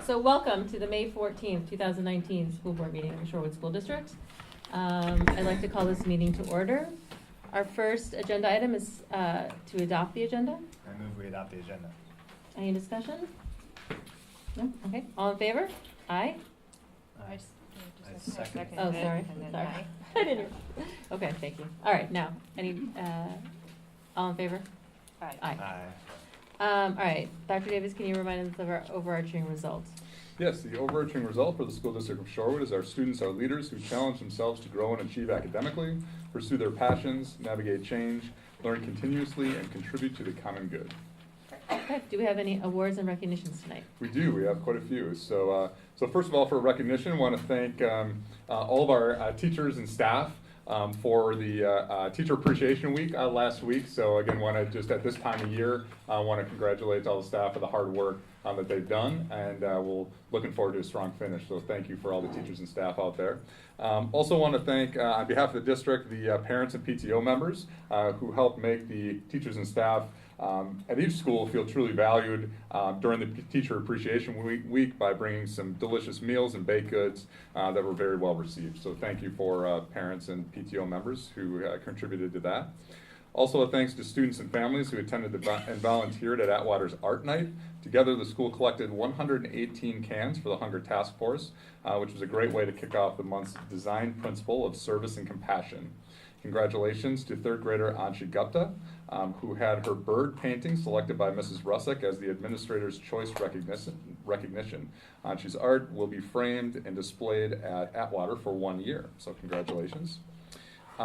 So welcome to the May 14th, 2019 school board meeting of the Shorewood School District. I'd like to call this meeting to order. Our first agenda item is to adopt the agenda. I move we adopt the agenda. Any discussion? No? Okay. All in favor? Aye? I second. Oh, sorry. Sorry. I didn't. Okay, thank you. All right, now, all in favor? Aye. Aye. All right, Dr. Davis, can you remind us of our overarching results? Yes, the overarching result for the School District of Shorewood is our students are leaders who challenge themselves to grow and achieve academically, pursue their passions, navigate change, learn continuously, and contribute to the common good. Okay, do we have any awards and recognitions tonight? We do. We have quite a few. So first of all, for recognition, I want to thank all of our teachers and staff for the Teacher Appreciation Week last week. So again, want to just at this time of year, want to congratulate all the staff for the hard work that they've done, and we're looking forward to a strong finish. So thank you for all the teachers and staff out there. Also want to thank, on behalf of the district, the parents and PTO members who helped make the teachers and staff at each school feel truly valued during the Teacher Appreciation Week by bringing some delicious meals and baked goods that were very well received. So thank you for parents and PTO members who contributed to that. Also a thanks to students and families who attended and volunteered at Atwater's Art Night. Together the school collected 118 cans for the Hunger Task Force, which was a great way to kick off the month's design principle of service and compassion. Congratulations to third grader Anshi Gupta, who had her bird painting selected by Mrs. Russick as the Administrator's Choice recognition. Anshi's art will be framed and displayed at Atwater for 1 year, so congratulations.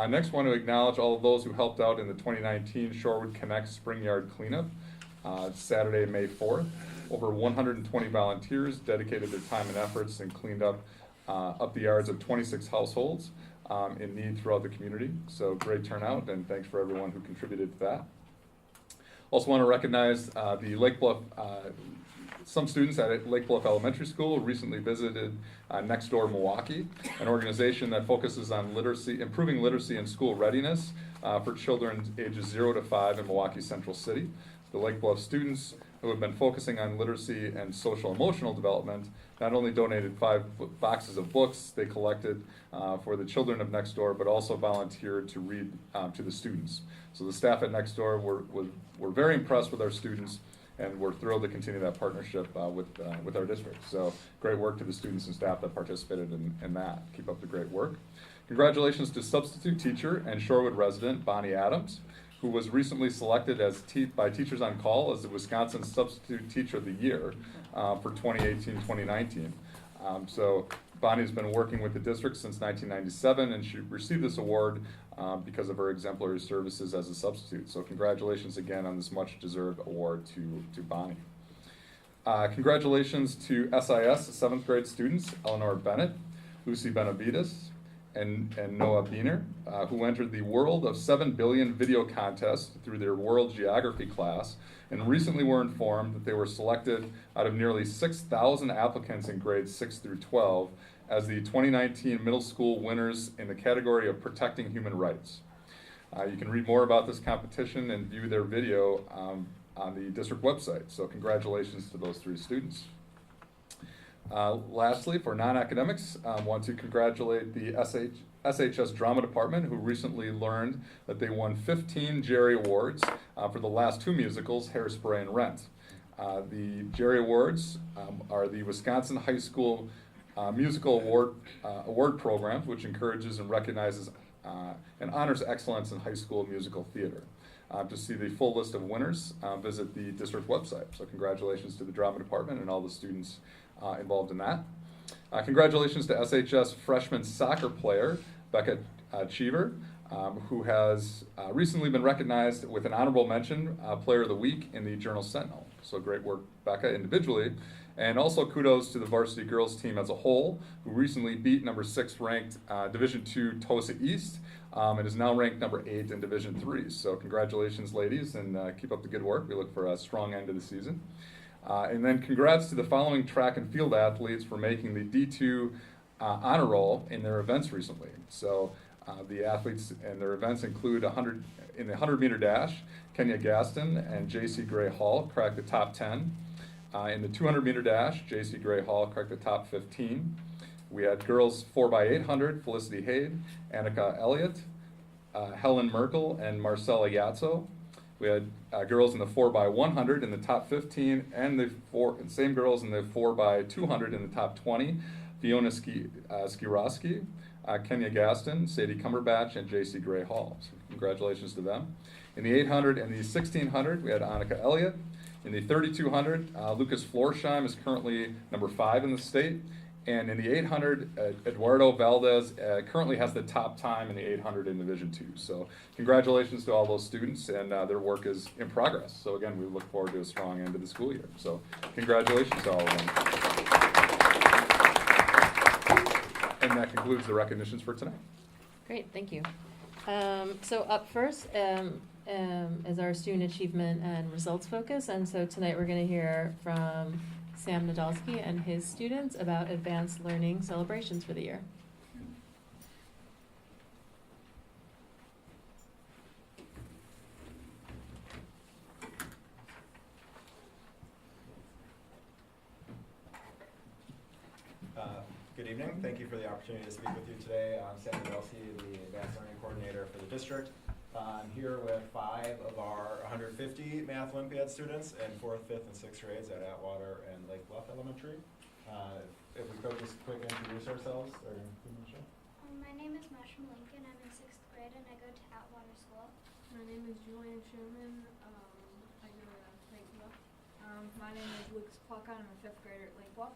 Next, I want to acknowledge all of those who helped out in the 2019 Shorewood Connect Spring Yard Cleanup, Saturday, May 4th. Over 120 volunteers dedicated their time and efforts and cleaned up the yards of 26 households in need throughout the community. So great turnout, and thanks for everyone who contributed to that. Also want to recognize the Lake Bluff, some students at Lake Bluff Elementary School recently visited Next Door Milwaukee, an organization that focuses on improving literacy and school readiness for children ages 0 to 5 in Milwaukee Central City. The Lake Bluff students who have been focusing on literacy and social emotional development not only donated 5 boxes of books they collected for the children of Next Door, but also volunteered to read to the students. So the staff at Next Door were very impressed with our students, and we're thrilled to continue that partnership with our district. So great work to the students and staff that participated in that. Keep up the great work. Congratulations to substitute teacher and Shorewood resident Bonnie Adams, who was recently selected by Teachers on Call as the Wisconsin Substitute Teacher of the Year for 2018-2019. So Bonnie's been working with the district since 1997, and she received this award because of her exemplary services as a substitute. So congratulations again on this much-deserved award to Bonnie. Congratulations to SIS 7th grade students Eleanor Bennett, Lucy Benavides, and Noah Biener, who entered the World of 7 Billion video contest through their World Geography class, and recently were informed that they were selected out of nearly 6,000 applicants in grades 6 through 12 as the 2019 middle school winners in the category of protecting human rights. You can read more about this competition and view their video on the district website, so congratulations to those 3 students. Lastly, for non-academics, I want to congratulate the SHS Drama Department, who recently learned that they won 15 Jerry Awards for the last 2 musicals, Hairspray and Rent. The Jerry Awards are the Wisconsin High School Musical Award Program, which encourages and recognizes and honors excellence in high school musical theater. To see the full list of winners, visit the district website. So congratulations to the Drama Department and all the students involved in that. Congratulations to SHS freshman soccer player Becca Cheever, who has recently been recognized with an honorable mention Player of the Week in the Journal Sentinel. So great work, Becca, individually. And also kudos to the varsity girls team as a whole, who recently beat number 6 ranked Division II Tosa East, and is now ranked number 8 in Division III. So congratulations, ladies, and keep up the good work. We look for a strong end to the season. And then congrats to the following track and field athletes for making the D2 honor roll in their events recently. So the athletes and their events include in the 100-meter dash, Kenya Gaston and J.C. Gray Hall cracked the top 10. In the 200-meter dash, J.C. Gray Hall cracked the top 15. We had girls 4x800, Felicity Hayde, Annika Elliott, Helen Merkel, and Marcella Yatso. We had girls in the 4x100 in the top 15, and the same girls in the 4x200 in the top 20. Fiona Skirowski, Kenya Gaston, Sadie Cumberbatch, and J.C. Gray Hall. So congratulations to them. In the 800 and the 1600, we had Annika Elliott. In the 3200, Lucas Florsheim is currently number 5 in the state. And in the 800, Eduardo Valdez currently has the top time in the 800 in Division II. So congratulations to all those students, and their work is in progress. So again, we look forward to a strong end to the school year. So congratulations to all of them. And that concludes the recognitions for tonight. Great, thank you. So up first is our student achievement and results focus. And so tonight we're going to hear from Sam Nadolski and his students about advanced learning celebrations for the year. Good evening. Thank you for the opportunity to speak with you today. I'm Sam Nadolski, the Advanced Learning Coordinator for the district. I'm here with 5 of our 150 Math Olympiad students in 4th, 5th, and 6th grades at Atwater and Lake Bluff Elementary. If we could just quick introduce ourselves. My name is Masha Lincoln. I'm in 6th grade and I go to Atwater School. My name is Julian Sherman. I go to Lake Bluff. My name is Lucas Plaka. I'm a 5th grader at Lake Bluff.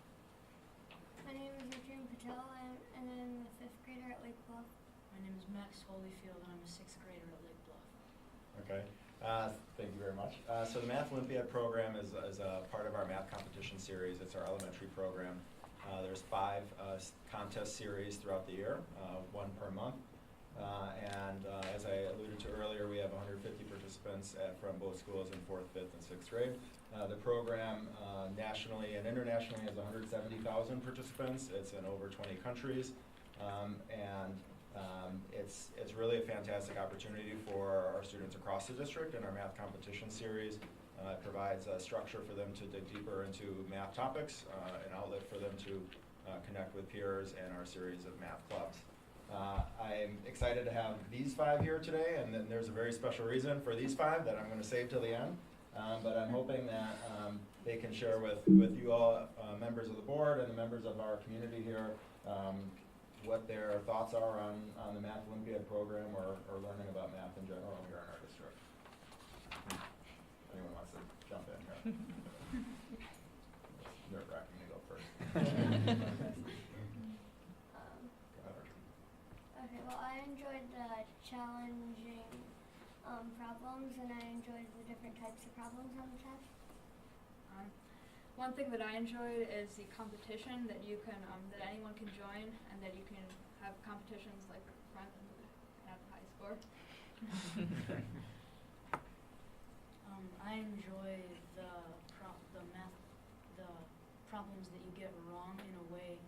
My name is Adrian Patel and I'm a 5th grader at Lake Bluff. My name is Max Holyfield and I'm a 6th grader at Lake Bluff. Okay. Thank you very much. So the Math Olympiad program is a part of our math competition series. It's our elementary program. There's 5 contest series throughout the year, 1 per month. As I alluded to earlier, we have 150 participants from both schools in 4th, 5th, and 6th grade. The program nationally and internationally has 170,000 participants. It's in over 20 countries. It's really a fantastic opportunity for our students across the district in our math competition series. It provides a structure for them to dig deeper into math topics, an outlet for them to connect with peers and our series of math clubs. I'm excited to have these 5 here today, and then there's a very special reason for these 5 that I'm going to save till the end. But I'm hoping that they can share with you all, members of the board and the members of our community here, what their thoughts are on the Math Olympiad program or learning about math in general here in our district. Anyone wants to jump in here? Nerve-wracking to go first. Okay, well I enjoyed the challenging problems and I enjoyed the different types of problems on the test. One thing that I enjoyed is the competition that you can, that anyone can join, and that you can have competitions like run and have a high score. I enjoy the problems that you get wrong in a way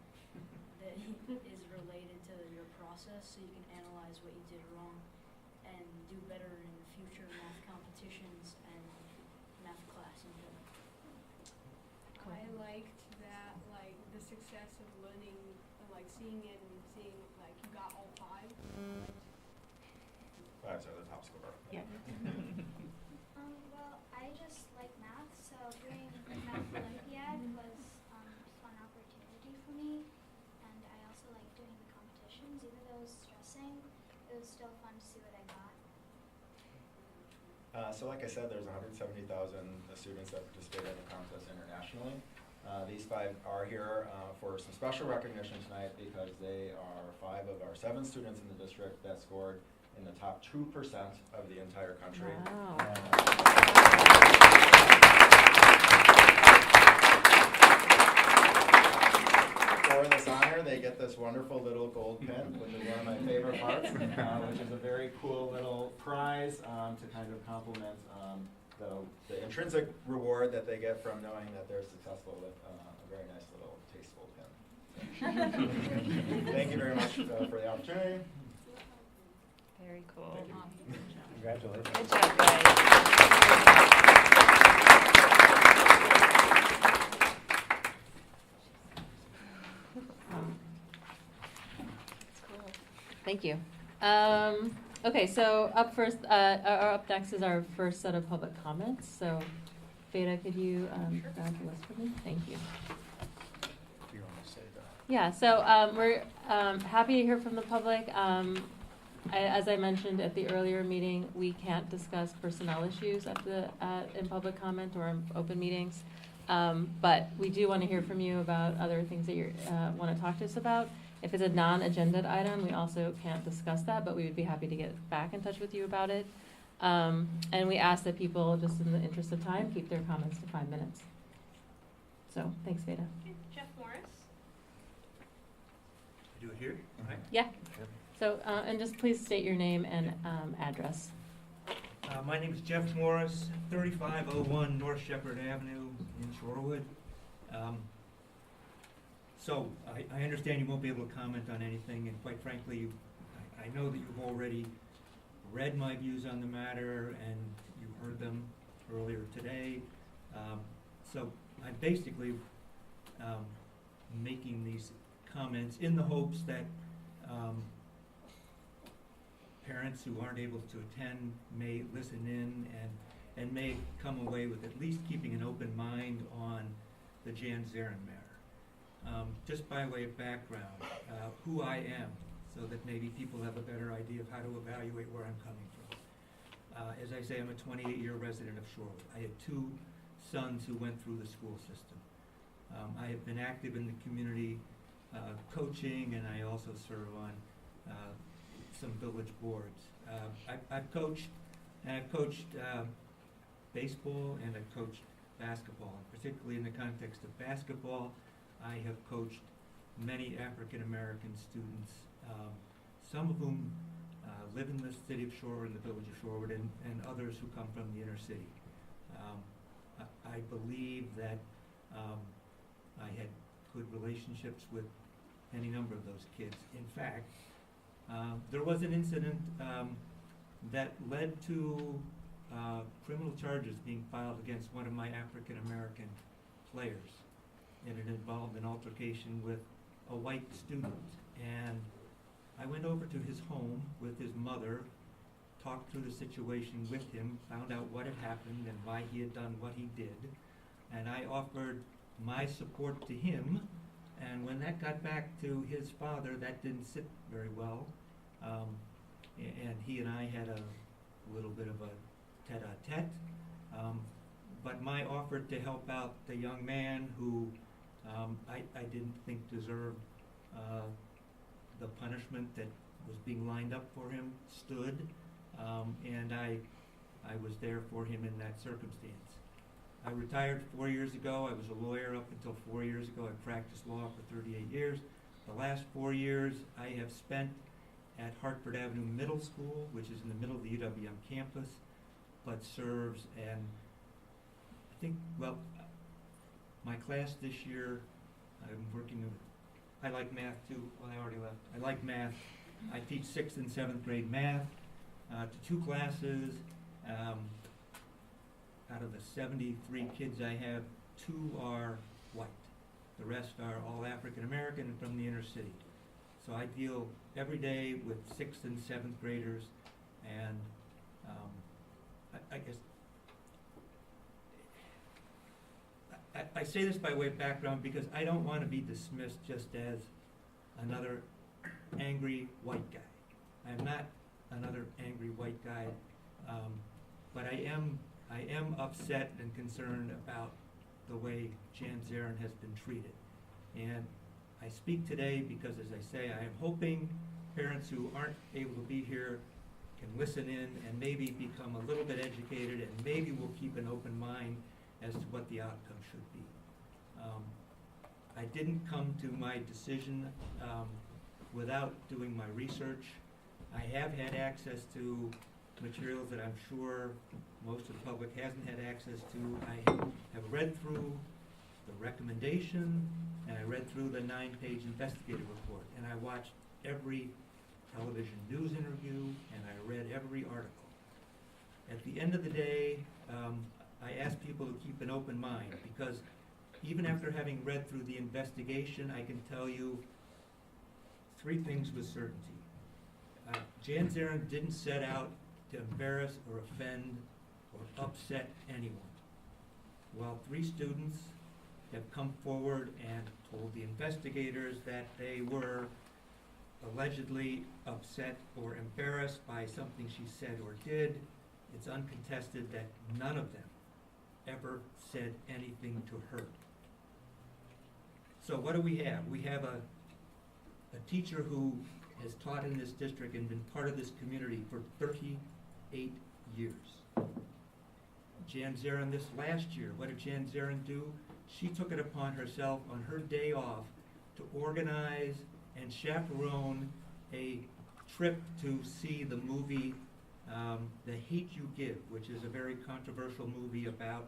that is related to your process, so you can analyze what you did wrong and do better in future math competitions and math class in general. I liked that, like, the success of learning, like, seeing it and seeing, like, you got all 5. 5's are the top score. Yeah. Well, I just like math, so doing the Math Olympiad was a fun opportunity for me. And I also like doing the competitions. Even though it was stressing, it was still fun to see what I got. So like I said, there's 170,000 students that participate in the contest internationally. These 5 are here for some special recognition tonight because they are 5 of our 7 students in the district that scored in the top 2% of the entire country. Wow. For this honor, they get this wonderful little gold pin, which is one of my favorite parts, which is a very cool little prize to kind of complement the intrinsic reward that they get from knowing that they're successful with a very nice little tasteful pin. Thank you very much for the opportunity. Very cool. Thank you. Congratulations. Good job, guys. Thank you. Okay, so up first, up next is our first set of public comments. So, Veda, could you grab the list for me? Thank you. You want to say that? Yeah, so we're happy to hear from the public. As I mentioned at the earlier meeting, we can't discuss personnel issues in public comment or in open meetings. But we do want to hear from you about other things that you want to talk to us about. If it's a non-agenda item, we also can't discuss that, but we would be happy to get back in touch with you about it. And we ask that people, just in the interest of time, keep their comments to 5 minutes. So, thanks, Veda. Jeff Morris. Do it here, right? Yeah. So, and just please state your name and address. My name is Jeff Morris, 3501 North Shepherd Avenue in Shorewood. So, I understand you won't be able to comment on anything, and quite frankly, I know that you've already read my views on the matter, and you heard them earlier today. So, I'm basically making these comments in the hopes that parents who aren't able to attend may listen in and may come away with at least keeping an open mind on the Jan Zarin matter. Just by way of background, who I am, so that maybe people have a better idea of how to evaluate where I'm coming from. As I say, I'm a 28-year resident of Shorewood. I had 2 sons who went through the school system. I have been active in the community coaching, and I also serve on some village boards. I've coached baseball, and I've coached basketball. And particularly in the context of basketball, I have coached many African American students, some of whom live in the city of Shorewood, in the village of Shorewood, and others who come from the inner city. I believe that I had good relationships with any number of those kids. In fact, there was an incident that led to criminal charges being filed against one of my African American players, and it involved an altercation with a white student. And I went over to his home with his mother, talked through the situation with him, found out what had happened and why he had done what he did, and I offered my support to him. And when that got back to his father, that didn't sit very well, and he and I had a little bit of a tete-a-tete. But my offer to help out the young man who I didn't think deserved the punishment that was being lined up for him stood, and I was there for him in that circumstance. I retired 4 years ago. I was a lawyer up until 4 years ago. I practiced law for 38 years. The last 4 years I have spent at Hartford Avenue Middle School, which is in the middle of the UWM campus, but serves, and I think, well, my class this year, I'm working with, I like math too. Well, I already left. I like math. I teach 6th and 7th grade math to 2 classes. Out of the 73 kids I have, 2 are white. The rest are all African American and from the inner city. So I deal every day with 6th and 7th graders, and I guess I say this by way of background because I don't want to be dismissed just as another angry white guy. I'm not another angry white guy, but I am upset and concerned about the way Jan Zarin has been treated. And I speak today because, as I say, I am hoping parents who aren't able to be here can listen in and maybe become a little bit educated, and maybe we'll keep an open mind as to what the outcome should be. I didn't come to my decision without doing my research. I have had access to materials that I'm sure most of the public hasn't had access to. I have read through the recommendation, and I read through the 9-page investigative report, and I watched every television news interview, and I read every article. At the end of the day, I ask people to keep an open mind, because even after having read through the investigation, I can tell you three things with certainty. Jan Zarin didn't set out to embarrass or offend or upset anyone. While three students have come forward and told the investigators that they were allegedly upset or embarrassed by something she said or did, it's uncontested that none of them ever said anything to her. So what do we have? We have a teacher who has taught in this district and been part of this community for 38 years. Jan Zarin, this last year, what did Jan Zarin do? She took it upon herself on her day off to organize and chaperone a trip to see the movie The Hate You Give, which is a very controversial movie about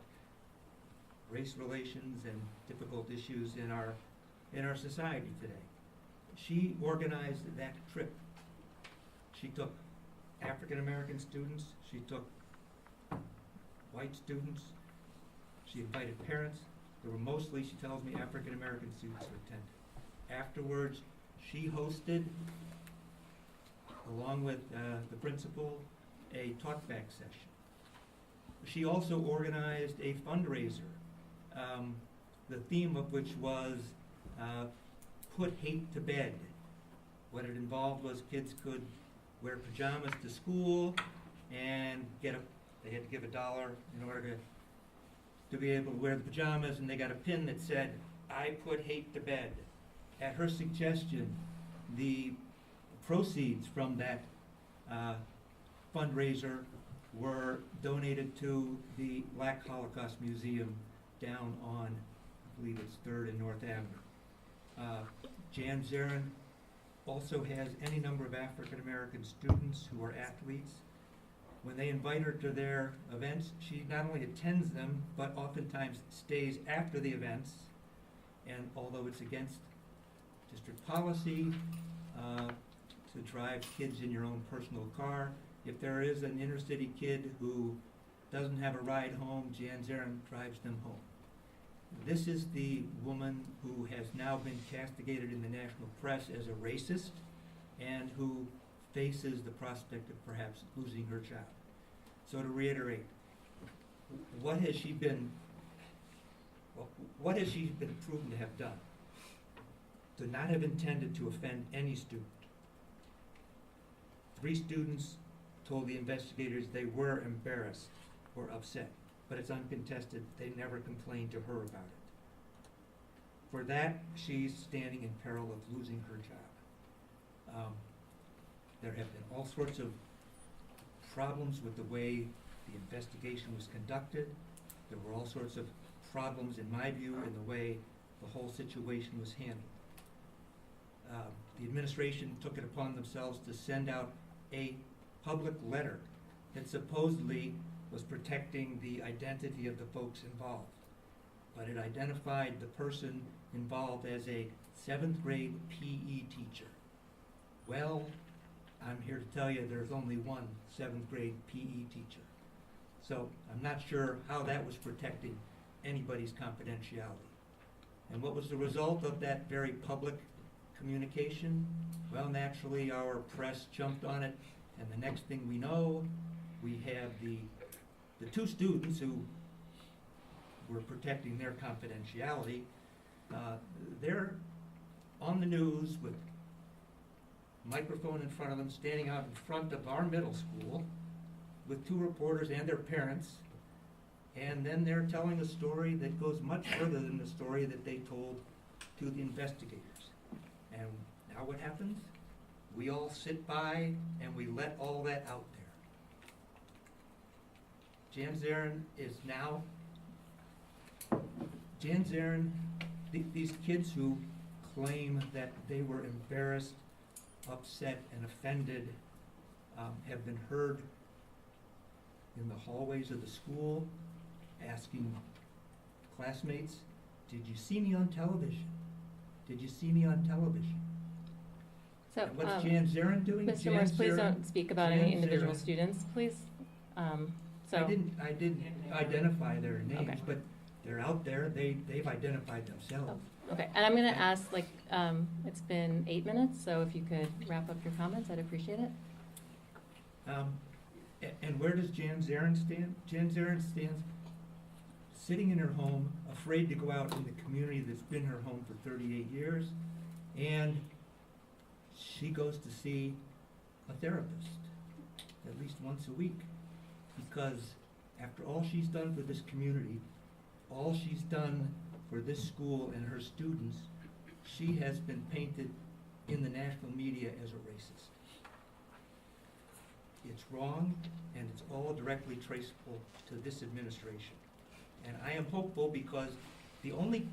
race relations and difficult issues in our society today. She organized that trip. She took African American students, she took white students, she invited parents. There were mostly, she tells me, African American students who attended. Afterwards, she hosted, along with the principal, a talkback session. She also organized a fundraiser, the theme of which was Put Hate to Bed. What it involved was kids could wear pajamas to school and they had to give $1 in order to be able to wear the pajamas, and they got a pin that said, I put hate to bed. At her suggestion, the proceeds from that fundraiser were donated to the Black Holocaust Museum down on, I believe it's 3rd and North Avenue. Jan Zarin also has any number of African American students who are athletes. When they invite her to their events, she not only attends them, but oftentimes stays after the events. And although it's against district policy to drive kids in your own personal car, if there is an inner city kid who doesn't have a ride home, Jan Zarin drives them home. This is the woman who has now been castigated in the national press as a racist and who faces the prospect of perhaps losing her job. So to reiterate, what has she been proven to have done? To not have intended to offend any student. 3 students told the investigators they were embarrassed or upset, but it's uncontested they never complained to her about it. For that, she's standing in peril of losing her job. There have been all sorts of problems with the way the investigation was conducted. There were all sorts of problems, in my view, in the way the whole situation was handled. The administration took it upon themselves to send out a public letter that supposedly was protecting the identity of the folks involved. But it identified the person involved as a 7th grade PE teacher. Well, I'm here to tell you there's only one 7th grade PE teacher. So I'm not sure how that was protecting anybody's confidentiality. And what was the result of that very public communication? Well, naturally, our press jumped on it, and the next thing we know, we have the 2 students who were protecting their confidentiality. They're on the news with microphone in front of them, standing out in front of our middle school with 2 reporters and their parents, and then they're telling a story that goes much further than the story that they told to the investigators. And now what happens? We all sit by and we let all that out there. Jan Zarin is now, these kids who claim that they were embarrassed, upset, and offended have been heard in the hallways of the school asking classmates, did you see me on television? Did you see me on television? So, And what's Jan Zarin doing? Mr. Jan Morris, please Zarin- don't speak about Jan any individual Zarin- students, please. So, I didn't identify their names, Okay. but they're out there, they've identified themselves. Okay, and I'm gonna ask, like, it's been 8 minutes, so if you could wrap up your comments, I'd appreciate it. And where does Jan Zarin stand? Jan Zarin stands sitting in her home, afraid to go out in the community that's been her home for 38 years, and she goes to see a therapist at least once a week, because after all she's done for this community, all she's done for this school and her students, she has been painted in the national media as a racist. It's wrong, and it's all directly traceable to this administration. And I am hopeful, because the only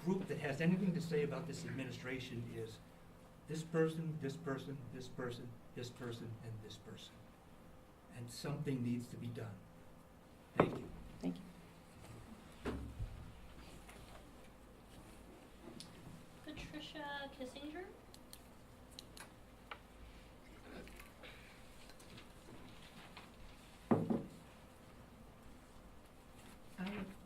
group that has anything to say about this administration is this person, this person, this person, this person, and this person. And something needs to be done. Thank you. Thank you. Patricia Kissinger.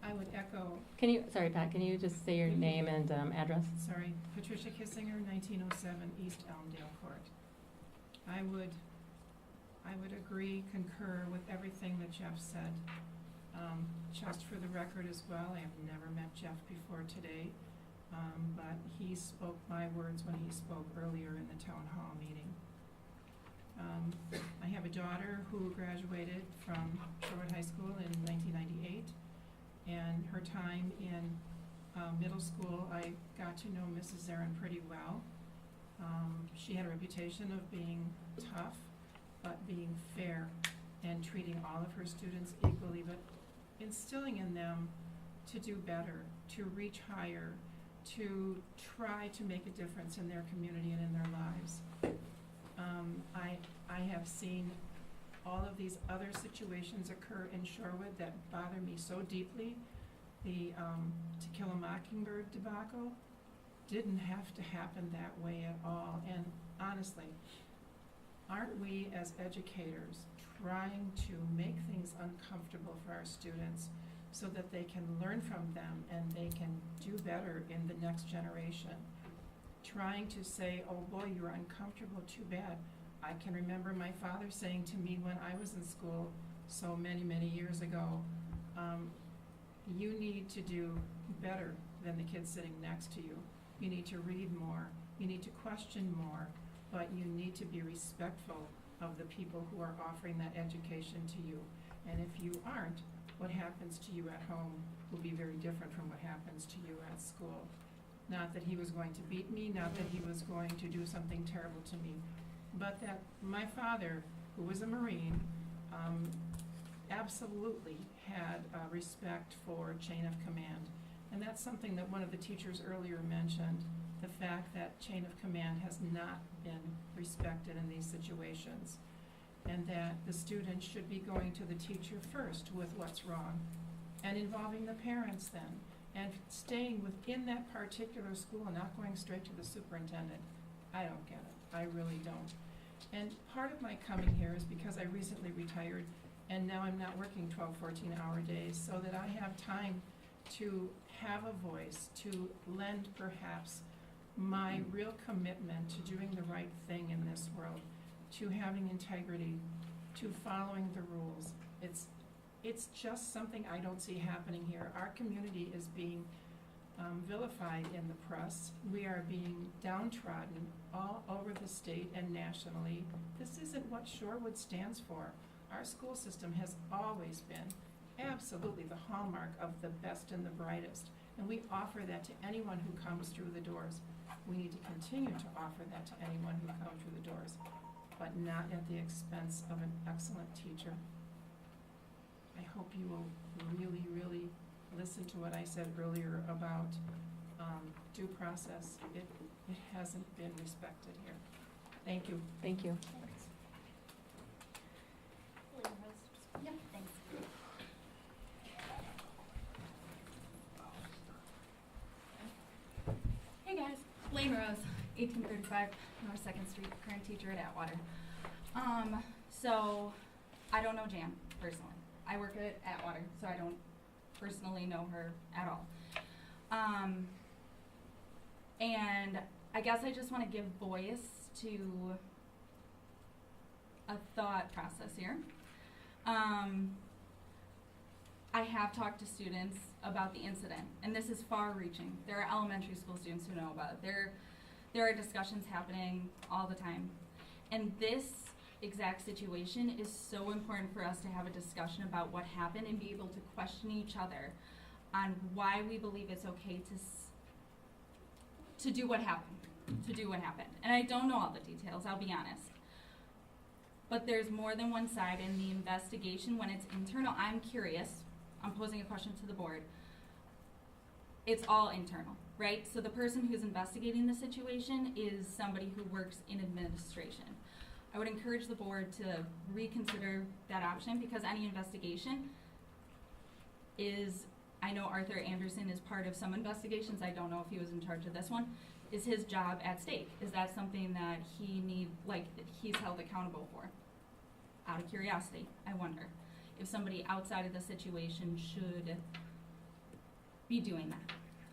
I would echo, Can you, sorry, Pat, can you just say your name and address? sorry, Patricia Kissinger, 1907 East Elmdale Court. I would agree, concur with everything that Jeff said. Just for the record as well, I have never met Jeff before today, but he spoke my words when he spoke earlier in the town hall meeting. I have a daughter who graduated from Shorewood High School in 1998, and her time in middle school, I got to know Mrs. Zarin pretty well. She had a reputation of being tough, but being fair and treating all of her students equally, but instilling in them to do better, to reach higher, to try to make a difference in their community and in their lives. I have seen all of these other situations occur in Shorewood that bother me so deeply. The To Kill a Mockingbird debacle didn't have to happen that way at all. And honestly, aren't we as educators trying to make things uncomfortable for our students so that they can learn from them and they can do better in the next generation? Trying to say, oh boy, you're uncomfortable, too bad. I can remember my father saying to me when I was in school so many, many years ago, you need to do better than the kid sitting next to you. You need to read more, you need to question more, but you need to be respectful of the people who are offering that education to you. And if you aren't, what happens to you at home will be very different from what happens to you at school. Not that he was going to beat me, not that he was going to do something terrible to me, but that my father, who was a Marine, absolutely had respect for chain of command. And that's something that one of the teachers earlier mentioned, the fact that chain of command has not been respected in these situations, and that the student should be going to the teacher first with what's wrong, and involving the parents then, and staying within that particular school and not going straight to the superintendent. I don't get it. I really don't. And part of my coming here is because I recently retired, and now I'm not working 12, 14-hour days, so that I have time to have a voice, to lend perhaps my real commitment to doing the right thing in this world, to having integrity, to following the rules. It's just something I don't see happening here. Our community is being vilified in the press. We are being downtrodden all over the state and nationally. This isn't what Shorewood stands for. Our school system has always been absolutely the hallmark of the best and the brightest, and we offer that to anyone who comes through the doors. We need to continue to offer that to anyone who comes through the doors, but not at the expense of an excellent teacher. I hope you will really, really listen to what I said earlier about due process. It hasn't been respected here. Thank you. Thank you. Yep, thanks. Hey guys, Lane Rose, 1835 North 2nd Street, current teacher at Atwater. So I don't know Jan personally. I work at Atwater, so I don't personally know her at all. And I guess I just want to give voice to a thought process here. I have talked to students about the incident, and this is far-reaching. There are elementary school students who know about it. There are discussions happening all the time. And this exact situation is so important for us to have a discussion about what happened and be able to question each other on why we believe it's okay to do what happened, And I don't know all the details, I'll be honest. But there's more than one side in the investigation. When it's internal, I'm curious, I'm posing a question to the board. It's all internal, right? So the person who's investigating the situation is somebody who works in administration. I would encourage the board to reconsider that option, because any investigation is, I know Arthur Anderson is part of some investigations, I don't know if he was in charge of this one, is his job at stake? Is that something that he's held accountable for? Out of curiosity, I wonder if somebody outside of the situation should be doing that.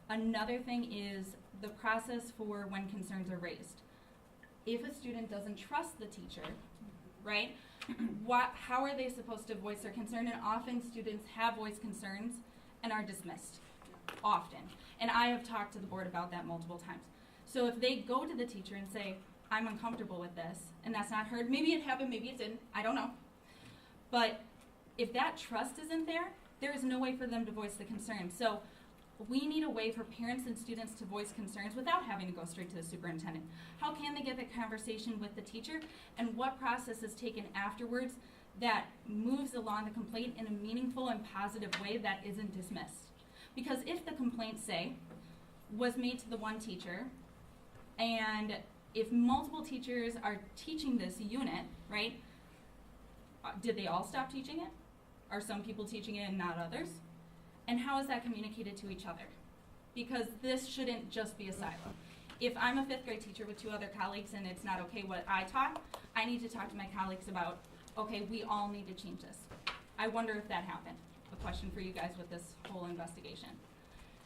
Another thing is the process for when concerns are raised. If a student doesn't trust the teacher, right, how are they supposed to voice their concern? And often students have voiced concerns and are dismissed, often. And I have talked to the board about that multiple times. So if they go to the teacher and say, I'm uncomfortable with this, and that's not heard, maybe it happened, maybe it didn't, I don't know. But if that trust isn't there, there is no way for them to voice the concern. So we need a way for parents and students to voice concerns without having to go straight to the superintendent. How can they get the conversation with the teacher, and what process is taken afterwards that moves along the complaint in a meaningful and positive way that isn't dismissed? Because if the complaint, say, was made to the one teacher, and if multiple teachers are teaching this unit, right, did they all stop teaching it? Are some people teaching it and not others? And how is that communicated to each other? Because this shouldn't just be a silo. If I'm a 5th grade teacher with 2 other colleagues and it's not okay what I taught, I need to talk to my colleagues about, okay, we all need to change this. I wonder if that happened. A question for you guys with this whole investigation.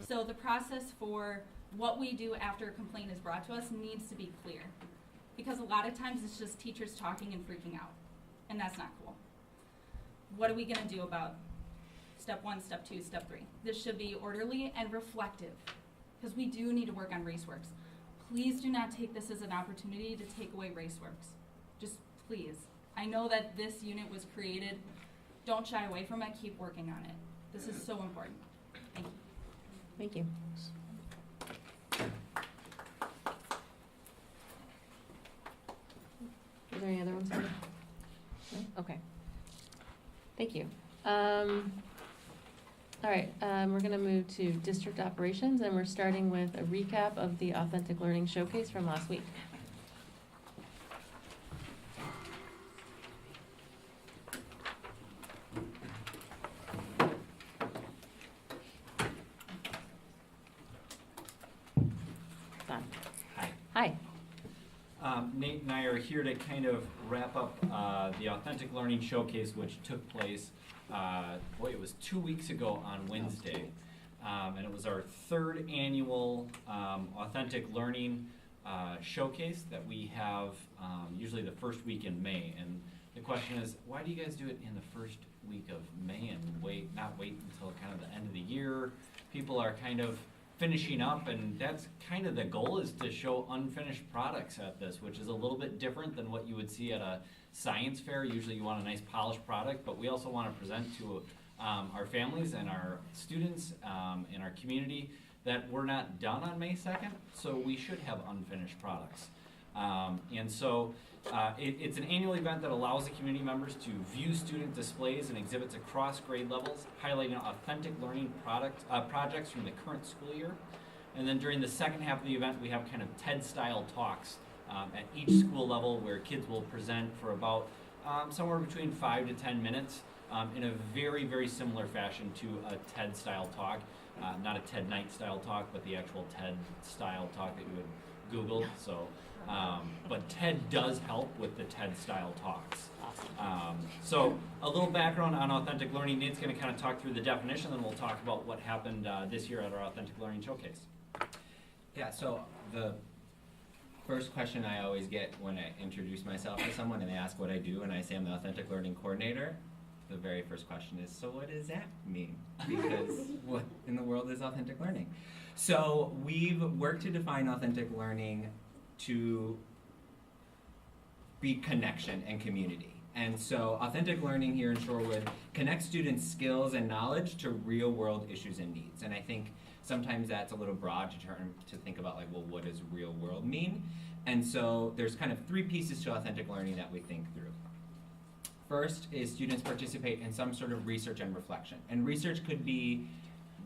So the process for what we do after a complaint is brought to us needs to be clear. Because a lot of times it's just teachers talking and freaking out. And that's not cool. What are we gonna do about step 1, step 2, step 3? This should be orderly and reflective, because we do need to work on RaceWorks. Please do not take this as an opportunity to take away RaceWorks. Just please. I know that this unit was created. Don't shy away from it, keep working on it. This is so important. Thank you. Thank you. Are there any other ones? No? Okay. Thank you. All right, we're gonna move to district operations, and we're starting with a recap of the Authentic Learning Showcase from last week. Don. Hi. Hi. Nate and I are here to kind of wrap up the Authentic Learning Showcase, which took place, it was 2 weeks ago on Wednesday. And it was our 3rd annual Authentic Learning Showcase that we have usually the first week in May. And the question is, why do you guys do it in the first week of May and not wait until kind of the end of the year? People are kind of finishing up, and that's kind of the goal, is to show unfinished products at this, which is a little bit different than what you would see at a science fair. Usually you want a nice polished product, but we also want to present to our families and our students in our community that we're not done on May 2nd, so we should have unfinished products. And so it's an annual event that allows the community members to view student displays and exhibits across grade levels, highlighting authentic learning projects from the current school year. And then during the second half of the event, we have kind of TED-style talks at each school level, where kids will present for about somewhere between 5 to 10 minutes in a very, very similar fashion to a TED-style talk. Not a TED Night-style talk, but the actual TED-style talk that you would Google. So, but TED does help with the TED-style talks. So a little background on Authentic Learning. Nate's going to kind of talk through the definition, then we'll talk about what happened this year at our Authentic Learning Showcase. Yeah, so the first question I always get when I introduce myself to someone and they ask what I do and I say I'm the Authentic Learning Coordinator, the very first question is, so what does that mean? Because what in the world is authentic learning? So we've worked to define authentic learning to be connection and community. And so authentic learning here in Shorewood connects students' skills and knowledge to real world issues and needs. And I think sometimes that's a little broad to think about, like, well, what does real world mean? And so there's kind of 3 pieces to authentic learning that we think through. First is students participate in some sort of research and reflection. And research could be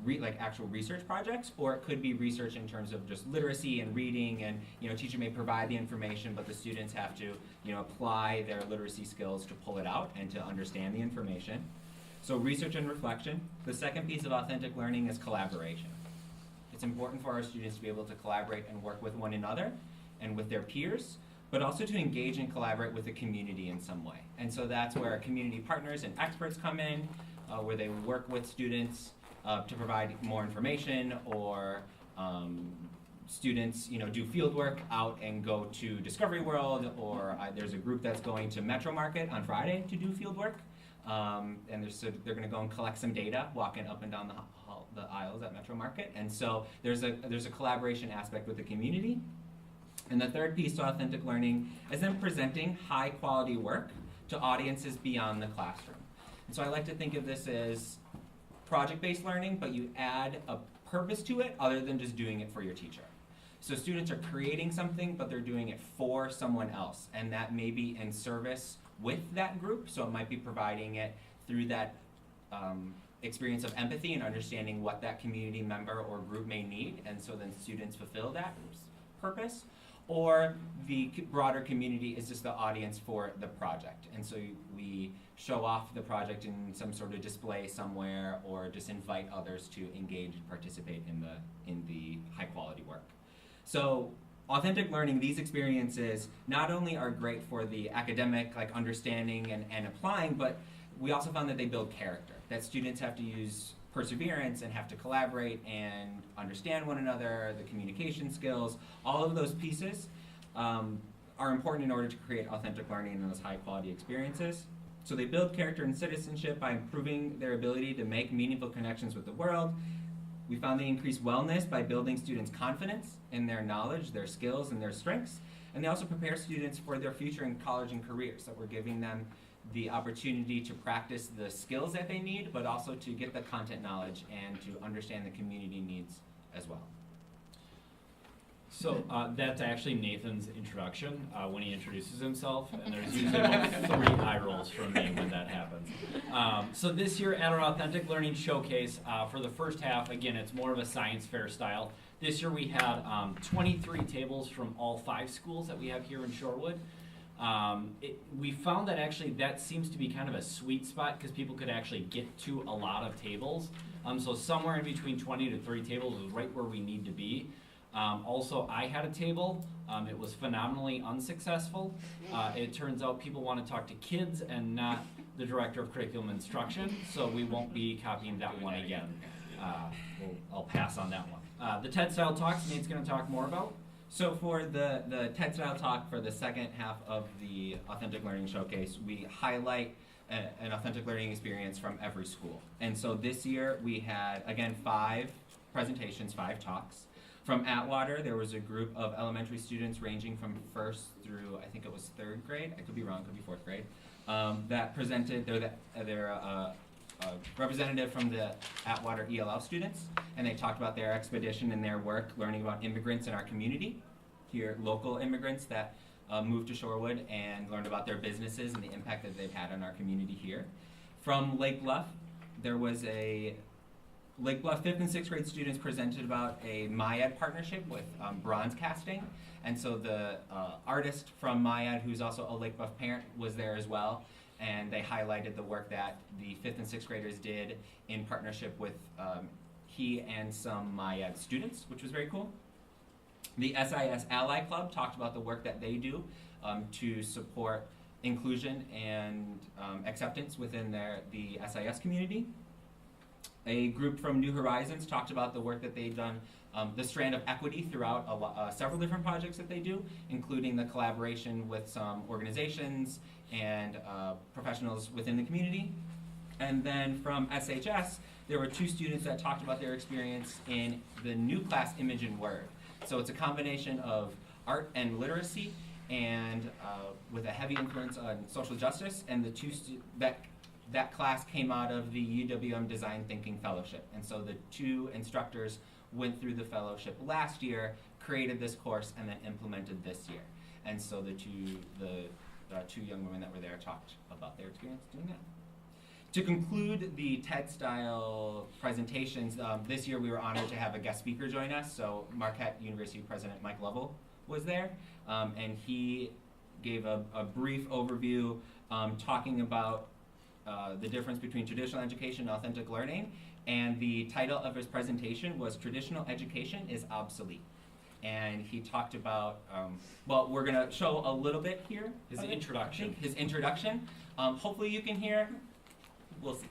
like actual research projects, or it could be research in terms of just literacy and reading, and teacher may provide the information, but the students have to apply their literacy skills to pull it out and to understand the information. So research and reflection. The second piece of authentic learning is collaboration. It's important for our students to be able to collaborate and work with one another and with their peers, but also to engage and collaborate with the community in some way. And so that's where our community partners and experts come in, where they work with students to provide more information, or students do field work out and go to Discovery World, or there's a group that's going to Metro Market on Friday to do field work. And they're going to go and collect some data walking up and down the aisles at Metro Market. And so there's a collaboration aspect with the community. And the third piece to authentic learning is then presenting high quality work to audiences beyond the classroom. And so I like to think of this as project-based learning, but you add a purpose to it other than just doing it for your teacher. So students are creating something, but they're doing it for someone else, and that may be in service with that group. So it might be providing it through that experience of empathy and understanding what that community member or group may need, and so then students fulfill that purpose. Or the broader community is just the audience for the project. And so we show off the project in some sort of display somewhere, or just invite others to engage and participate in the high quality work. So authentic learning, these experiences not only are great for the academic understanding and applying, but we also found that they build character, that students have to use perseverance and have to collaborate and understand one another, the communication skills. All of those pieces are important in order to create authentic learning and those high quality experiences. So they build character and citizenship by improving their ability to make meaningful connections with the world. We found they increase wellness by building students' confidence in their knowledge, their skills, and their strengths. And they also prepare students for their future in college and careers. So we're giving them the opportunity to practice the skills that they need, but also to get the content knowledge and to understand the community needs as well. So that's actually Nathan's introduction when he introduces himself, and there's usually about 3 eye rolls from me when that happens. So this year at our Authentic Learning Showcase, for the first half, again, it's more of a science fair style. This year we had 23 tables from all 5 schools that we have here in Shorewood. We found that actually that seems to be kind of a sweet spot because people could actually get to a lot of tables. So somewhere in between 20 to 30 tables is right where we need to be. Also, I had a table. It was phenomenally unsuccessful. It turns out people want to talk to kids and not the director of curriculum instruction, so we won't be copying that one again. I'll pass on that one. The TED Style Talks, Nate's going to talk more about. So for the TED Style Talk for the second half of the Authentic Learning Showcase, we highlight an authentic learning experience from every school. And so this year we had, again, 5 presentations, 5 talks. From Atwater, there was a group of elementary students ranging from 1st through, I think it was 3rd grade, I could be wrong, could be 4th grade, that presented. They're a representative from the Atwater ELL students, and they talked about their expedition and their work learning about immigrants in our community, here, local immigrants that moved to Shorewood and learned about their businesses and the impact that they've had on our community here. From Lake Bluff, there was Lake Bluff 5th and 6th grade students presented about a MyEd partnership with bronze casting. And so the artist from MyEd, who's also a Lake Bluff parent, was there as well. And they highlighted the work that the 5th and 6th graders did in partnership with he and some MyEd students, which was very cool. The SIS Ally Club talked about the work that they do to support inclusion and acceptance within the SIS community. A group from New Horizons talked about the work that they've done, the strand of equity throughout several different projects that they do, including the collaboration with some organizations and professionals within the community. And then from SHS, there were 2 students that talked about their experience in the new class Image and Word. So it's a combination of art and literacy, and with a heavy influence on social justice. And the that class came out of the UWM Design Thinking Fellowship. And so the 2 instructors went through the fellowship last year, created this course, and then implemented this year. And so the two young women that were there talked about their experience doing that. To conclude the TED-style presentations, this year we were honored to have a guest speaker join us. So Marquette University President Mike Lovell was there, and he gave a brief overview talking about the difference between traditional education and authentic learning. And the title of his presentation was Traditional Education is Obsolete. And he talked about, well, we're going to show a little bit here. His introduction. His introduction. Hopefully you can hear. We'll see.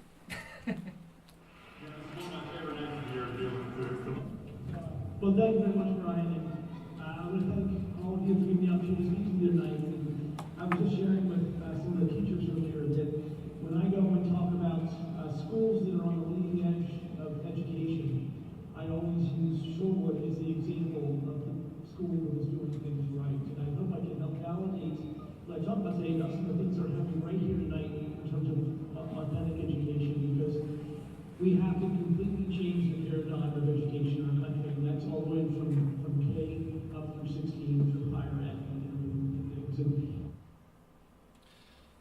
Well, thank you very much, Brian. And I want to thank all of you for giving me the opportunity to speak to you tonight. And I was just sharing with some of the teachers earlier that when I go and talk about schools that are on the leading edge of education, I always use Shorewood as the example of the school that is doing things right. And I hope I can help validate what I talk about today about some of the things that are happening right here tonight in terms of authentic education, because we have to completely change the paradigm of education in our country, and that's all the way from K up through 16 through higher ed and everything.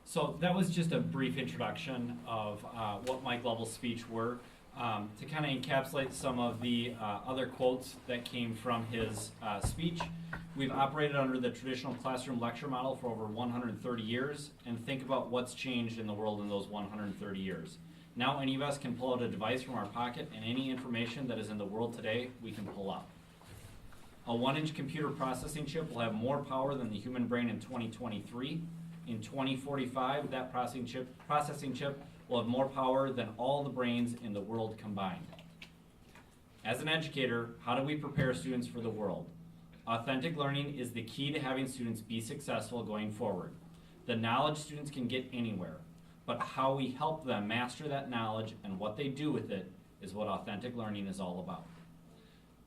So that was just a brief introduction of what Mike Lovell's speech were. To kind of encapsulate some of the other quotes that came from his speech, we've operated under the traditional classroom lecture model for over 130 years, and think about what's changed in the world in those 130 years. Now any of us can pull out a device from our pocket, and any information that is in the world today, we can pull up. A 1-inch computer processing chip will have more power than the human brain in 2023. In 2045, that processing chip will have more power than all the brains in the world combined. As an educator, how do we prepare students for the world? Authentic learning is the key to having students be successful going forward. The knowledge students can get anywhere, but how we help them master that knowledge and what they do with it is what authentic learning is all about.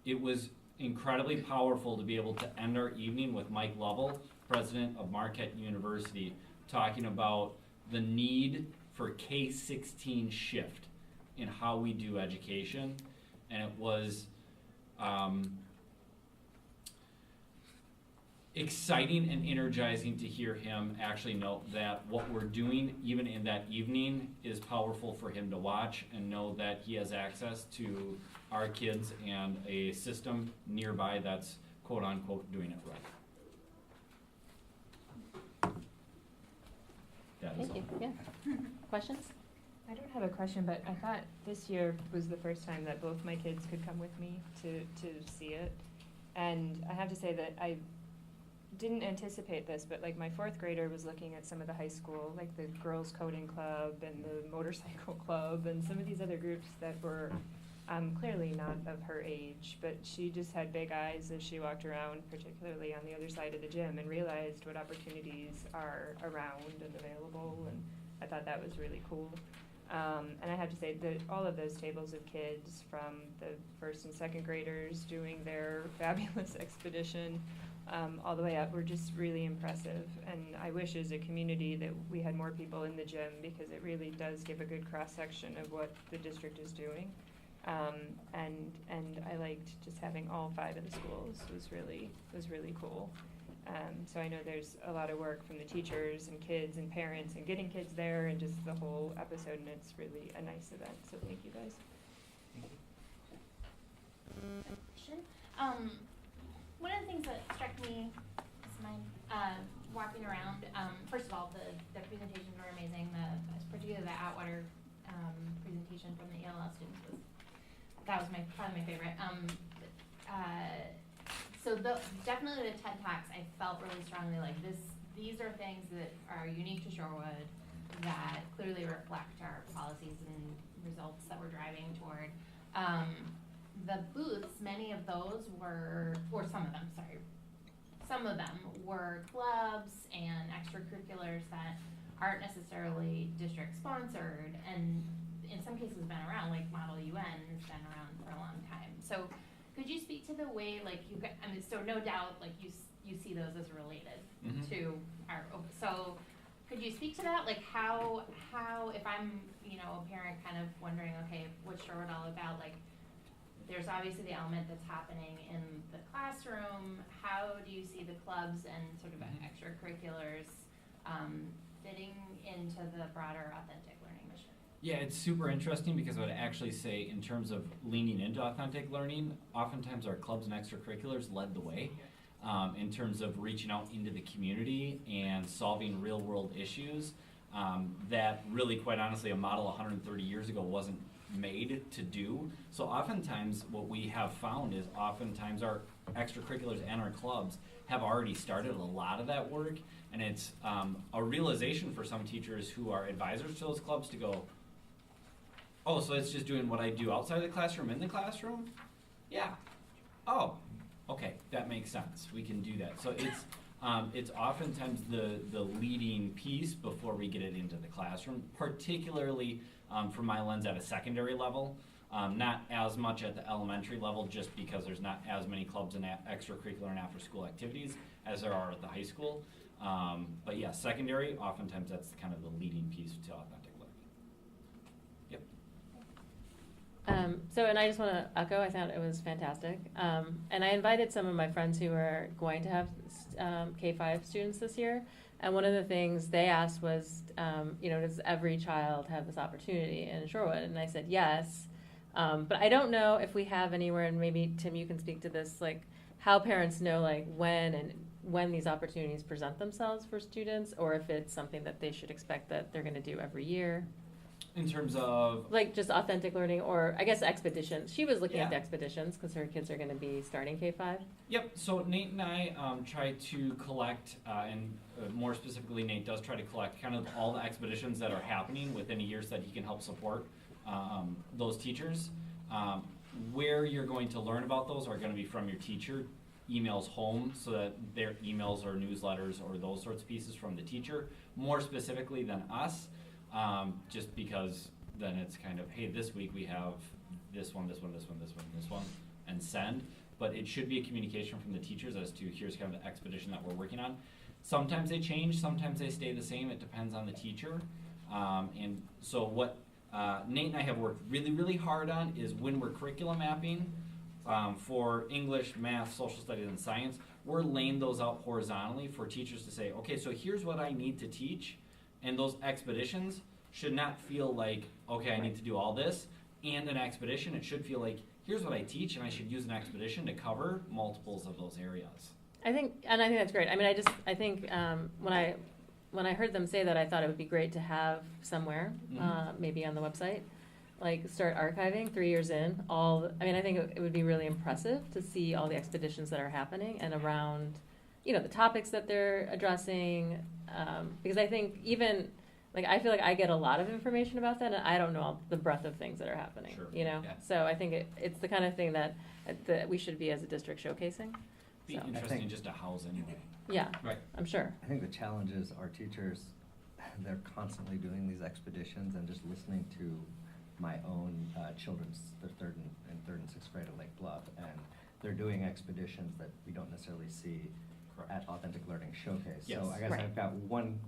It was incredibly powerful to be able to end our evening with Mike Lovell, president of Marquette University, talking about the need for K-16 shift in how we do education. And it was exciting and energizing to hear him actually note that what we're doing even in that evening is powerful for him to watch, and know that he has access to our kids and a system nearby that's quote unquote doing it right. Thank you. Yeah. Questions? I don't have a question, but I thought this year was the first time that both my kids could come with me to see it. And I have to say that I didn't anticipate this, but like my 4th grader was looking at some of the high school, like the girls coding club and the motorcycle club and some of these other groups that were clearly not of her age, but she just had big eyes as she walked around, particularly on the other side of the gym, and realized what opportunities are around and available, and I thought that was really cool. And I have to say that all of those tables of kids, from the 1st and 2nd graders doing their fabulous expedition all the way up, were just really impressive. And I wish as a community that we had more people in the gym, because it really does give a good cross-section of what the district is doing. And I liked just having all 5 of the schools was really cool. So I know there's a lot of work from the teachers and kids and parents and getting kids there and just the whole episode, and it's really a nice event, so thank you guys. One of the things that struck me is walking around, first of all, the presentations were amazing. Particularly the Atwater presentation from the ELL students was probably my favorite. So definitely the TED Talks, I felt really strongly like these are things that are unique to Shorewood, that clearly reflect our policies and results that we're driving toward. The booths, many of those were, or some of them, sorry, some of them were clubs and extracurriculars that aren't necessarily district sponsored, and in some cases been around, like Model UN has been around for a long time. So could you speak to the way, like, I mean, so no doubt, like, you see those as related to our, so could you speak to that? Like, how, if I'm, you know, a parent kind of wondering, okay, what's Shorewood all about? Like, there's obviously the element that's happening in the classroom. How do you see the clubs and sort of extracurriculars fitting into the broader authentic learning mission? Yeah, it's super interesting because I would actually say in terms of leaning into authentic learning, oftentimes our clubs and extracurriculars led the way in terms of reaching out into the community and solving real world issues that really, quite honestly, a model 130 years ago wasn't made to do. So oftentimes what we have found is oftentimes our extracurriculars and our clubs have already started a lot of that work, and it's a realization for some teachers who are advisors to those clubs to go, oh, so it's just doing what I do outside the classroom in the classroom? Yeah. Oh, okay, that makes sense. We can do that. So it's oftentimes the leading piece before we get it into the classroom, particularly from my lens at a secondary level, not as much at the elementary level, just because there's not as many clubs and extracurricular and after-school activities as there are at the high school. But yeah, secondary, oftentimes that's kind of the leading piece to authentic learning. Yep. So, and I just want to echo, I thought it was fantastic. And I invited some of my friends who are going to have K-5 students this year. And one of the things they asked was, you know, does every child have this opportunity in Shorewood? And I said, yes. But I don't know if we have anywhere, and maybe Tim, you can speak to this, like how parents know like when these opportunities present themselves for students, or if it's something that they should expect that they're going to do every year. In terms of? Like just authentic learning, or I guess expeditions. She was looking at the Yeah. expeditions because her kids are going to be starting K-5. Yep, so Nate and I try to collect, and more specifically Nate does try to collect kind of all the expeditions that are happening within a year so that he can help support those teachers. Where you're going to learn about those are going to be from your teacher, emails home, so that their emails or newsletters or those sorts of pieces from the teacher, more specifically than us. Just because then it's kind of, hey, this week we have this one, and send. But it should be a communication from the teachers as to here's kind of the expedition that we're working on. Sometimes they change, sometimes they stay the same. It depends on the teacher. And so what Nate and I have worked really, really hard on is when we're curriculum mapping for English, math, social studies, and science, we're laying those out horizontally for teachers to say, okay, so here's what I need to teach. And those expeditions should not feel like, okay, I need to do all this and an expedition. It should feel like, here's what I teach, and I should use an expedition to cover multiples of those areas. I think that's great. I mean, I think when I heard them say that, I thought it would be great to have somewhere, maybe on the website, like start archiving 3 years in I think it would be really impressive to see all the expeditions that are happening and around, you know, the topics that they're addressing, because I think even, like, I feel like I get a lot of information about that, and I don't know all the breadth of things that are happening, Sure. you know? Yeah. So I think it's the kind of thing that we should be as a district showcasing. Be So. interesting just to house anyway. Yeah, Right. I'm sure. I think the challenge is our teachers, they're constantly doing these expeditions, and just listening to my own children's, they're third and sixth grade at Lake Bluff, and they're doing expeditions that we don't necessarily see at Authentic Learning Showcase. Yes. So I guess Right. I've got one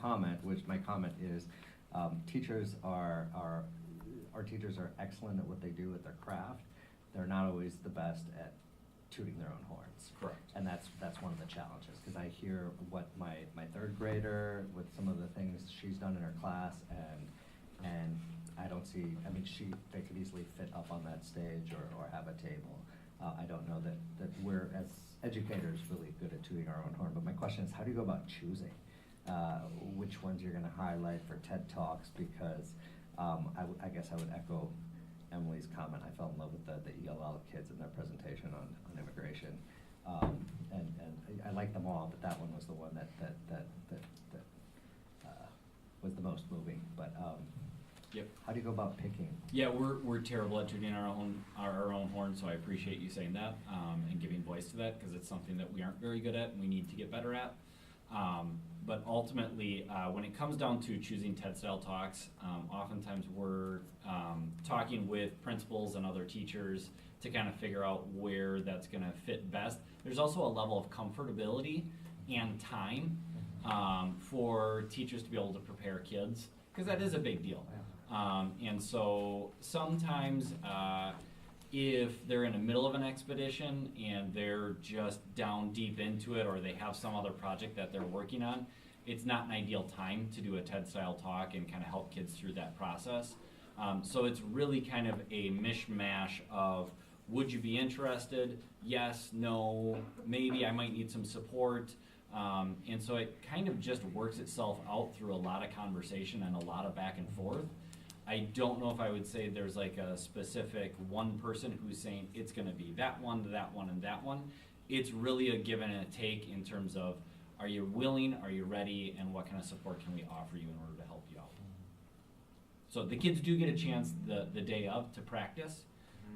comment, which my comment is, teachers our teachers are excellent at what they do with their craft. They're not always the best at tooting their own horns. Correct. And that's one of the challenges, because I hear what my third grader, with some of the things she's done in her class, and I don't see, I mean, they could easily fit up on that stage or have a table. I don't know that we're, as educators, really good at tooting our own horn, but my question is, how do you go about choosing which ones you're gonna highlight for TED Talks? Because I guess I would echo Emily's comment. I fell in love with the ELL kids in their presentation on immigration, and I like them all, but that one was the one that was the most moving. But Yep. How do you go about picking? Yeah, we're terrible at tooting our own horn, so I appreciate you saying that, and giving voice to that, because it's something that we aren't very good at and we need to get better at. But ultimately, when it comes down to choosing TED-style talks, oftentimes we're talking with principals and other teachers to kind of figure out where that's going to fit best. There's also a level of comfortability and time for teachers to be able to prepare kids, because that is a big deal. And so sometimes if they're in the middle of an expedition and they're just down deep into it, or they have some other project that they're working on, it's not an ideal time to do a TED-style talk and kind of help kids through that process. So it's really kind of a mishmash of, would you be interested? Yes, no, maybe I might need some support. And so it kind of just works itself out through a lot of conversation and a lot of back and forth. I don't know if I would say there's like a specific one person who's saying it's going to be that one, and that one. It's really a give and a take in terms of, are you willing, are you ready, and what kind of support can we offer you in order to help you out? So the kids do get a chance the day of to practice,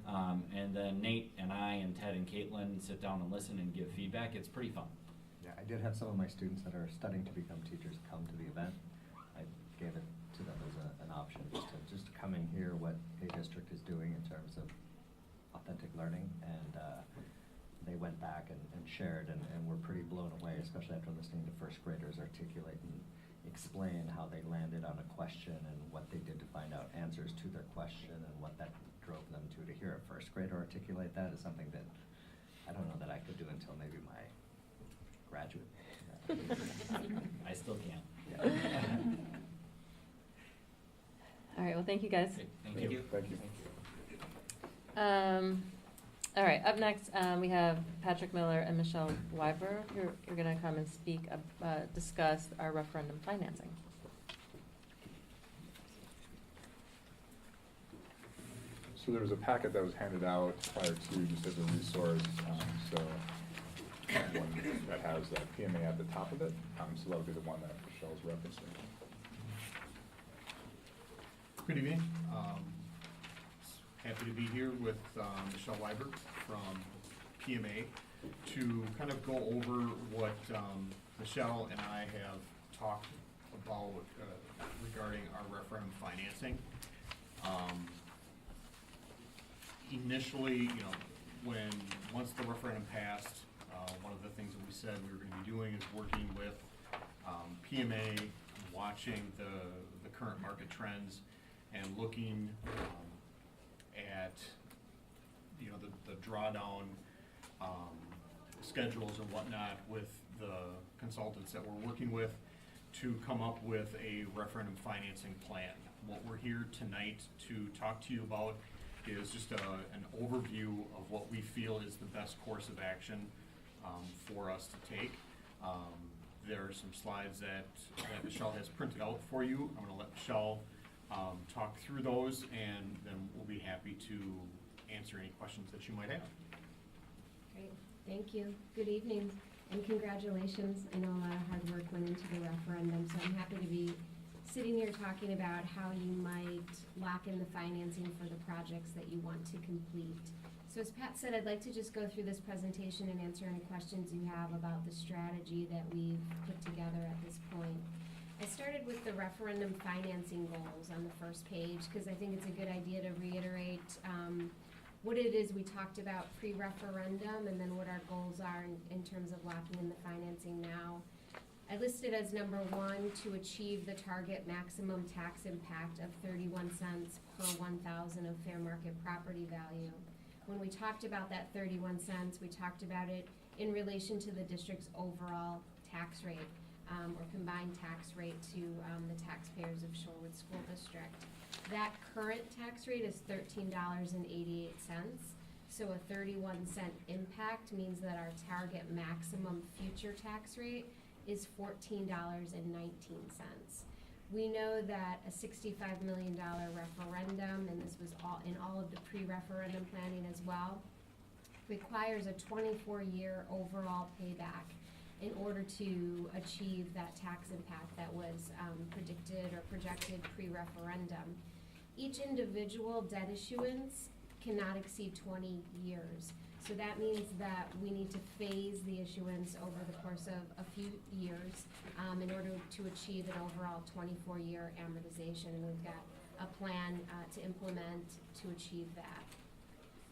and then Nate and I and Ted and Caitlin sit down and listen and give feedback. It's pretty fun. Yeah, I did have some of my students that are studying to become teachers come to the event. I gave it to them as an option, just to come and hear what a district is doing in terms of authentic learning, and they went back and shared and were pretty blown away, especially after listening to first graders articulate and explain how they landed on a question and what they did to find out answers to their question and what that drove them to hear a first grader articulate that is something that I don't know that I could do until maybe my graduate. I still can't. Yeah. All right, well, thank you guys. Thank you. Thank you. All right, up next, we have Patrick Miller and Michelle Weiber, who are going to come and speak, discuss our referendum financing. So there was a packet that was handed out prior to, just as a resource, so one that has the PMA at the top of it, so that would be the one that Michelle's referencing. Good evening. Happy to be here with Michelle Weiber from PMA to kind of go over what Michelle and I have talked about regarding our referendum financing. Initially, once the referendum passed, one of the things that we said we were going to be doing is working with PMA, watching the current market trends, and looking at the drawdown schedules and whatnot with the consultants that we're working with to come up with a referendum financing plan. What we're here tonight to talk to you about is just an overview of what we feel is the best course of action for us to take. There are some slides that Michelle has printed out for you. I'm going to let Michelle talk through those, and then we'll be happy to answer any questions that you might have. Great, thank you. Good evening, and congratulations. I know a lot of hard work went into the referendum, so I'm happy to be sitting here talking about how you might lock in the financing for the projects that you want to complete. So as Pat said, I'd like to just go through this presentation and answer any questions you have about the strategy that we've put together at this point. I started with the referendum financing goals on the first page because I think it's a good idea to reiterate what it is we talked about pre-referendum and then what our goals are in terms of locking in the financing now. I listed as number 1 to achieve the target maximum tax impact of 31 cents per 1,000 of fair market property value. When we talked about that 31 cents, we talked about it in relation to the district's overall tax rate. Or combined tax rate to the taxpayers of Shorewood School District. That current tax rate is $13.88. So a 31-cent impact means that our target maximum future tax rate is $14.19. We know that a $65 million referendum, and this was in all of the pre-referendum planning as well, requires a 24-year overall payback in order to achieve that tax impact that was predicted or projected pre-referendum. each individual debt issuance cannot exceed 20 years. So that means that we need to phase the issuance over the course of a few years in order to achieve an overall 24-year amortization. And we've got a plan to implement to achieve that.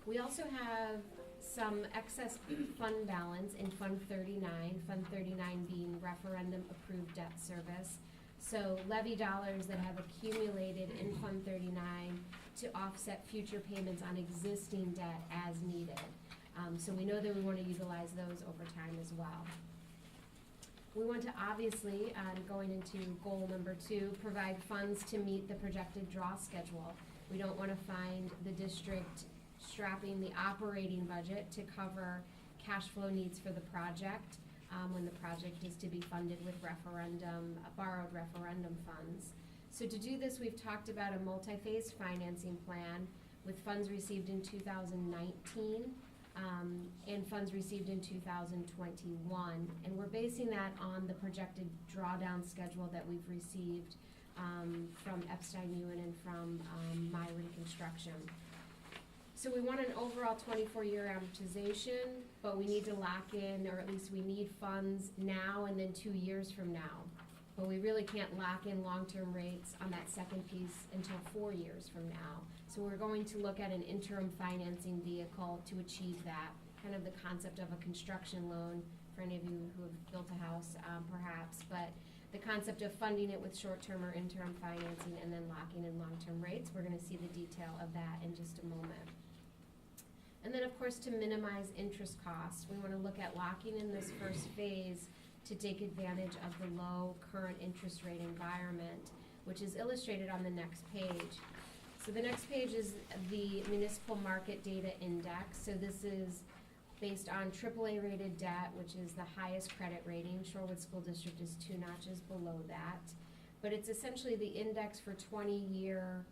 We also have some excess fund balance in Fund 39, Fund 39 being referendum approved debt service. So levy dollars that have accumulated in Fund 39 to offset future payments on existing debt as needed. So we know that we want to utilize those over time as well. We want to obviously, going into goal number 2, provide funds to meet the projected draw schedule. We don't want to find the district strapping the operating budget to cover cash flow needs for the project when the project is to be funded with borrowed referendum funds. So to do this, we've talked about a multi-phase financing plan with funds received in 2019 and funds received in 2021. And we're basing that on the projected drawdown schedule that we've received from Epstein-Ewan and from Myron Construction. So we want an overall 24-year amortization, but we need to lock in, or at least we need funds now and then 2 years from now. But we really can't lock in long-term rates on that second piece until 4 years from now. So we're going to look at an interim financing vehicle to achieve that, kind of the concept of a construction loan for any of you who have built a house, perhaps, but the concept of funding it with short-term or interim financing and then locking in long-term rates. We're going to see the detail of that in just a moment. And then, of course, to minimize interest costs, we want to look at locking in this first phase to take advantage of the low current interest rate environment, which is illustrated on the next page. So the next page is the Municipal Market Data Index. So this is based on AAA rated debt, which is the highest credit rating. Shorewood School District is 2 notches below that. But it's essentially the index for 20-year,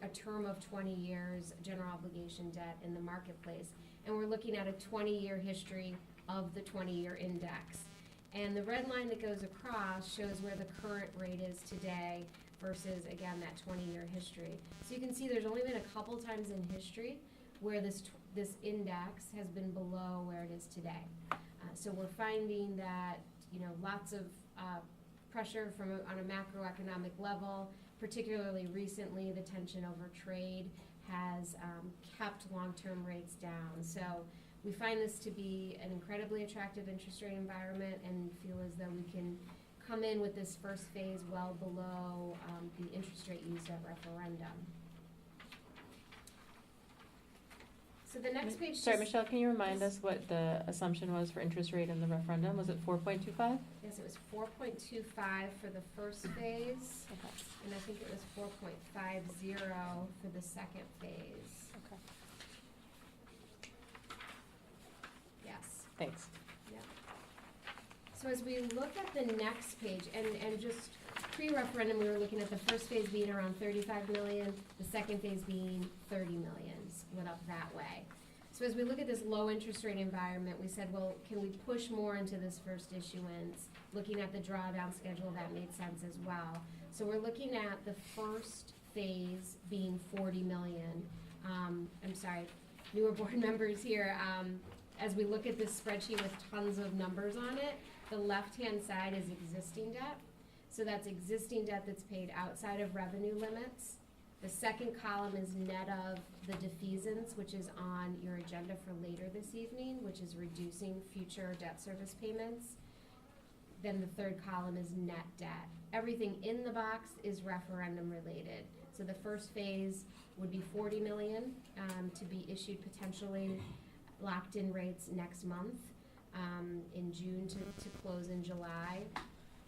a term of 20 years, general obligation debt in the marketplace. And we're looking at a 20-year history of the 20-year index. And the red line that goes across shows where the current rate is today versus, again, that 20-year history. So you can see there's only been a couple times in history where this index has been below where it is today. So we're finding that, lots of pressure on a macroeconomic level, particularly recently, the tension over trade has kept long-term rates down. So we find this to be an incredibly attractive interest rate environment and feel as though we can come in with this first phase well below the interest rate used at referendum. So the next page. Sorry, Michelle, can you remind us what the assumption was for interest rate in the referendum? Was it 4.25? Yes, it was 4.25 for the first phase. Okay. And I think it was 4.50 for the second phase. Okay. Yes. Thanks. Yeah. So as we look at the next page, and just pre-referendum, we were looking at the first phase being around 35 million, the second phase being 30 million, split up that way. So as we look at this low interest rate environment, we said, well, can we push more into this first issuance? Looking at the drawdown schedule, that made sense as well. So we're looking at the first phase being 40 million. I'm sorry, newer board members here. As we look at this spreadsheet with tons of numbers on it, the left-hand side is existing debt. So that's existing debt that's paid outside of revenue limits. The second column is net of the defeasance, which is on your agenda for later this evening, which is reducing future debt service payments. Then the third column is net debt. Everything in the box is referendum related. So the first phase would be 40 million to be issued potentially locked in rates next month in June to close in July.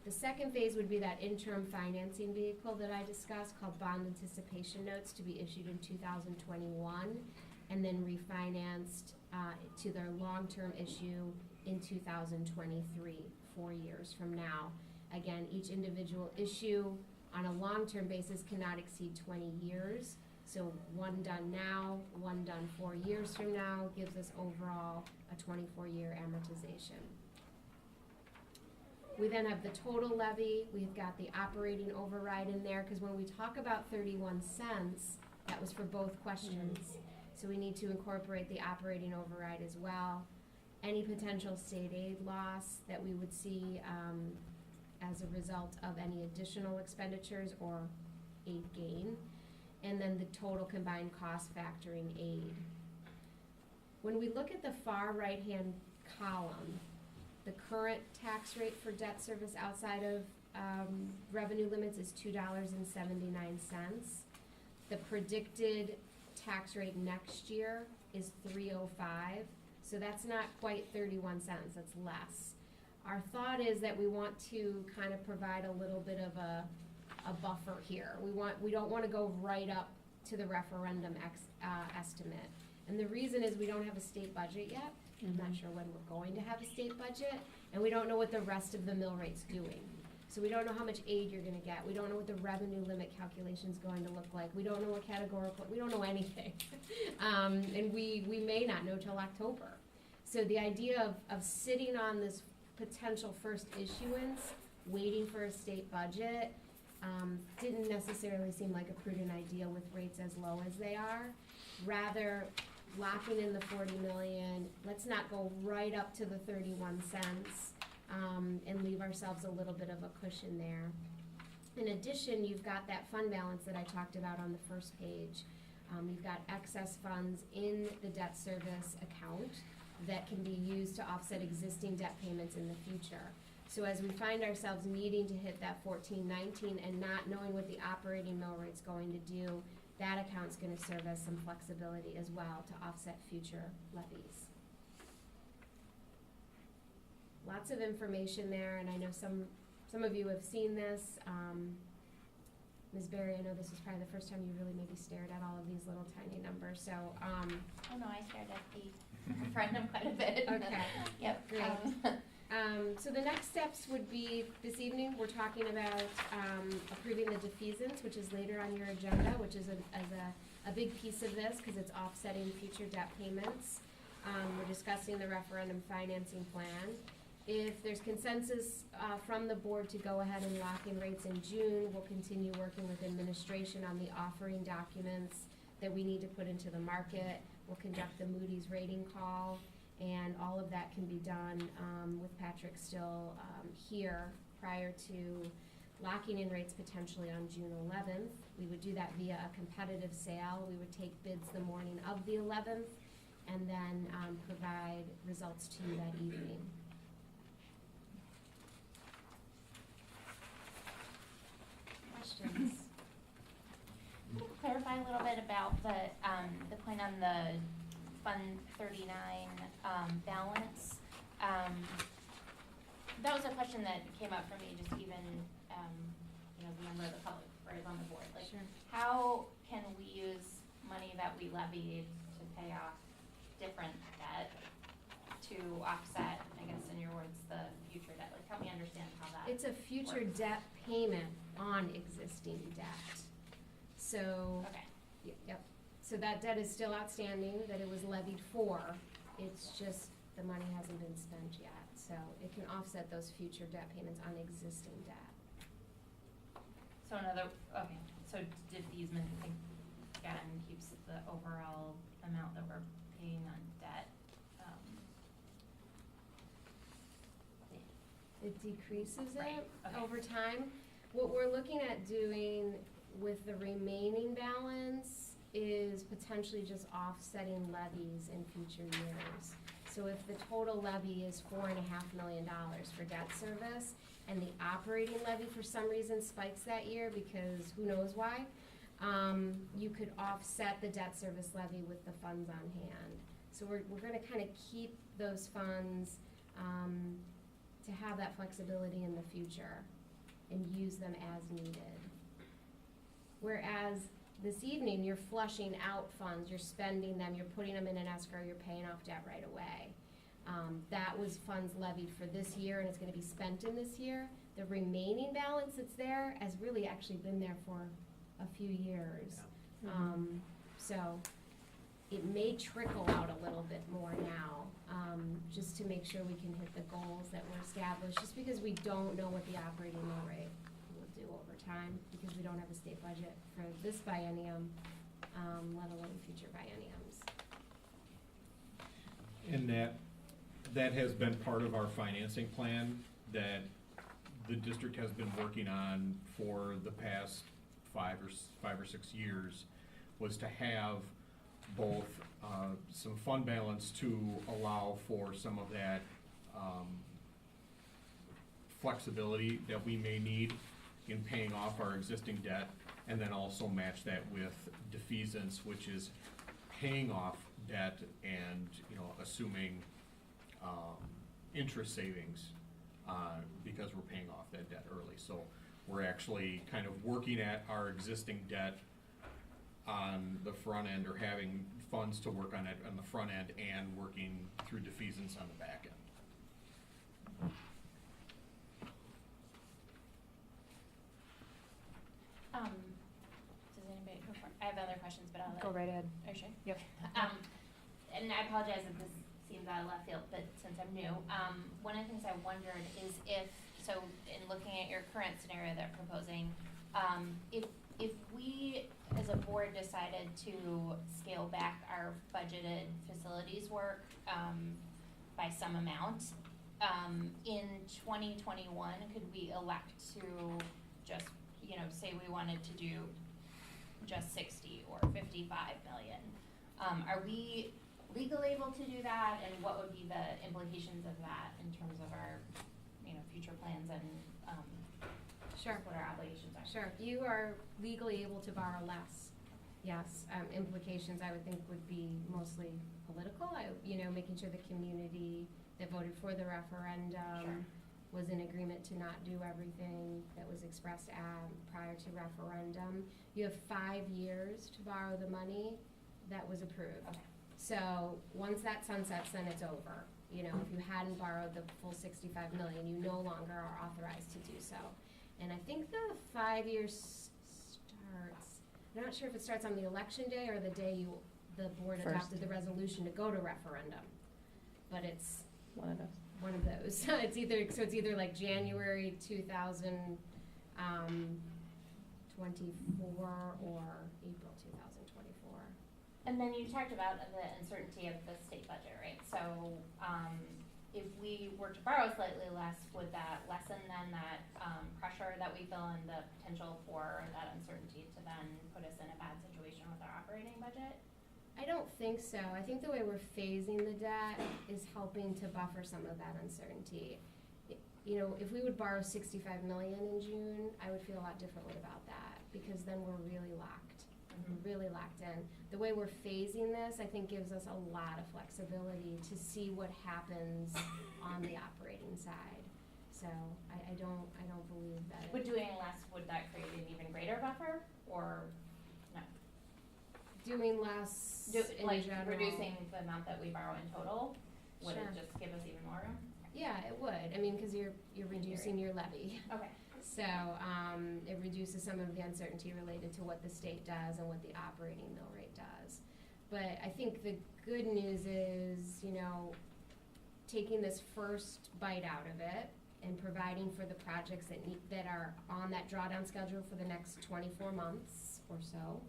The second phase would be that interim financing vehicle that I discussed called bond anticipation notes to be issued in 2021 and then refinanced to their long-term issue in 2023, 4 years from now. Again, each individual issue on a long-term basis cannot exceed 20 years. So one done now, one done 4 years from now gives us overall a 24-year amortization. We then have the total levy, we've got the operating override in there, because when we talk about 31 cents, that was for both questions. So we need to incorporate the operating override as well. Any potential state aid loss that we would see as a result of any additional expenditures or aid gain. And then the total combined cost factoring aid. When we look at the far right-hand column, the current tax rate for debt service outside of revenue limits is $2.79. The predicted tax rate next year is $3.05, so that's not quite 31 cents, that's less. Our thought is that we want to kind of provide a little bit of a buffer here. We don't want to go right up to the referendum estimate. And the reason is we don't have a state budget yet. I'm not sure when we're going to have a state budget, and we don't know what the rest of the mill rate's doing. So we don't know how much aid you're gonna get. We don't know what the revenue limit calculation's going to look like. We don't know what categorical, we don't know anything. And we may not know till October. So the idea of sitting on this potential first issuance, waiting for a state budget, didn't necessarily seem like a prudent idea with rates as low as they are. Rather, locking in the 40 million, let's not go right up to the 31 cents, and leave ourselves a little bit of a cushion there. In addition, you've got that fund balance that I talked about on the first page. You've got excess funds in the debt service account that can be used to offset existing debt payments in the future. So as we find ourselves needing to hit that 14-19 and not knowing what the operating mill rate's going to do, that account's gonna serve as some flexibility as well to offset future levies. Lots of information there, and I know some of you have seen this. Ms. Berry, I know this is probably the first time you really maybe stared at all of these little tiny numbers, so. Oh no, I stared at the referendum quite a bit. Okay. Yep. Great. So the next steps would be, this evening, we're talking about approving the defeasance, which is later on your agenda, which is a big piece of this, because it's offsetting future debt payments. We're discussing the referendum financing plan. If there's consensus from the board to go ahead and lock in rates in June, we'll continue working with administration on the offering documents that we need to put into the market. We'll conduct the Moody's rating call, and all of that can be done with Patrick still here prior to locking in rates potentially on June 11th. We would do that via a competitive sale. We would take bids the morning of the 11th and then provide results to you that evening. Questions? Can you clarify a little bit about the point on the Fund 39 balance? That was a question that came up for me, just even, the member of the public, right, on the board. Like, Sure. How can we use money that we levied to pay off different debt to offset, I guess in your words, the future debt? Like, help me understand how that It's a future works. debt payment on existing debt. So. Okay. Yep. So that debt is still outstanding, that it was levied for. It's just the money hasn't been spent yet. So it can offset those future debt payments on existing debt. So so defeasance, again, keeps the overall amount that we're paying on debt, It decreases Right, it okay. over time. What we're looking at doing with the remaining balance is potentially just offsetting levies in future years. So if the total levy is $4.5 million for debt service, and the operating levy for some reason spikes that year because who knows why, you could offset the debt service levy with the funds on hand. So we're gonna kind of keep those funds to have that flexibility in the future and use them as needed. Whereas this evening, you're flushing out funds, you're spending them, you're putting them in an escrow, you're paying off debt right away. That was funds levied for this year and it's gonna be spent in this year. The remaining balance that's there has really actually been there for a few years. So it may trickle out a little bit more now, just to make sure we can hit the goals that were established, just because we don't know what the operating mill rate will do over time, because we don't have a state budget for this biennium, let alone future bienniums. And that has been part of our financing plan that the district has been working on for the past 5 or 6 years, was to have both some fund balance to allow for some of that flexibility that we may need in paying off our existing debt, and then also match that with defeasance, which is paying off debt and, you know, assuming interest savings because we're paying off that debt early. So we're actually kind of working at our existing debt on the front end, or having funds to work on it on the front end, and working through defeasance on the back end. Does anybody go for it? I have other questions, but I'll let. Go right ahead. Are you sure? Yep. And I apologize if this seems out of left field, but since I'm new, one of the things I wondered is if, so in looking at your current scenario that you're proposing, if we as a board decided to scale back our budgeted facilities work by some amount, in 2021, could we elect to just, you know, say we wanted to do just 60 or 55 million? Are we legally able to do that, and what would be the implications of that in terms of our, you know, future plans and Sure. what our obligations are? Sure, you are legally able to borrow less. Yes, implications I would think would be mostly political. Making sure the community that voted for the referendum Sure. was in agreement to not do everything that was expressed prior to referendum. You have 5 years to borrow the money that was approved. Okay. So once that sunsets, then it's over. You know, if you hadn't borrowed the full 65 million, you no longer are authorized to do so. And I think the 5 years starts, I'm not sure if it starts on the election day or the day the board First. adopted the resolution to go to referendum. But it's One of those. one of those. It's either like January 2024 or April 2024. And then you talked about the uncertainty of the state budget, right? So, if we were to borrow slightly less, would that lessen then that pressure that we feel and the potential for that uncertainty to then put us in a bad situation with our operating budget? I don't think so. I think the way we're phasing the debt is helping to buffer some of that uncertainty. You know, if we would borrow 65 million in June, I would feel a lot differently about that, because then we're really locked. We're really locked in. The way we're phasing this, I think, gives us a lot of flexibility to see what happens on the operating side. So I don't believe that. Would doing less, would that create an even greater buffer, or no? Doing less in general. Reducing the amount that we borrow in total, would Sure. it just give us even more room? Yeah, it would. I mean, because you're reducing your levy. Okay. So it reduces some of the uncertainty related to what the state does and what the operating mill rate does. But I think the good news is, you know, taking this first bite out of it and providing for the projects that are on that drawdown schedule for the next 24 months or so,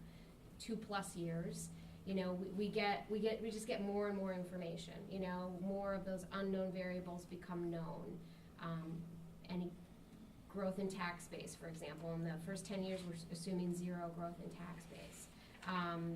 2+ years. You know, we just get more and more information. You know, more of those unknown variables become known. Any growth in tax base, for example, in the first 10 years, we're assuming 0 growth in tax base.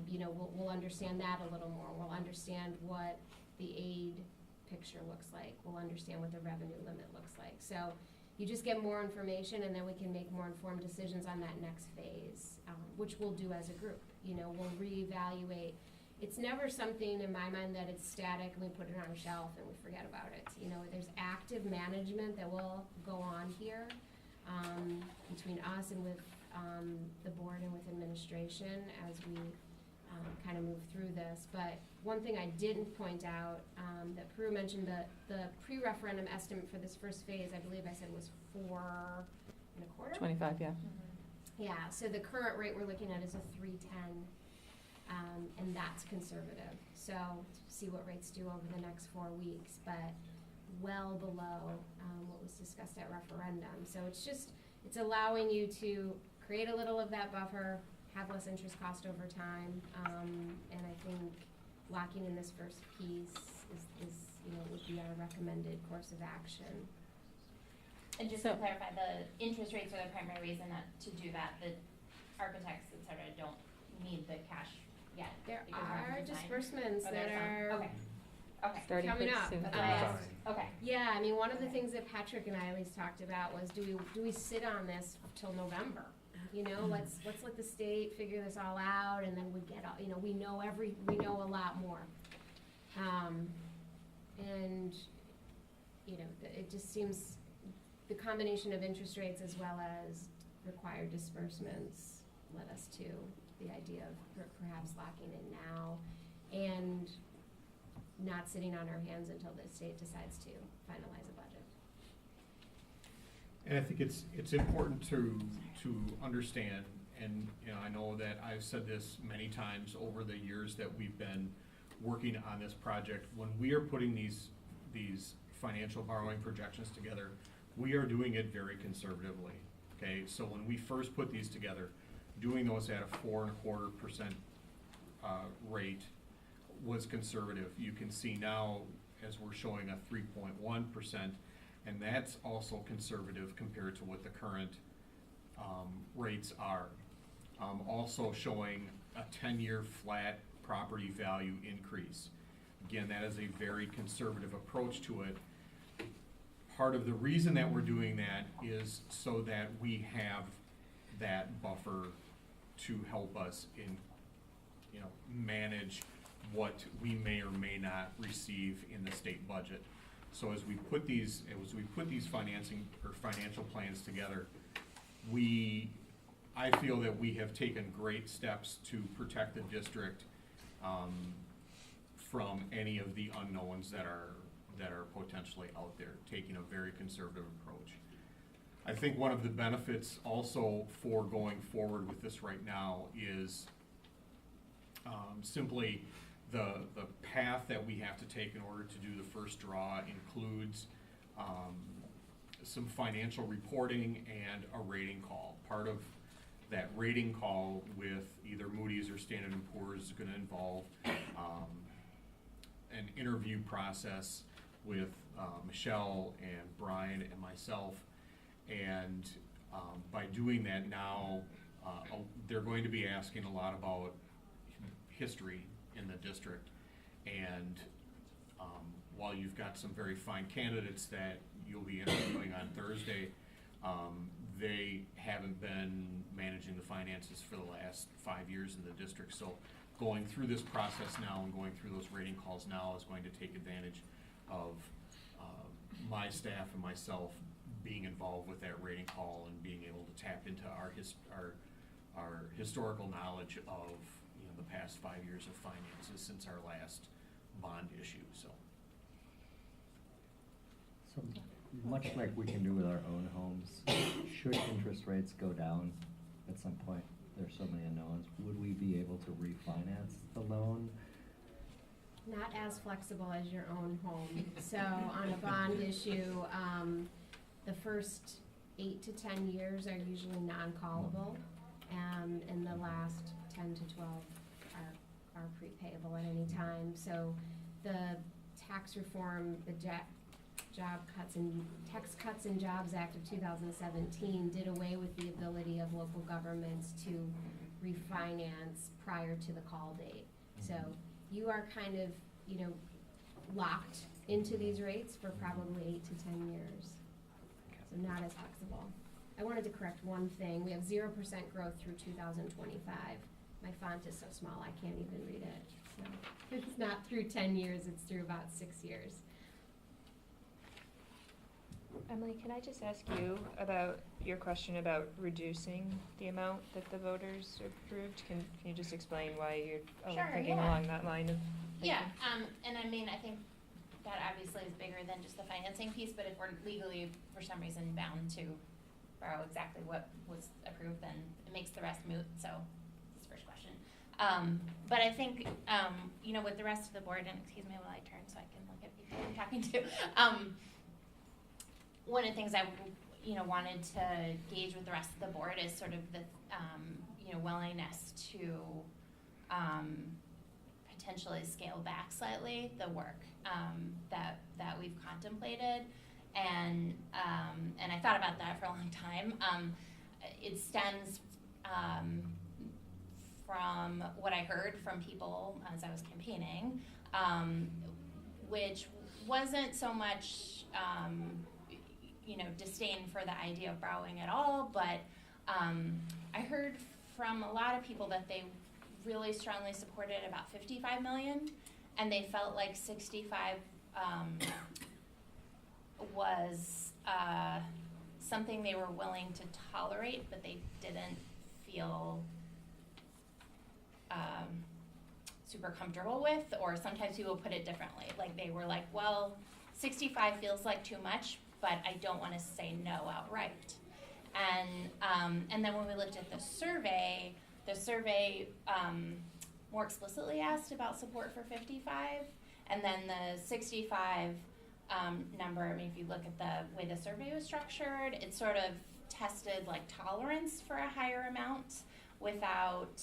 You know, we'll understand that a little more. We'll understand what the aid picture looks like. We'll understand what the revenue limit looks like. So you just get more information, and then we can make more informed decisions on that next phase, which we'll do as a group. You know, we'll reevaluate. It's never something in my mind that it's static and we put it on a shelf and we forget about it. You know, there's active management that will go on here between us and with the board and with administration as we kind of move through this. But one thing I didn't point out that Prue mentioned, the pre-referendum estimate for this first phase, I believe I said was 4.25. 25, yeah. Yeah, so the current rate we're looking at is a 310 and that's conservative. So see what rates do over the next 4 weeks, but well below what was discussed at referendum. So it's allowing you to create a little of that buffer, have less interest cost over time, and I think locking in this first piece is would be our recommended course of action. And just to clarify, the interest rates are the primary reason to do that. The architects, et cetera, don't need the cash yet. There because are we're design. disbursements Oh, that there's some. are Okay. coming up. soon. But Okay. yeah, I mean, one of the things that Patrick and I at least talked about was do we sit on this till November? Let's let the state figure this all out, and then we get all, we know a lot more. And it just seems the combination of interest rates as well as required disbursements led us to the idea of perhaps locking in now and not sitting on our hands until the state decides to finalize a budget. And I think it's important to understand, and I know that I've said this many times over the years that we've been working on this project. When we are putting these financial borrowing projections together, we are doing it very conservatively. Okay, so when we first put these together, doing those at a 4.25% rate was conservative. You can see now, as we're showing a 3.1%, and that's also conservative compared to what the current rates are. Also showing a 10-year flat property value increase. Again, that is a very conservative approach to it. Part of the reason that we're doing that is so that we have that buffer to help us in, manage what we may or may not receive in the state budget. So as we put these financing or financial plans together, I feel that we have taken great steps to protect the district from any of the unknowns that are potentially out there, taking a very conservative approach. I think one of the benefits also for going forward with this right now is simply the path that we have to take in order to do the first draw includes some financial reporting and a rating call. Part of that rating call with either Moody's or Standard & Poor's is going to involve an interview process with Michelle and Brian and myself. And by doing that now, they're going to be asking a lot about history in the district. And while you've got some very fine candidates that you'll be interviewing on Thursday, they haven't been managing the finances for the last 5 years in the district. So going through this process now and going through those rating calls now is going to take advantage of my staff and myself being involved with that rating call and being able to tap into our historical knowledge of the past 5 years of finances since our last bond issue. So much like we can do with our own homes, should interest rates go down at some point, there's so many unknowns, would we be able to refinance the loan? Not as flexible as your own home. So on a bond issue, the first 8 to 10 years are usually non-callable, and the last 10 to 12 are prepayable at any time. So the tax reform, the Tax Cuts and Jobs Act of 2017 did away with the ability of local governments to refinance prior to the call date. So you are kind of, locked into these rates for probably 8 to 10 years. So not as flexible. I wanted to correct one thing. We have 0% growth through 2025. My font is so small I can't even read it. So it's not through 10 years, it's through about 6 years. Emily, can I just ask you about your question about reducing the amount that the voters approved? Can you just explain why you're Sure, thinking yeah. along that line of thinking? Yeah, and I mean, I think that obviously is bigger than just the financing piece, but if we're legally, for some reason, bound to borrow exactly what was approved, then it makes the rest moot, so, this is the first question. But I think, you know, with the rest of the board, and excuse me while I turn so I can look at people I'm talking to, one of the things I, you know, wanted to gauge with the rest of the board is sort of the, you know, willingness to potentially scale back slightly the work that we've contemplated, and I thought about that for a long time. It stems from what I heard from people as I was campaigning, which wasn't so much, you know, disdain for the idea of borrowing at all, but I heard from a lot of people that they really strongly supported about 55 million, and they felt like 65 was something they were willing to tolerate, but they didn't feel super comfortable with, or sometimes people put it differently. Like they were like, well, 65 feels like too much, but I don't want to say no outright. And then when we looked at the survey more explicitly asked about support for 55, and then the 65 number, I mean, if you look at the way the survey was structured, it sort of tested like tolerance for a higher amount without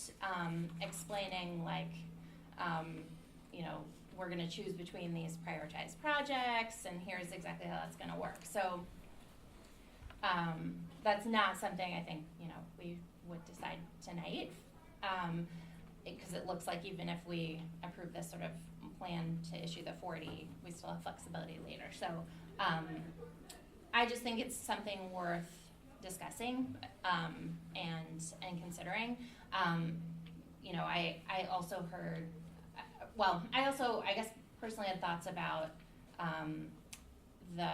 explaining like, you know, we're going to choose between these prioritized projects, and here's exactly how that's going to work. So that's not something I think, you know, we would decide tonight, because it looks like even if we approve this sort of plan to issue the 40, we still have flexibility later. So I just think it's something worth discussing and considering. You know, I also heard, I guess personally had thoughts about the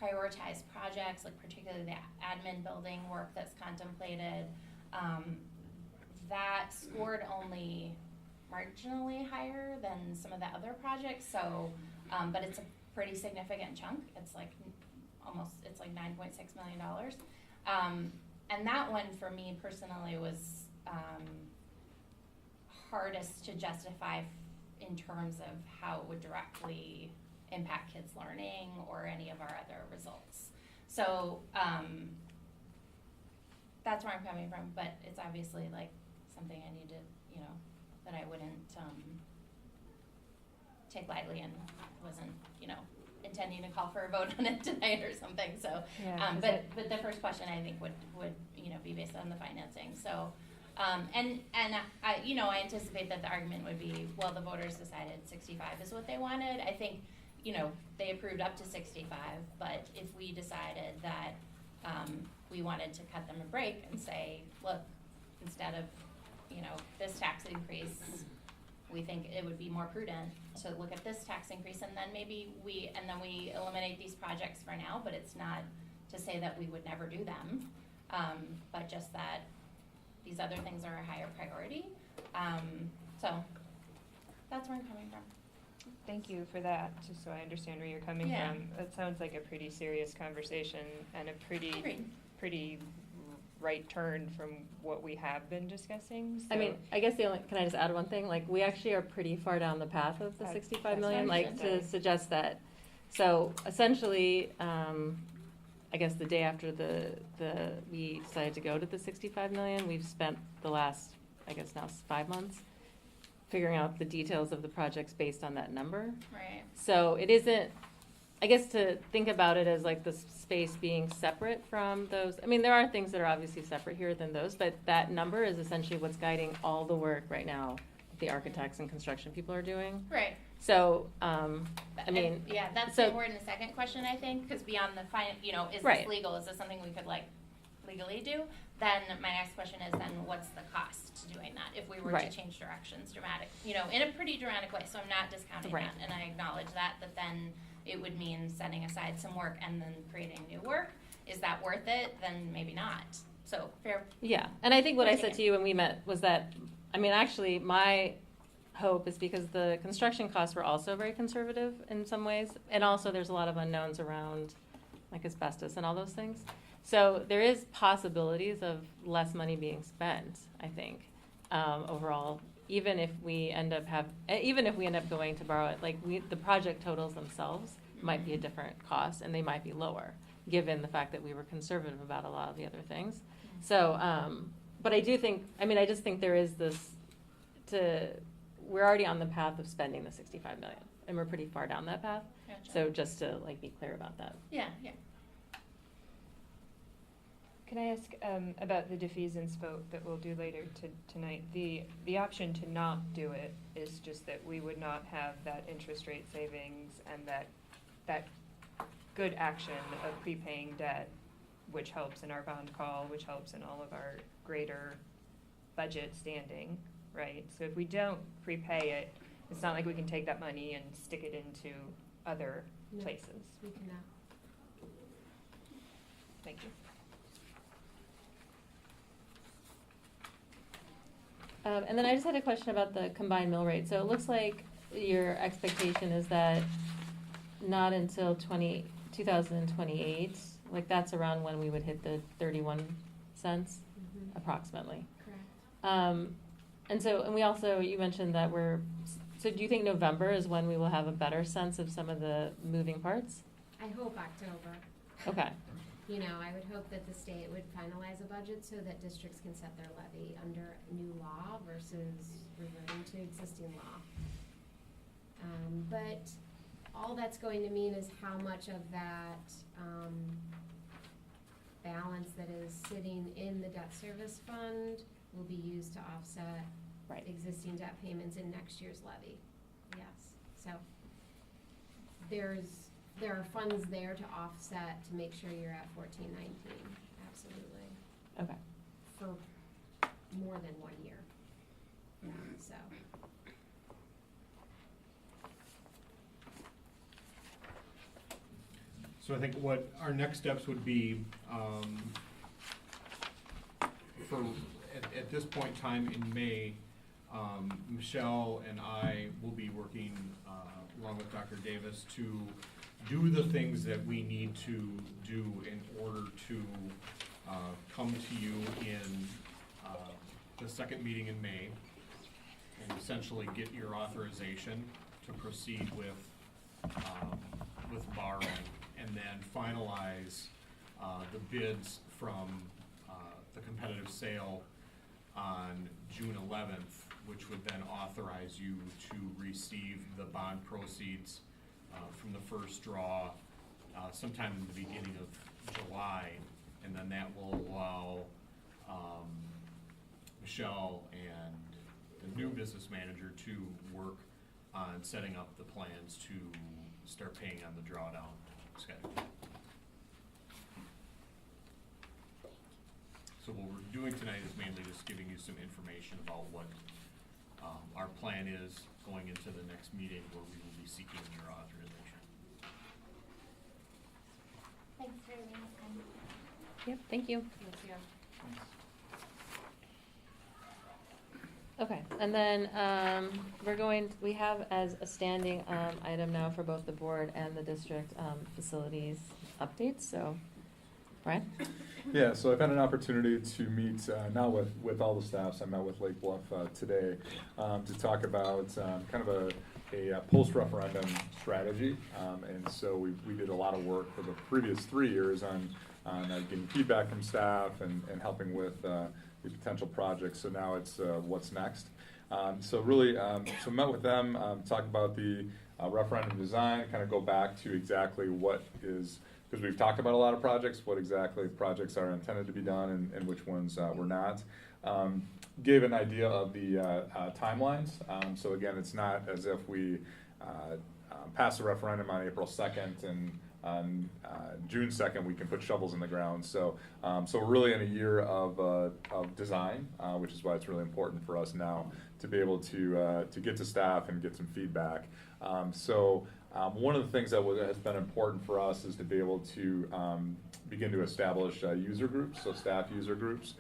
prioritized projects, like particularly the admin building work that's contemplated. That scored only marginally higher than some of the other projects, so, but it's a pretty significant chunk. It's like it's like $9.6 million. And that one for me personally was hardest to justify in terms of how it would directly impact kids' learning or any of our other results. So that's where I'm coming from, but it's obviously like something I need to, you know, that I wouldn't take lightly, and wasn't, you know, intending to call for a vote on it tonight or something. So, Yeah, but the first question I think would you know, be based on the financing. So, and I, you know, I anticipate that the argument would be, well, the voters decided 65 is what they wanted. I think, you know, they approved up to 65, but if we decided that we wanted to cut them a break and say, look, instead of, you know, this tax increase, we think it would be more prudent to look at this tax increase, and then maybe we eliminate these projects for now, but it's not to say that we would never do them, but just that these other things are a higher priority. So that's where I'm coming from. Thank you for that, just so I understand where you're coming Yeah. from. It sounds like a pretty serious conversation and a pretty right turn from what we have been discussing. I mean, I guess can I just add one thing? Like, we actually are pretty far down the path of the 65 million, like, to suggest that. So essentially, I guess the day after we decided to go to the 65 million, we've spent the last, I guess now 5 months, figuring out the details of the projects based on that number. Right. So it isn't, I guess, to think about it as like the space being separate from those. I mean, there are things that are obviously separate here than those, but that number is essentially what's guiding all the work right now the architects and construction people are doing. Right. So, I mean, yeah, that's so, the word in the second question, I think, because beyond the you know, is Right. this legal? Is this something we could like legally do? Then my next question is, then what's the cost to doing that if we were Right. to change directions you know, in a pretty dramatic way? So I'm not discounting Right. that, and I acknowledge that then it would mean setting aside some work and then creating new work. Is that worth it? Then maybe not. So fair. yeah. And I think what I Fair said to you when we met was that, I mean, actually, my hope is because the construction costs were also very conservative in some ways, and also there's a lot of unknowns around like asbestos and all those things. So there is possibilities of less money being spent, I think. overall, even if we end up going to borrow it, like the project totals themselves might be a different cost, and they might be lower, given the fact that we were conservative about a lot of the other things. So, but I do think, I just think there is we're already on the path of spending the 65 million, and we're pretty far down that path. Gotcha. So just to be clear about that. Yeah. Can I ask about the defeasance vote that we'll do later tonight? The option to not do it is just that we would not have that interest rate savings and that good action of prepaying debt, which helps in our bond call, which helps in all of our greater budget standing, right? So if we don't prepay it, it's not like we can take that money and stick it into other places. We cannot. Thank you. And then I just had a question about the combined mill rate. So it looks like your expectation is that not until 2028, like that's around when we would hit the 31 cents, approximately. Correct. And we also, you mentioned that so do you think November is when we will have a better sense of some of the moving parts? I hope October. Okay. I would hope that the state would finalize a budget so that districts can set their levy under new law versus reverting to existing law. But all that's going to mean is how much of that balance that is sitting in the debt service fund will be used to offset existing debt payments in next year's levy. Yes. So there are funds there to offset to make sure you're at 1419. Absolutely. Okay. For more than 1 year. So. So I think what our next steps would be, at this point in time in May, Michelle and I will be working along with Dr. Davis to do the things that we need to do in order to come to you in the second meeting in May and essentially get your authorization to proceed with borrowing, and then finalize the bids from the competitive sale on June 11th, which would then authorize you to receive the bond proceeds from the first draw sometime in the beginning of July, and then that will allow Michelle and the new business manager to work on setting up the plans to start paying on the drawdown schedule. So what we're doing tonight is mainly just giving you some information about what our plan is going into the next meeting, where we will be seeking your authorization. Thanks for your time. Yep, thank you. Okay, and then we have as a standing item now for both the board and the district facilities updates, so, Brian? Yeah, so I've had an opportunity to meet now with all the staffs. I met with Lake Bluff today to talk about kind of a post-referendum strategy. And so we did a lot of work for the previous 3 years on getting feedback from staff and helping with the potential projects. So now it's what's next. So really, so met with them, talk about the referendum design, kind of go back to exactly what is, because we've talked about a lot of projects, what exactly projects are intended to be done and which ones were not. Gave an idea of the timelines. So again, it's not as if we pass the referendum on April 2nd and on June 2nd we can put shovels in the ground. So we're really in a year of design, which is why it's really important for us now to be able to get to staff and get some feedback. One of the things that has been important for us is to be able to begin to establish user groups, so staff user groups.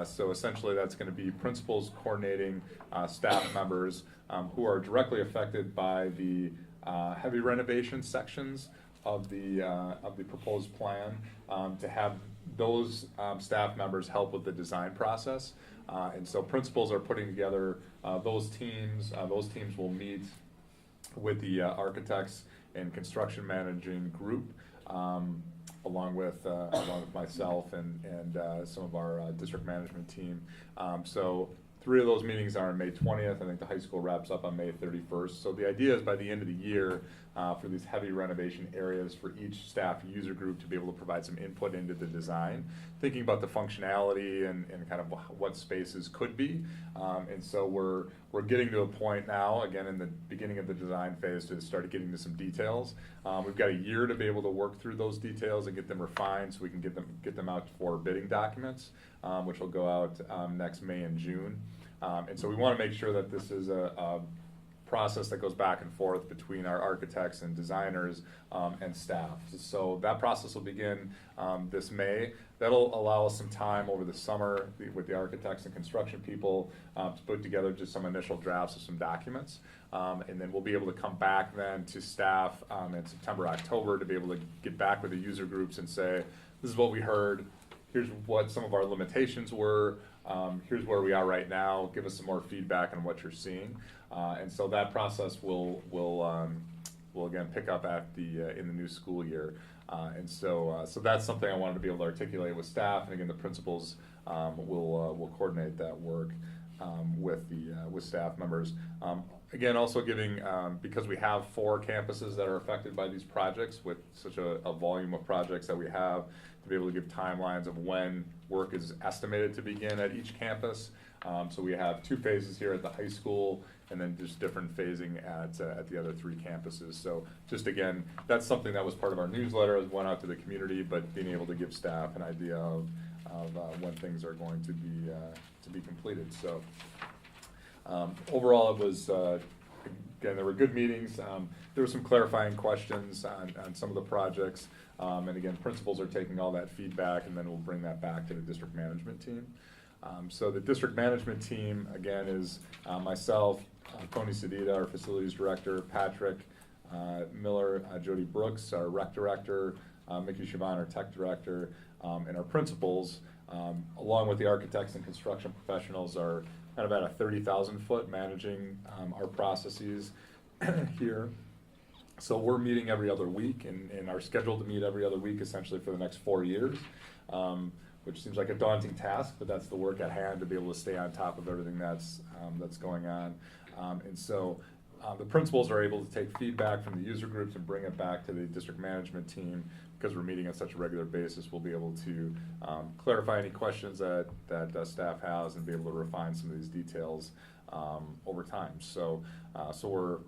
So essentially that's going to be principals coordinating staff members who are directly affected by the heavy renovation sections of the proposed plan, to have those staff members help with the design process. And so principals are putting together those teams. Those teams will meet with the architects and construction managing group, along with myself and some of our district management team. So 3 of those meetings are on May 20th. I think the high school wraps up on May 31st. So the idea is by the end of the year, for these heavy renovation areas, for each staff user group to be able to provide some input into the design, thinking about the functionality and kind of what spaces could be. And so we're getting to a point now, again in the beginning of the design phase, to start getting to some details. We've got a year to be able to work through those details and get them refined so we can get them out for bidding documents, which will go out next May and June. And so we want to make sure that this is a process that goes back and forth between our architects and designers and staff. So that process will begin this May. That'll allow us some time over the summer with the architects and construction people to put together just some initial drafts of some documents. And then we'll be able to come back then to staff in September, October to be able to get back with the user groups and say, this is what we heard, here's what some of our limitations were, here's where we are right now, give us some more feedback on what you're seeing. And so that process will again pick up at in the new school year. And so that's something I wanted to be able to articulate with staff, and again the principals will coordinate that work with staff members. Again, also giving, because we have 4 campuses that are affected by these projects with such a volume of projects that we have, to be able to give timelines of when work is estimated to begin at each campus. So we have 2 phases here at the high school, and then just different phasing at the other 3 campuses. So just again, that's something that was part of our newsletter, as went out to the community, but being able to give staff an idea of when things are going to be completed. So overall, it was again, there were good meetings. There were some clarifying questions on some of the projects, and again, principals are taking all that feedback, and then we'll bring that back to the district management team. So the district management team, again, is myself, Tony Sedita, our facilities director, Patrick Miller, Jody Brooks, our rec director, Mickey Chavon, our tech director, and our principals, along with the architects and construction professionals, are kind of at a 30,000 foot managing our processes here. So we're meeting every other week, and are scheduled to meet every other week essentially for the next 4 years. Which seems like a daunting task, but that's the work at hand, to be able to stay on top of everything that's going on. And so the principals are able to take feedback from the user groups and bring it back to the district management team. Because we're meeting on such a regular basis, we'll be able to clarify any questions that staff has and be able to refine some of these details over time. So we're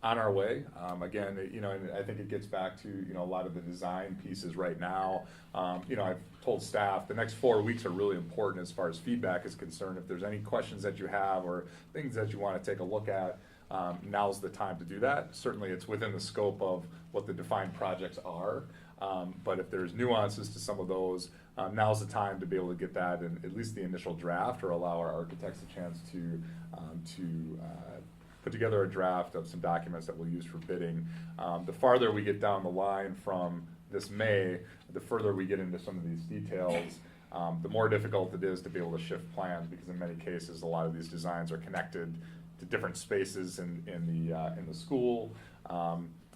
on our way. Again, and I think it gets back to, a lot of the design pieces right now. I've told staff the next 4 weeks are really important as far as feedback is concerned. If there's any questions that you have or things that you want to take a look at, now's the time to do that. Certainly it's within the scope of what the defined projects are. But if there's nuances to some of those, now's the time to be able to get that in at least the initial draft, or allow our architects a chance to put together a draft of some documents that we'll use for bidding. The farther we get down the line from this May, the further we get into some of these details, the more difficult it is to be able to shift plans, because in many cases, a lot of these designs are connected to different spaces in the school.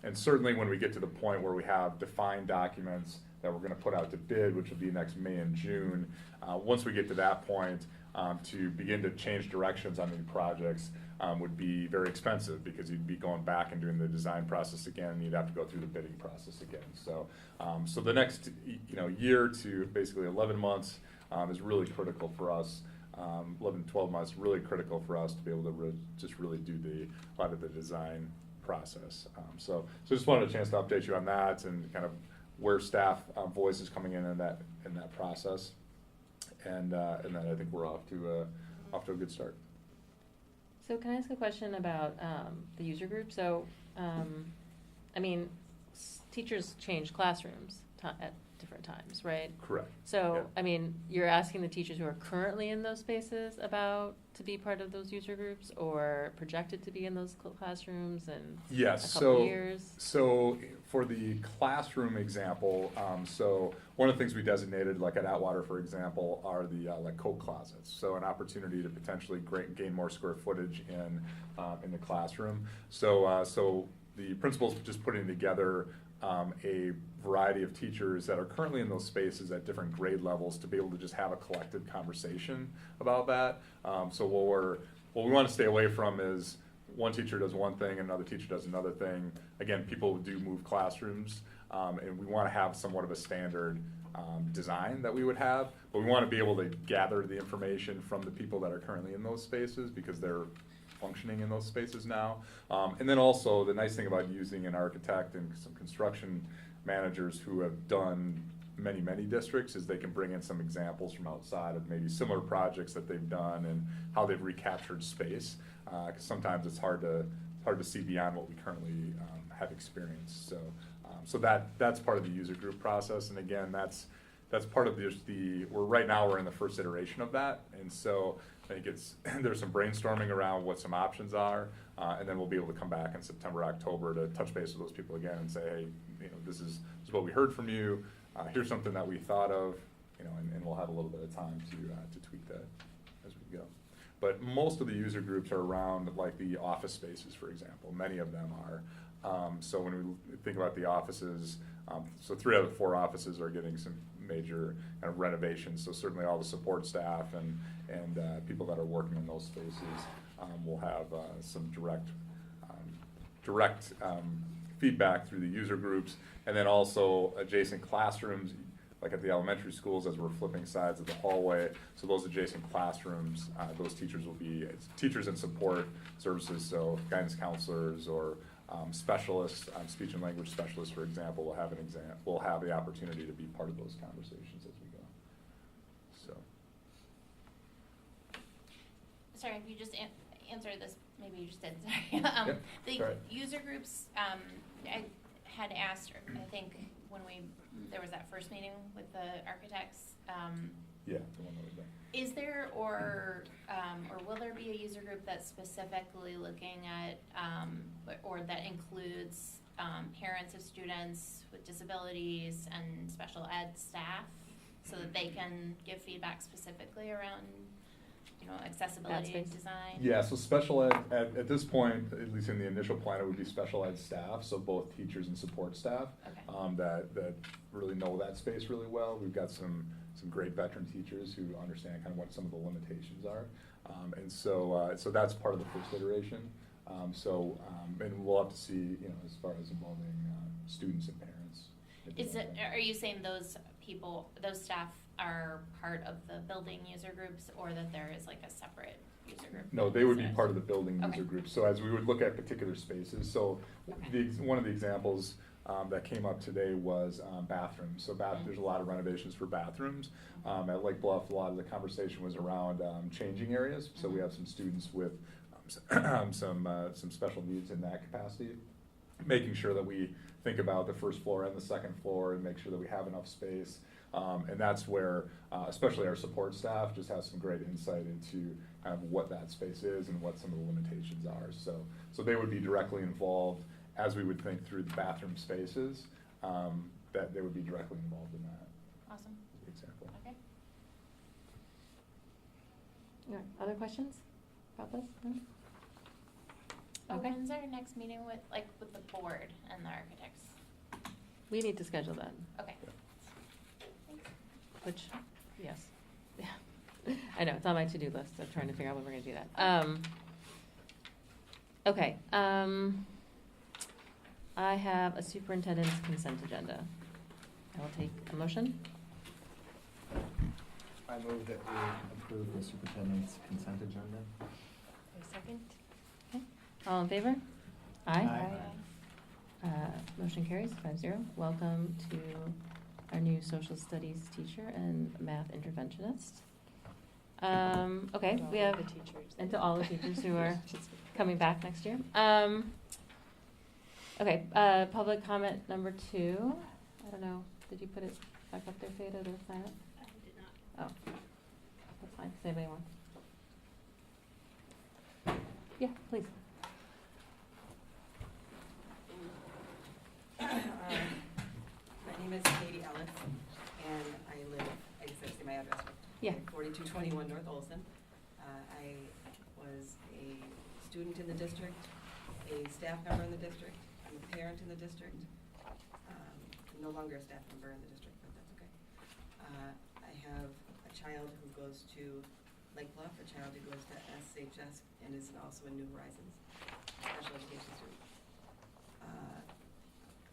And certainly when we get to the point where we have defined documents that we're going to put out to bid, which will be next May and June, once we get to that point, to begin to change directions on these projects would be very expensive, because you'd be going back and doing the design process again, and you'd have to go through the bidding process again. So the next year to basically 11 months is really critical for us. 11, 12 months, really critical for us to be able to just really do a lot of the design process. So just wanted a chance to update you on that, and kind of where staff voice is coming in that process. And then I think we're off to a good start. So can I ask a question about the user group? So, teachers change classrooms different times, right? Correct. So, Yeah. I mean, you're asking the teachers who are currently in those spaces about to be part of those user groups or projected to be in those classrooms in Yes, a couple so, years? so for the classroom example, so one of the things we designated, like at Atwater, for example, are the like coat closets. So an opportunity to potentially gain more square footage in the classroom. So the principal's just putting together a variety of teachers that are currently in those spaces at different grade levels to be able to just have a collective conversation about that. So what we want to stay away from is one teacher does one thing and another teacher does another thing. Again, people do move classrooms, and we want to have somewhat of a standard design that we would have, but we want to be able to gather the information from the people that are currently in those spaces because they're functioning in those spaces now. And then also the nice thing about using an architect and some construction managers who have done many districts is they can bring in some examples from outside of maybe similar projects that they've done and how they've recaptured space. Because sometimes it's hard to see beyond what we currently have experienced. So that's part of the user group process. And again, that's part of we're in the first iteration of that. And so I think there's some brainstorming around what some options are, and then we'll be able to come back in September, October to touch base with those people again and say, hey, this is what we heard from you. Here's something that we thought of, and we'll have a little bit of time to tweak that as we go. But most of the user groups are around like the office spaces, for example. Many of them are. So when we think about the offices, so 3 out of 4 offices are getting some major kind of renovations. So certainly all the support staff and people that are working in those spaces will have some direct feedback through the user groups. And then also adjacent classrooms, like at the elementary schools as we're flipping sides of the hallway. So those adjacent classrooms, those teachers will be teachers and support services, so guidance counselors or specialists, speech and language specialists, for example, will have the opportunity to be part of those conversations as we go. So. Sorry, if you just answered this, maybe you just did, sorry. Yep, The sorry. user groups, I had asked, I think, when there was that first meeting with the architects, Yeah, the one that we've done. is there or will there be a user group that's specifically looking at, or that includes parents of students with disabilities and special ed staff so that they can give feedback specifically around, accessibility and design? Yeah, so special ed, at this point, at least in the initial plan, it would be special ed staff, so both teachers and support staff. Okay. That really know that space really well. We've got some great veteran teachers who understand kind of what some of the limitations are. And so that's part of the first iteration. And we'll have to see, as far as involving students and parents. Are you saying those staff are part of the building user groups, or that there is like a separate user group? No, they would be part of the building Okay. user group. So as we would look at particular spaces, so one of the examples that came up today was bathrooms. So there's a lot of renovations for bathrooms. At Lake Bluff, a lot of the conversation was around changing areas. So we have some students with some special needs in that capacity, making sure that we think about the first floor and the second floor and make sure that we have enough space. And that's where, especially our support staff, just has some great insight into kind of what that space is and what some of the limitations are. So they would be directly involved as we would think through the bathroom spaces, that they would be directly involved in that. Awesome. As an example. Okay. Yeah. Other questions about this? No? Okay. When's our next meeting with the board and the architects? We need to schedule that. Okay. Which, yes. Yeah. I know, it's on my to-do list. I'm trying to figure out when we're going to do that. Okay. I have a superintendent's consent agenda. I will take a motion. I move that we approve the superintendent's consent agenda. A second. Okay. All in favor? Aye. Aye. Motion carries 5-0. Welcome to our new social studies teacher and math interventionist. Okay, we have, the teachers. and to all the teachers who are coming back next year. Okay, public comment number 2. I don't know, did you put it back Dr. Fada to sign up? I did not. Oh, that's fine. Does anybody want? Yeah, please. My name is Katie Ellis, and I live, I guess I say my address, Yeah. 4221 North Olson. I was a student in the district, a staff member in the district, I'm a parent in the district. I'm no longer a staff member in the district, but that's okay. I have a child who goes to Lake Bluff, a child who goes to SHS, and is also a New Horizons special education student.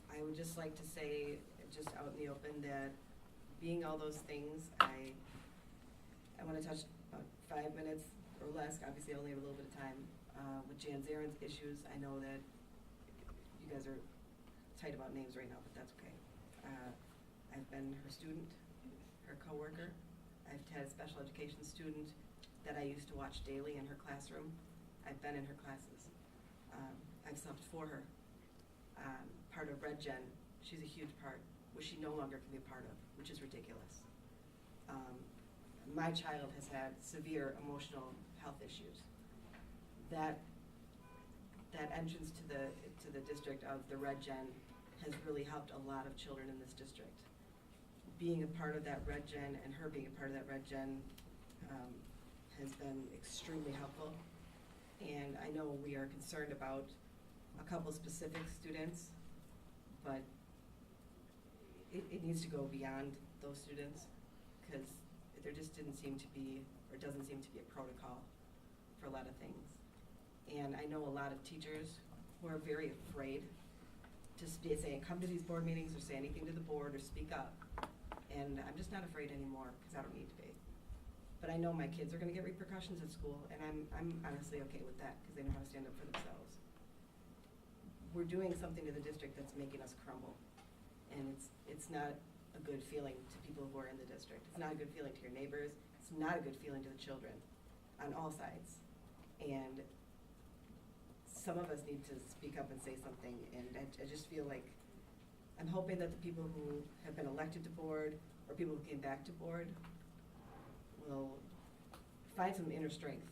I would just like to say, just out in the open, that being all those things, I want to touch about 5 minutes or less, obviously I only have a little bit of time, with Jan Zarin's issues. I know that you guys are tight about names right now, but that's okay. I've been her student, her coworker. I've had a special education student that I used to watch daily in her classroom. I've been in her classes. I've subbed for her. Part of Red Gen, she's a huge part, which she no longer can be a part of, which is ridiculous. My child has had severe emotional health issues. That entrance to the district of the Red Gen has really helped a lot of children in this district. Being a part of that Red Gen and her being a part of that Red Gen has been extremely helpful. And I know we are concerned about a couple specific students, but it needs to go beyond those students, because there just didn't seem to be, or doesn't seem to be a protocol for a lot of things. And I know a lot of teachers who are very afraid to say, come to these board meetings or say anything to the board or speak up. And I'm just not afraid anymore, because I don't need to be. But I know my kids are gonna get repercussions at school, and I'm honestly okay with that, because they know how to stand up for themselves. We're doing something to the district that's making us crumble. And it's not a good feeling to people who are in the district. It's not a good feeling to your neighbors. It's not a good feeling to the children on all sides. And some of us need to speak up and say something. And I just feel like I'm hoping that the people who have been elected to board or people who came back to board will find some inner strength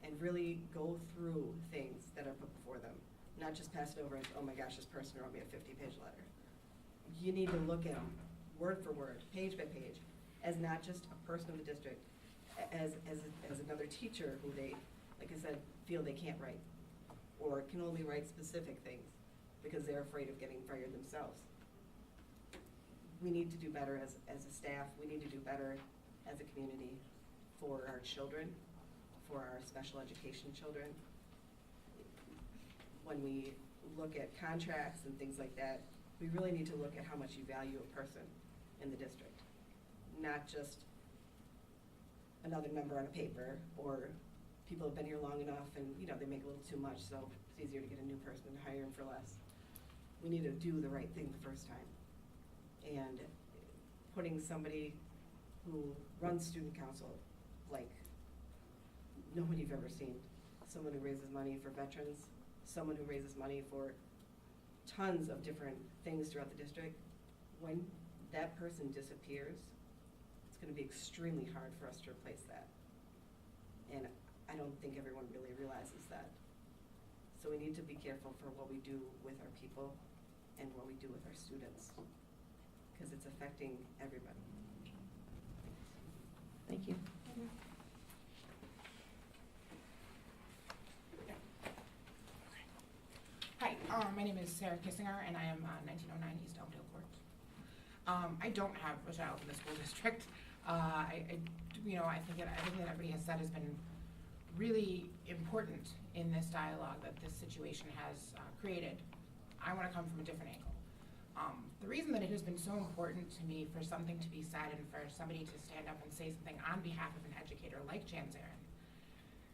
and really go through things that are put before them. Not just pass it over as, oh my gosh, this person wrote me a 50-page letter. You need to look at them word for word, page by page, as not just a person of the district, as another teacher who they, like I said, feel they can't write or can only write specific things because they're afraid of getting fired themselves. We need to do better as a staff. We need to do better as a community for our children, for our special education children. When we look at contracts and things like that, we really need to look at how much you value a person in the district, not just another number on a paper, or people have been here long enough and they make a little too much, so it's easier to get a new person and hire them for less. We need to do the right thing the first time. And putting somebody who runs student council like nobody you've ever seen, someone who raises money for veterans, someone who raises money for tons of different things throughout the district, when that person disappears, it's going to be extremely hard for us to replace that. And I don't think everyone really realizes that. So we need to be careful for what we do with our people and what we do with our students, because it's affecting everybody. Thank you. Hi, my name is Sarah Kissinger, and I am 1909 East Elmdale Court. I don't have a child in the school district. I think that everything that everybody has said has been really important in this dialogue that this situation has created. I want to come from a different angle. The reason that it has been so important to me for something to be said and for somebody to stand up and say something on behalf of an educator like Jan Zarin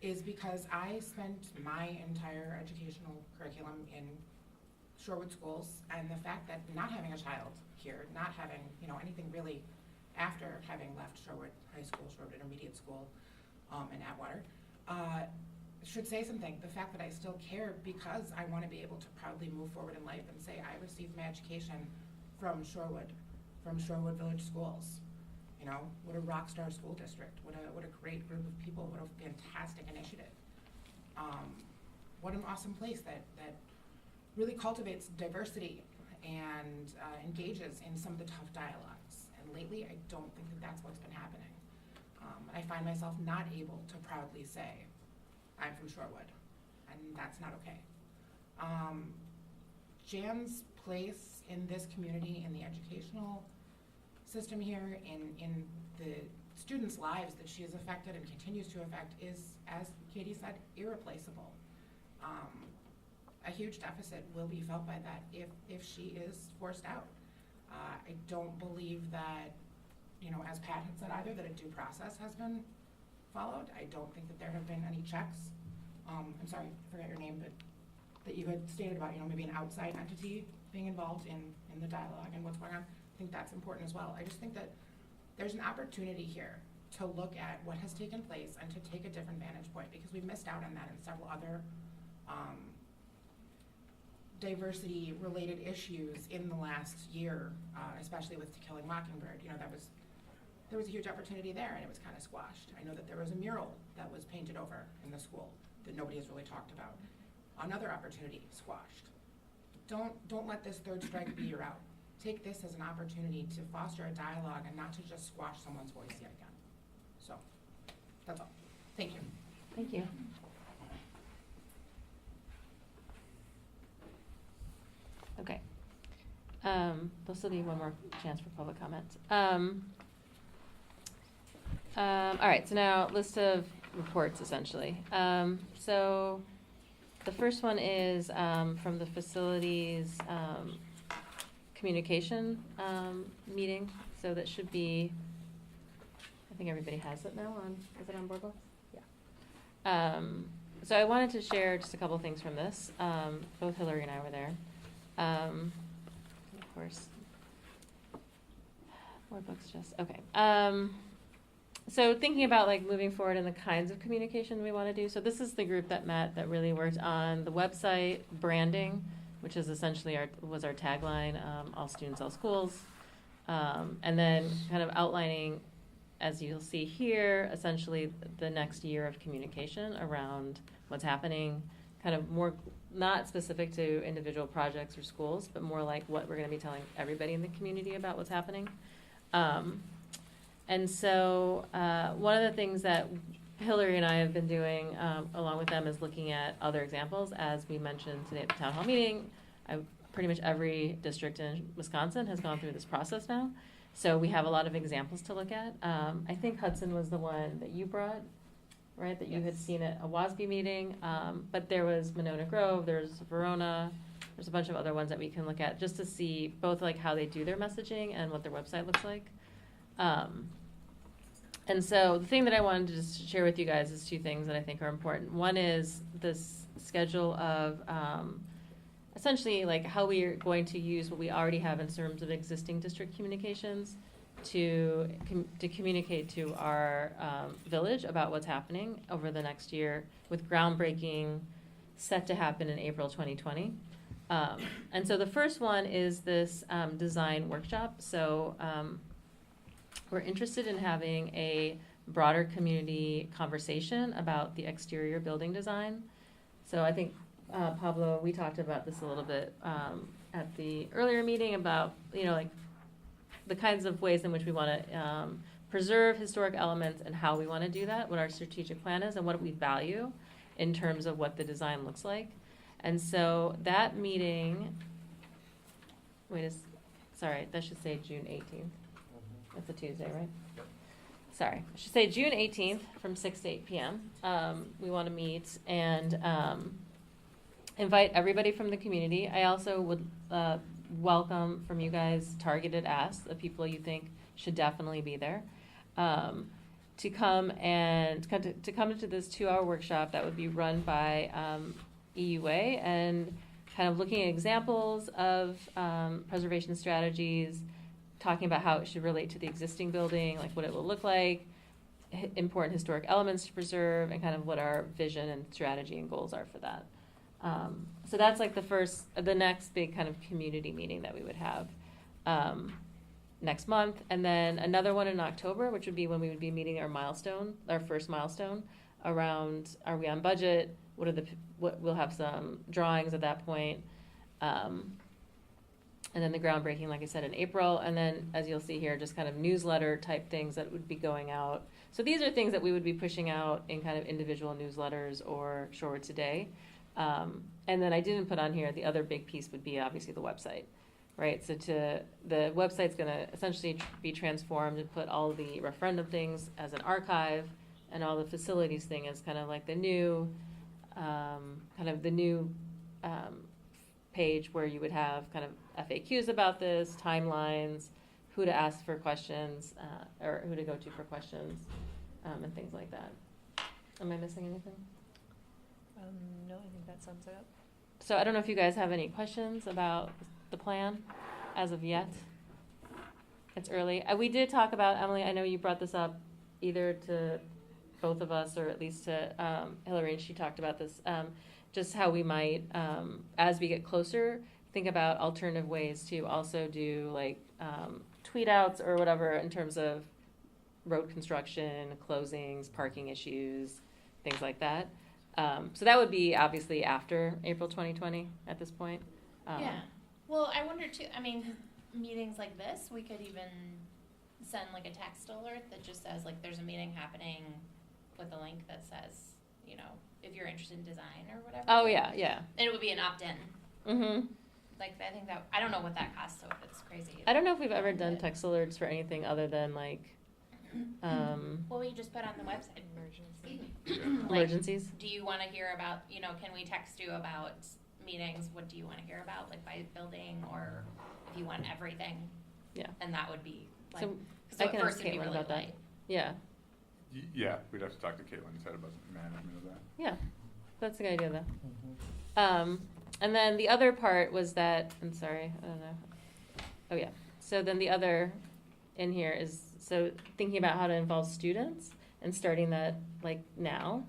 is because I spent my entire educational curriculum in Shorewood schools, and the fact that not having a child here, not having anything really after having left Shorewood High School, Shorewood Intermediate School, and Atwater, should say something. The fact that I still care because I want to be able to proudly move forward in life and say I received my education from Shorewood from Shorewood Village Schools. You know, what a rock star school district, what a great group of people, what a fantastic initiative. What an awesome place that really cultivates diversity and engages in some of the tough dialogues. And lately, I don't think that that's what's been happening. I find myself not able to proudly say, I'm from Shorewood, and that's not okay. Jan's place in this community, in the educational system here, in the students' lives that she has affected and continues to affect is, as Katie said, irreplaceable. A huge deficit will be felt by that if she is forced out. I don't believe that, you know, as Pat had said either, that a due process has been followed. I don't think that there have been any checks. I'm sorry, I forgot your name, but that you had stated about, you know, maybe an outside entity being involved in the dialogue and what's going on. I think that's important as well. I just think that there's an opportunity here to look at what has taken place and to take a different vantage point, because we've missed out on that in several other diversity related issues in the last year, especially with To Kill a Mockingbird. You know, there was a huge opportunity there and it was kind of squashed. I know that there was a mural that was painted over in the school that nobody has really talked about. Another opportunity squashed. Don't let this third strike be your out. Take this as an opportunity to foster a dialogue and not to just squash someone's voice yet again. So, that's all. Thank you. Thank you. Okay. There'll still be one more chance for public comment. All right, so now list of reports, essentially. So the first one is from the facilities communication meeting. So that should be, I think everybody has it now on, is it on board? Yeah. So I wanted to share just a couple things from this. Both Hillary and I were there. Of course, more books just, okay. So thinking about like moving forward and the kinds of communication we want to do. So this is the group that met that really worked on the website branding, which is essentially was our tagline, all students, all schools. And then kind of outlining, as you'll see here, essentially the next year of communication around what's happening, kind of more not specific to individual projects or schools, but more like what we're going to be telling everybody in the community about what's happening. And so one of the things that Hillary and I have been doing along with them is looking at other examples. As we mentioned today at the town hall meeting, pretty much every district in Wisconsin has gone through this process now. So we have a lot of examples to look at. I think Hudson was the one that you brought, right, that you had seen at a WASB meeting, but there was Monona Grove, there's Verona, there's a bunch of other ones that we can look at just to see both like how they do their messaging and what their website looks like. And so the thing that I wanted to just share with you guys is two things that I think are important. One is this schedule of essentially like how we are going to use what we already have in terms of existing district communications to communicate to our village about what's happening over the next year, with groundbreaking set to happen in April 2020. And so the first one is this design workshop. So we're interested in having a broader community conversation about the exterior building design. So I think, Pablo, we talked about this a little bit at the earlier meeting about, you know, like the kinds of ways in which we want to preserve historic elements and how we want to do that, what our strategic plan is, and what we value in terms of what the design looks like. And so that meeting, sorry, that should say June 18th. That's a Tuesday, right? Yep. Sorry, I should say June 18th from 6 to 8 p.m. We want to meet and invite everybody from the community. I also would welcome from you guys targeted asks of people you think should definitely be there to come into this 2-hour workshop that would be run by EUA and kind of looking at examples of preservation strategies, talking about how it should relate to the existing building, like what it will look like, important historic elements to preserve, and kind of what our vision and strategy and goals are for that. So that's like the next big kind of community meeting that we would have. next month, and then another one in October, which would be when we would be meeting our first milestone around, are we on budget? We'll have some drawings at that point. And then the groundbreaking, like I said, in April, and then, as you'll see here, just kind of newsletter type things that would be going out. So these are things that we would be pushing out in kind of individual newsletters or Shorewood Today. And then I didn't put on here, the other big piece would be obviously the website, right? So the website's gonna essentially be transformed and put all the referendum things as an archive, and all the facilities thing as kind of like the new, page where you would have kind of FAQs about this, timelines, who to ask for questions, or who to go to for questions, and things like that. Am I missing anything? No, I think that sums it up. So I don't know if you guys have any questions about the plan as of yet. It's early. We did talk about, Emily, I know you brought this up either to both of us or at least to Hillary, and she talked about this, just how we might, as we get closer, think about alternative ways to also do like tweet outs or whatever in terms of road construction, closings, parking issues, things like that. So that would be obviously after April 2020 at this point. Yeah. Well, I wonder too, I mean, meetings like this, we could even send like a text alert that just says like there's a meeting happening with a link that says, you know, if you're interested in design or whatever. Oh, yeah, yeah. And it would be an opt-in. Mm-hmm. Like, I think that, I don't know what that costs, so if it's crazy. I don't know if we've ever done text alerts for anything other than like, Well, we just put on the website. Like, emergencies. do you want to hear about, you know, can we text you about meetings? What do you want to hear about, like by building, or if you want everything? Yeah. And that would be like, So so I at can first ask it'd be Caitlin really about that. light. Yeah. Yeah, we'd have to talk to Caitlin instead of management of that. Yeah, that's a good idea though. And then the other part was that, I'm sorry, I don't know. Oh yeah, so then the other in here is, so thinking about how to involve students and starting that like now.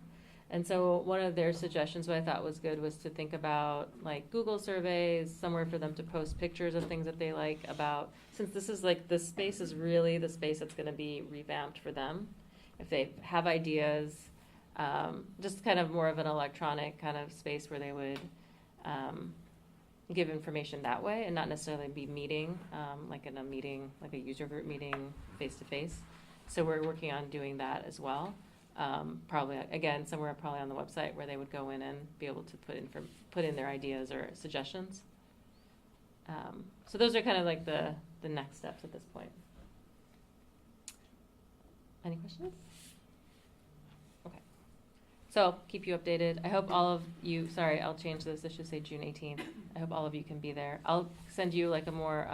And so one of their suggestions, what I thought was good, was to think about like Google surveys, somewhere for them to post pictures of things that they like about, since this is like, this space is really the space that's gonna be revamped for them. If they have ideas, just kind of more of an electronic kind of space where they would give information that way and not necessarily be meeting, like in a meeting, like a user group meeting face to face. So we're working on doing that as well. Probably, again, somewhere probably on the website where they would go in and be able to put in their ideas or suggestions. So those are kind of like the next steps at this point. Any questions? Okay. So I'll keep you updated. I hope all of you, sorry, I'll change this. This should say June 18th. I hope all of you can be there. I'll send you like a more,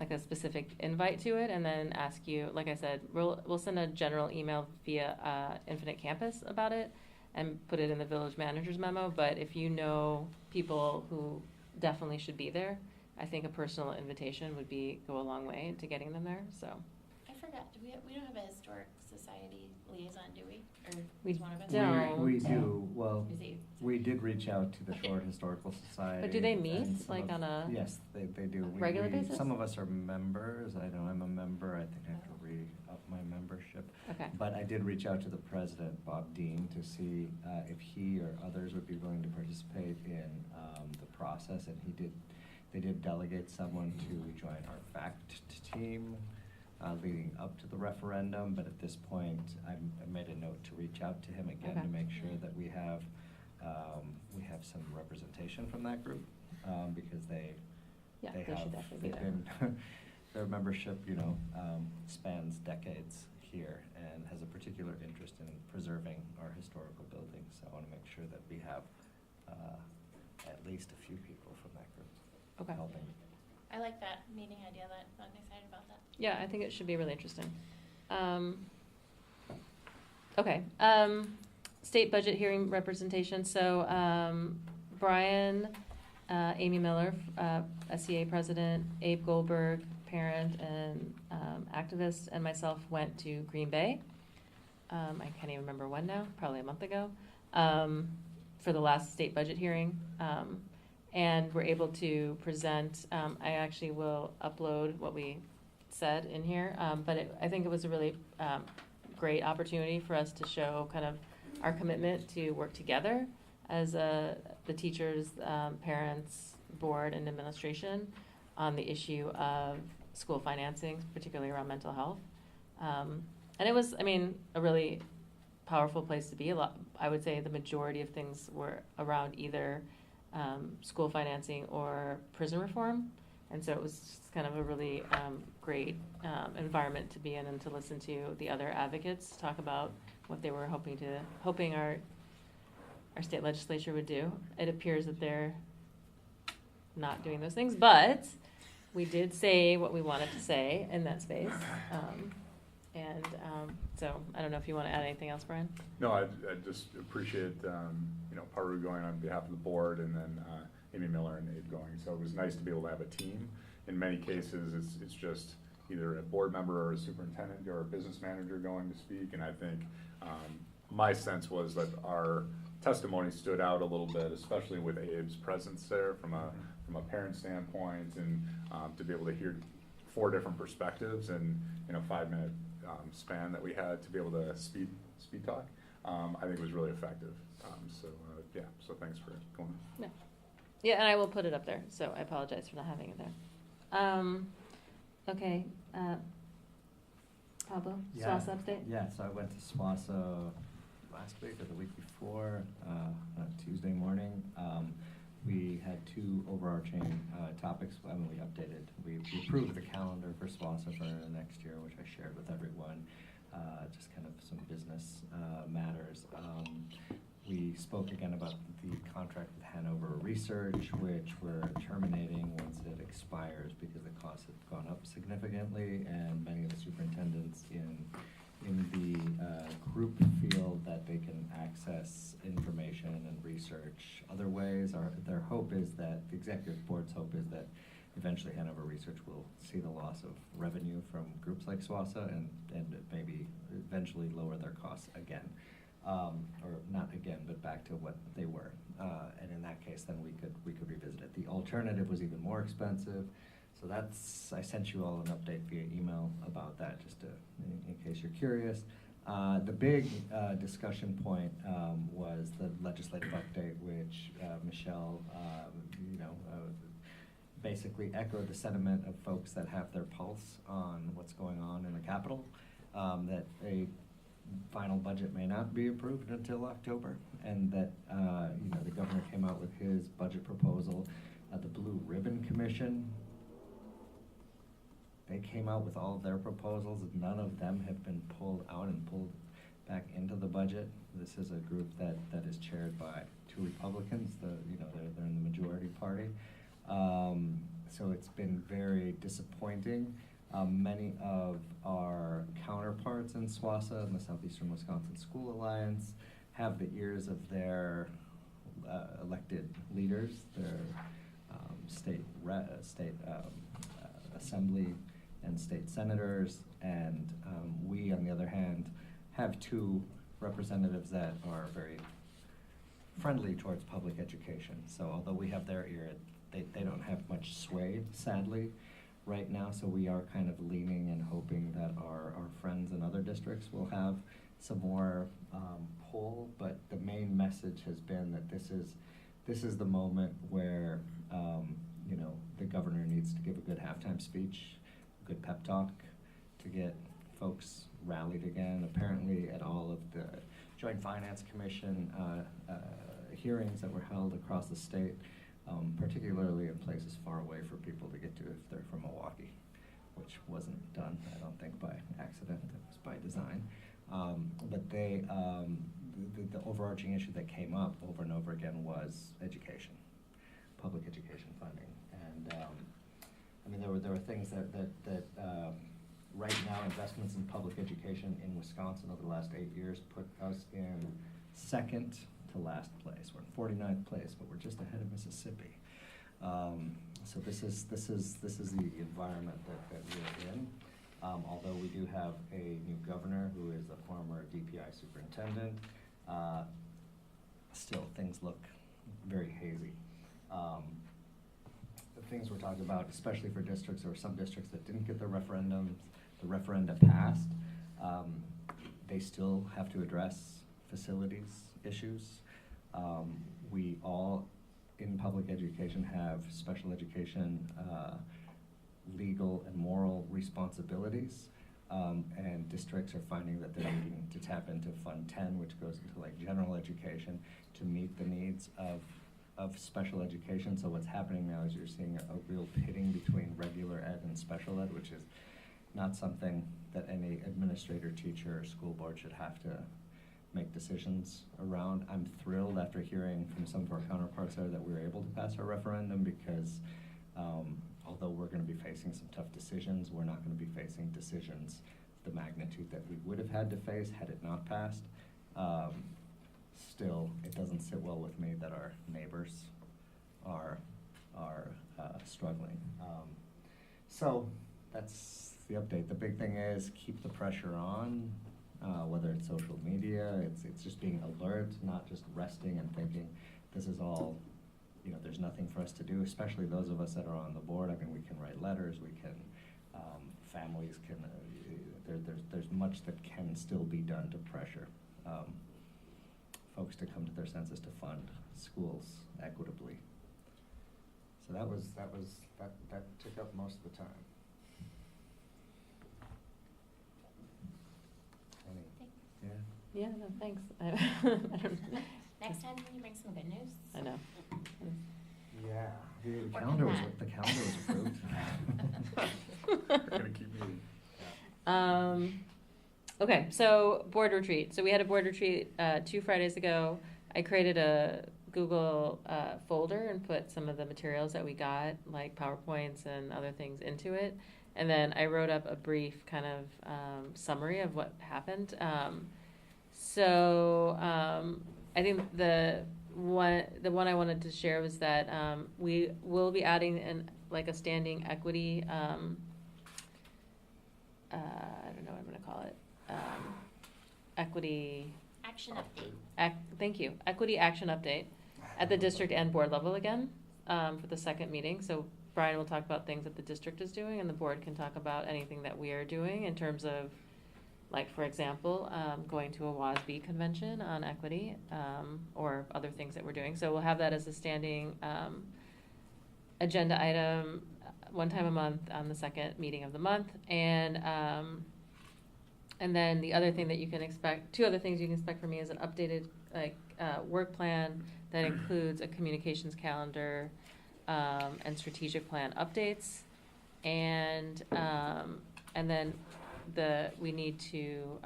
like a specific invite to it, and then ask you, like I said, we'll send a general email via Infinite Campus about it and put it in the village manager's memo. But if you know people who definitely should be there, I think a personal invitation would go a long way to getting them there, so. I forgot, we don't have a historic society liaison, do we? Or We is one of us? don't. We do, well, Is he? we did reach out to the Shorewood Historical Society. But do they meet, and some like, of- on a Yes, they do. regular basis? Some of us are members, I know I'm a member, I think I have to re-up my membership. Okay. But I did reach out to the president, Bob Dean, to see if he or others would be willing to participate in the process, and they did delegate someone to join our fact team leading up to the referendum, but at this point, I made a note to reach out to him again Okay. to make sure that we have some representation from that group, because they Yeah, they have, should definitely be they've there. been, their membership, spans decades here and has a particular interest in preserving our historical buildings. So I want to make sure that we have at least a few people from that group Okay. helping. I like that meeting idea, I'm excited about that. Yeah, I think it should be really interesting. Okay, state budget hearing representation. So Brian, Amy Miller, SCA president, Abe Goldberg, parent and activist, and myself went to Green Bay. I can't even remember when now, probably a month ago, for the last state budget hearing. And we're able to present, I actually will upload what we said in here, but I think it was a really great opportunity for us to show kind of our commitment to work together as the teachers, parents, board, and administration on the issue of school financing, particularly around mental health. And it was, I mean, a really powerful place to be. I would say the majority of things were around either school financing or prison reform. And so it was just kind of a really great environment to be in and to listen to the other advocates talk about what they were hoping our state legislature would do. It appears that they're not doing those things, but we did say what we wanted to say in that space. So I don't know if you want to add anything else, Brian? No, I just appreciate, Paru going on behalf of the board, and then Amy Miller and Abe going. So it was nice to be able to have a team. In many cases, it's just either a board member or a superintendent or a business manager going to speak. And I think my sense was that our testimony stood out a little bit, especially with Abe's presence there from a parent standpoint, and to be able to hear 4 different perspectives and 5-minute span that we had to be able to speed talk, I think was really effective. So thanks for going. Yeah, and I will put it up there, so I apologize for not having it there. Okay, Pablo, SWASA update? Yeah, so I went to SWASA last week or the week before, Tuesday morning. We had 2 overarching topics. We approved the calendar for SWASA for next year, which I shared with everyone. Just kind of some business matters. We spoke again about the contract with Hanover Research, which we're terminating once it expires because the costs have gone up significantly, and many of the superintendents in the group feel that they can access information and research other ways. Their hope is that, the executive board's hope is that eventually Hanover Research will see the loss of revenue from groups like SWASA and maybe eventually lower their costs again. Or not again, but back to what they were. And in that case, then we could revisit it. The alternative was even more expensive. So I sent you all an update via email about that, just in case you're curious. The big discussion point was the legislative update, which Michelle, basically echoed the sentiment of folks that have their pulse on what's going on in the Capitol, that a final budget may not be approved until October, and that the governor came out with his budget proposal. The Blue Ribbon Commission, they came out with all of their proposals. None of them have been pulled out and pulled back into the budget. This is a group that is chaired by 2 Republicans. They're in the majority party. So it's been very disappointing. Many of our counterparts in SWASA and the Southeastern Wisconsin School Alliance have the ears of their elected leaders, their state assembly and state senators, and we, on the other hand, have 2 representatives that are very friendly towards public education. So although we have their ear, they don't have much sway, sadly, right now. So we are kind of leaning and hoping that our friends in other districts will have some more pull. But the main message has been that this is the moment where the governor needs to give a good halftime speech, a good pep talk to get folks rallied again. Apparently at all of the Joint Finance Commission hearings that were held across the state, particularly in places far away for people to get to if they're from Milwaukee, which wasn't done, I don't think, by accident. It was by design. But the overarching issue that came up over and over again was education, public education funding. And there were things that right now, investments in public education in Wisconsin over the last 8 years put us in second to last place. We're in 49th place, but we're just ahead of Mississippi. So this is the environment that we're in. Although we do have a new governor who is a former DPI superintendent, still things look very hazy. the things we're talking about, especially for districts, there were some districts that didn't get the referenda passed. They still have to address facilities issues. We all in public education have special education legal and moral responsibilities. And districts are finding that they're needing to tap into Fund 10, which goes into like general education, to meet the needs of special education. So what's happening now is you're seeing a real pitting between regular ed and special ed, which is not something that any administrator, teacher, or school board should have to make decisions around. I'm thrilled after hearing from some of our counterparts there that we were able to pass our referendum, because although we're going to be facing some tough decisions, we're not going to be facing decisions the magnitude that we would have had to face had it not passed. Still, it doesn't sit well with me that our neighbors are struggling. So that's the update. The big thing is keep the pressure on, whether it's social media, it's just being alert, not just resting and thinking this is all, you know, there's nothing for us to do, especially those of us that are on the board. I mean, we can write letters, we can, families can, there's much that can still be done to pressure folks to come to their senses to fund schools equitably. So that took up most of the time. Yeah, no, thanks. I don't know. Next time, can you bring some good news? I know. Yeah, the Working calendar was that. the calendar was approved. We're gonna keep meeting. Okay, so board retreat. So we had a board retreat 2 Fridays ago. I created a Google folder and put some of the materials that we got, like PowerPoints and other things, into it. And then I wrote up a brief kind of summary of what happened. I think the one I wanted to share was that we will be adding a standing equity. I don't know what I'm going to call it. Equity Action update. Thank you. Equity action update at the district and board level again for the second meeting. So Brian will talk about things that the district is doing, and the board can talk about anything that we are doing in terms of, like, for example, going to a WASB convention on equity, or other things that we're doing. So we'll have that as a standing agenda item one time a month on the second meeting of the month. And then the other thing that you can expect, 2 other things you can expect from me, is an updated work plan that includes a communications calendar and strategic plan updates. And then we need to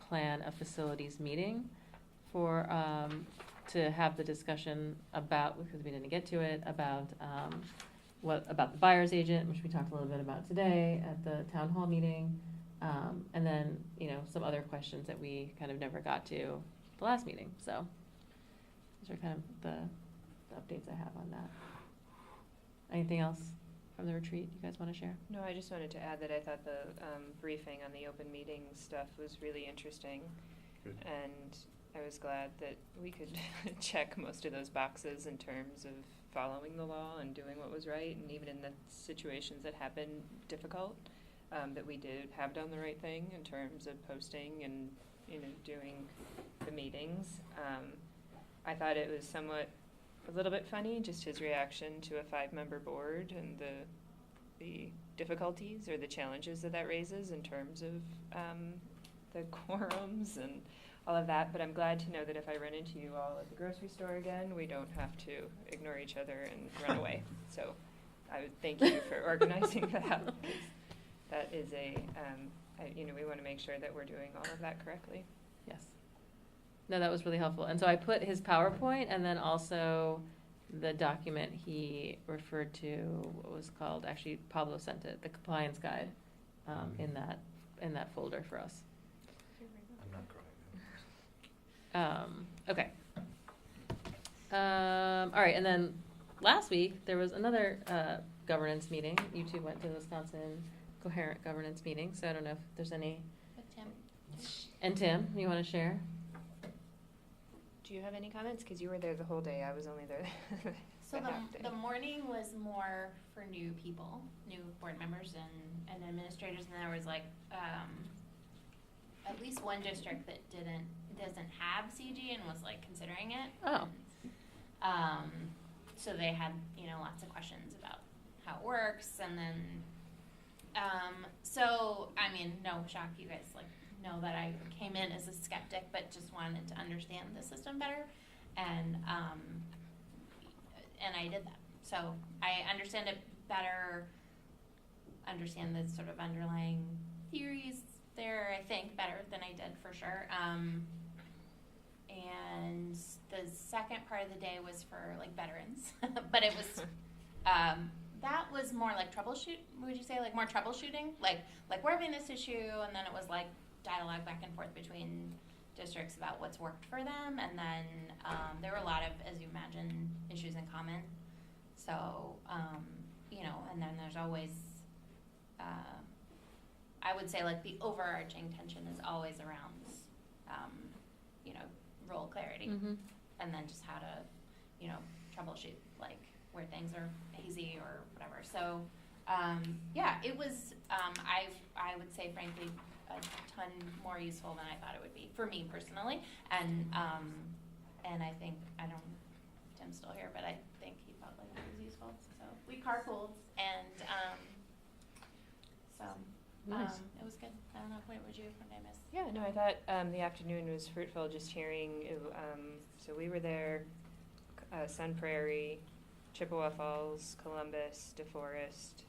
plan a facilities meeting to have the discussion about, because we didn't get to it, about about the buyer's agent, which we talked a little bit about today at the town hall meeting, and then some other questions that we kind of never got to the last meeting. So those are kind of the updates I have on that. Anything else from the retreat you guys want to share? No, I just wanted to add that I thought the briefing on the open meeting stuff was really interesting. Good. And I was glad that we could check most of those boxes in terms of following the law and doing what was right, and even in the situations that have been difficult, that we have done the right thing in terms of posting and doing the meetings. I thought it was a little bit funny, just his reaction to a 5-member board and the difficulties or the challenges that raises in terms of the quorums and all of that. But I'm glad to know that if I run into you all at the grocery store again, we don't have to ignore each other and run away. So I would thank you for organizing that. That is we want to make sure that we're doing all of that correctly. Yes. No, that was really helpful. And so I put his PowerPoint and then also the document he referred to, what was called, actually Pablo sent it, the compliance guide, in that folder for us. I'm not crying. Okay. All right, and then last week there was another governance meeting. You two went to the Wisconsin Coherent Governance meeting, so I don't know if there's any. With Tim. And Tim, you want to share? Do you have any comments? Because you were there the whole day. I was only there. So a half day. the morning was more for new people, new board members and administrators, and there was like at least one district that doesn't have CG and was like considering it. Oh. So they had, you know, lots of questions about how it works, and then so I mean, no shock, you guys like know that I came in as a skeptic, but just wanted to understand the system better, and I did that. So I understand it better, understand the sort of underlying theories there, I think, better than I did for sure. And the second part of the day was for like veterans, but it was that was more like would you say like more troubleshooting? Like we're having this issue, and then it was like dialogue back and forth between districts about what's worked for them, and then there were a lot of, as you imagine, issues in common. So, you know, and then there's always, I would say like the overarching tension is always around, you know, role clarity, and then just how to, you know, troubleshoot like where things are hazy or whatever. So, yeah, it was, I would say frankly, a ton more useful than I thought it would be for me personally, and I think Tim's still here, but I think he felt like it was useful. So we carpooled, and Nice. it was good. I don't know, what would you from miss? Yeah, no, I thought the afternoon was fruitful. Just hearing, so we were there, Sun Prairie, Chippewa Falls, Columbus, DeForest.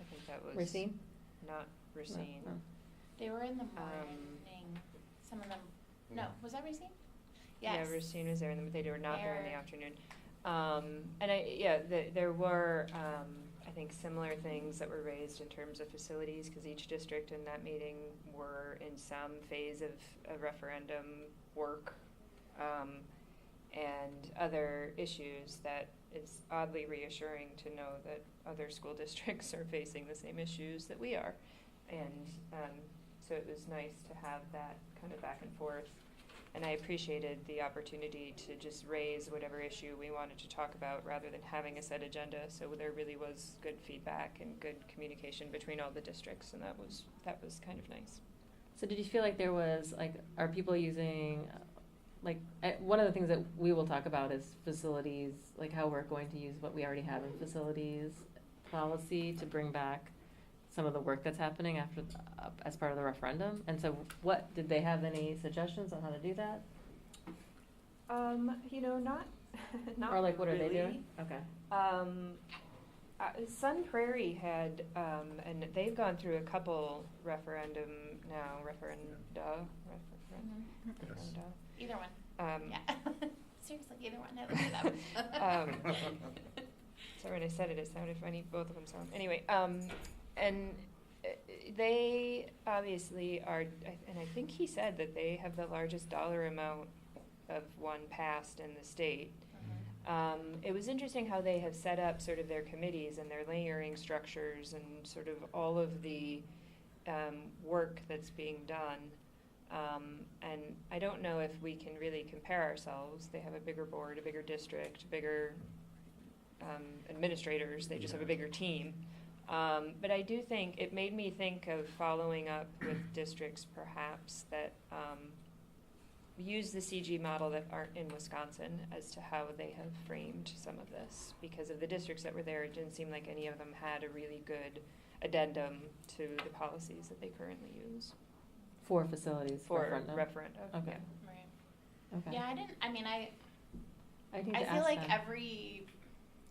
I think that was Racine? Not Racine. No. They were in the morning. Some of them. No, was that Racine? Yes. Yeah, Racine was there, and they were not there in the There. afternoon. And there were, I think, similar things that were raised in terms of facilities, because each district in that meeting were in some phase of a referendum work, and other issues that it's oddly reassuring to know that other school districts are facing the same issues that we are. And so it was nice to have that kind of back and forth. And I appreciated the opportunity to just raise whatever issue we wanted to talk about rather than having a set agenda. So there really was good feedback and good communication between all the districts, and that was kind of nice. So did you feel like there was, like, are people using, like, one of the things that we will talk about is facilities, like how we're going to use what we already have in facilities policy to bring back some of the work that's happening after, as part of the referendum. And so what, did they have any suggestions on how to do that? You know, not Or like, what are they really. doing? Okay. Sun Prairie had, and they've gone through a couple referenda. Either one. Yeah. Seriously, either one. Never do that one. So when I said it sounded funny. Both of them sound. Anyway, and they obviously are, and I think he said that they have the largest dollar amount of one passed in the state. It was interesting how they have set up sort of their committees and their layering structures and sort of all of the work that's being done. And I don't know if we can really compare ourselves. They have a bigger board, a bigger district, bigger administrators. They just have a bigger team. But I do think it made me think of following up with districts perhaps that use the CG model that aren't in Wisconsin as to how they have framed some of this. Because of the districts that were there, it didn't seem like any of them had a really good addendum to the policies that they currently use. For facilities For referendum? Okay. Yeah. Right. Okay. Yeah, I I feel like every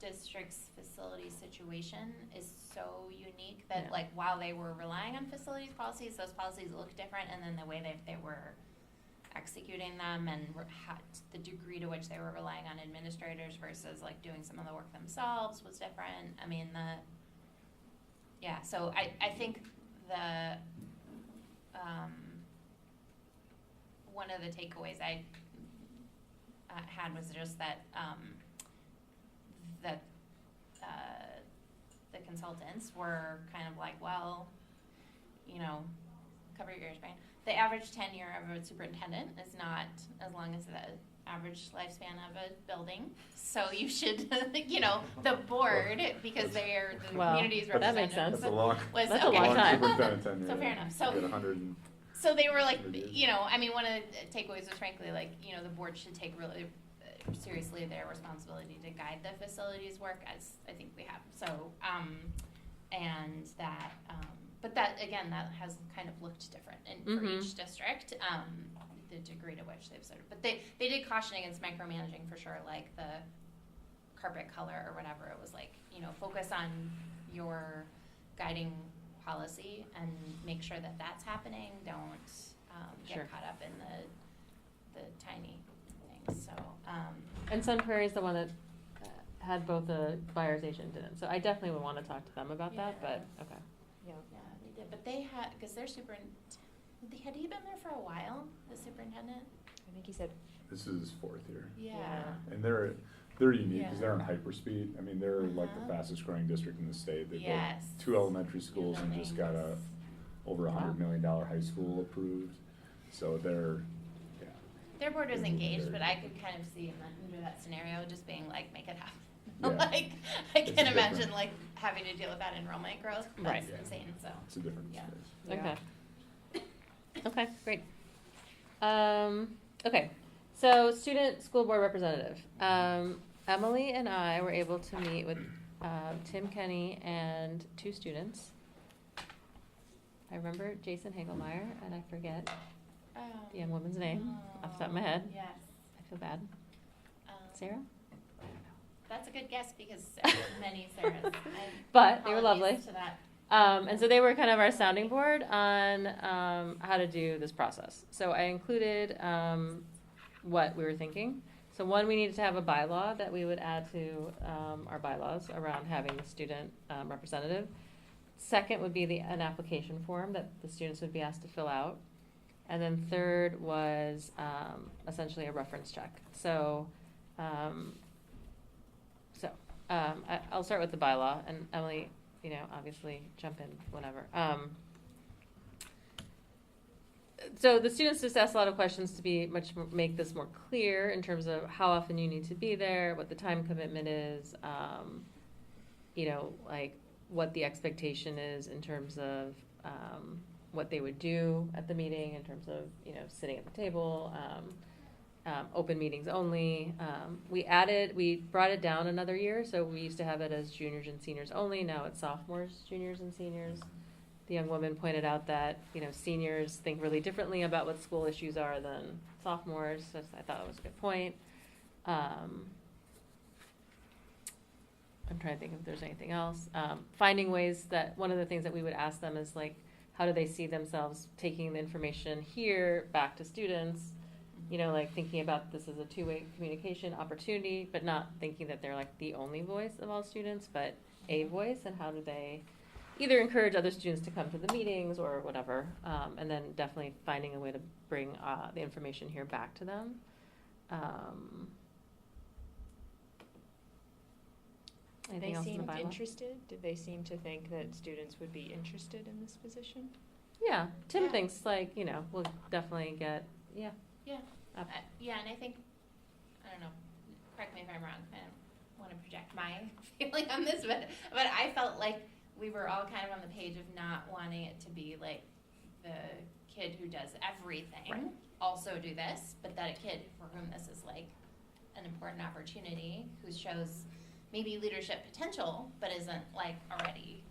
district's facility situation is so unique that Yeah. like while they were relying on facilities policies, those policies look different, and then the way that they were executing them and the degree to which they were relying on administrators versus like doing some of the work themselves was different. I mean so I think the one of the takeaways I had was just that the consultants were kind of like, well, you know, cover your ears, Brian. The average tenure of a superintendent is not as long as the average lifespan of a building. So you should, the board, because they are the Well, community's that makes representatives. sense. That's a long, Was That's a okay. long time. superintendent tenure. So fair enough. So- You get 100 and- So they were like, 100 years. one of the takeaways was frankly like, the board should take really seriously their responsibility to guide the facilities work, as I think we have. So, and that, but that, again, that has kind of looked different for Mhm. each district, the degree to which they've sort of, but they did caution against micromanaging for sure, like the carpet color or whatever. It was like, focus on your guiding policy and make sure that that's happening. Don't get Sure. caught up in the tiny things. So, And Sun Prairie is the one that had both a buyer's agent and didn't. So I definitely would want to talk to them about that, but okay. yeah, they did. But they had, because their had he been there for a while, the superintendent? I think he said, This is his 4th year. Yeah. And they're unique because Yeah. they're on hyperspeed. I mean, they're like the fastest growing district in the state. They built Yes. 2 elementary schools and just got a over $100 million high school approved. So they're, yeah. Their board was They're engaged, very but I good. could kind of see under that scenario just being like, make it happen. Yeah. Like, I It's can't different. imagine like having to deal with that enrollment growth. Right. That's insane, so. It's a different Yeah. space. Okay. Okay, great. Okay, so student school board representative. Emily and I were able to meet with Tim Kenny and 2 students. I remember Jason Hagelmeyer, and I forget the young woman's name off the top of my head. Yes. I feel bad. Sarah? That's a good guess because there are many Sarahs. But they were Apologies lovely. to that. And so they were kind of our sounding board on how to do this process. So I included what we were thinking. So one, we needed to have a bylaw that we would add to our bylaws around having the student representative. Second would be an application form that the students would be asked to fill out. And then third was essentially a reference check. So, I'll start with the bylaw, and Emily, obviously jump in whenever. So the students just asked a lot of questions to make this more clear in terms of how often you need to be there, what the time commitment is, like what the expectation is in terms of what they would do at the meeting in terms of, sitting at the table, open meetings only. We brought it down another year, so we used to have it as juniors and seniors only. Now it's sophomores, juniors, and seniors. The young woman pointed out that, seniors think really differently about what school issues are than sophomores, so I thought it was a good point. I'm trying to think if there's anything else. Finding ways that, one of the things that we would ask them is like, how do they see themselves taking the information here back to students? Like thinking about this as a two-way communication opportunity, but not thinking that they're like the only voice of all students, but a voice, and how do they either encourage other students to come to the meetings or whatever, and then definitely finding a way to bring the information here back to them. Anything they else in the seemed bylaw? interested? Did they seem to think that students would be interested in this position? Yeah, Tim Yeah. thinks we'll definitely get, yeah. Yeah. Up. Yeah, and I think, I don't know, correct me if I'm wrong, I don't want to project my feeling on this, but I felt like we were all kind of on the page of not wanting it to be like the kid who does everything also do this, but that a kid for whom this is like an important opportunity, who shows maybe leadership potential, but isn't like already,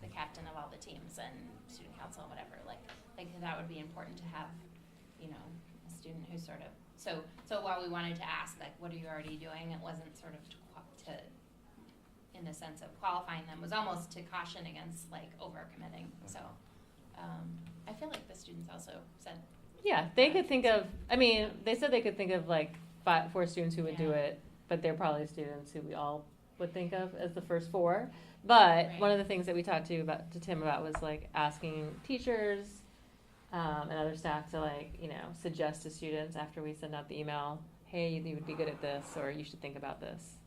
the captain of all the teams and student council, whatever, like that would be important to have, a student who's sort of, so while we wanted to ask, like, what are you already doing, it wasn't sort of to in the sense of qualifying them, was almost to caution against like overcommitting. So I feel like the students also said, Yeah, they could think of, they said they could think of like 4 students who would do it, but they're probably students who we all would think of as the first 4. But one of the things that we talked to Tim about was like asking teachers and other staff to suggest to students after we send out the email, hey, you would be good at this, or you should think about this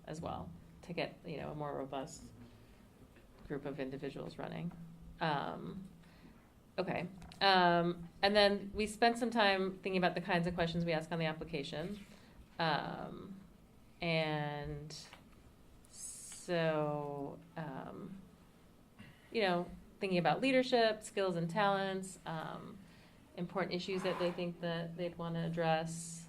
as well, to get a more robust group of individuals running. Okay. And And then we spent some time thinking about the kinds of questions we ask on the application. And so, you know, thinking about leadership, skills and talents, important issues that they think that they'd want to address.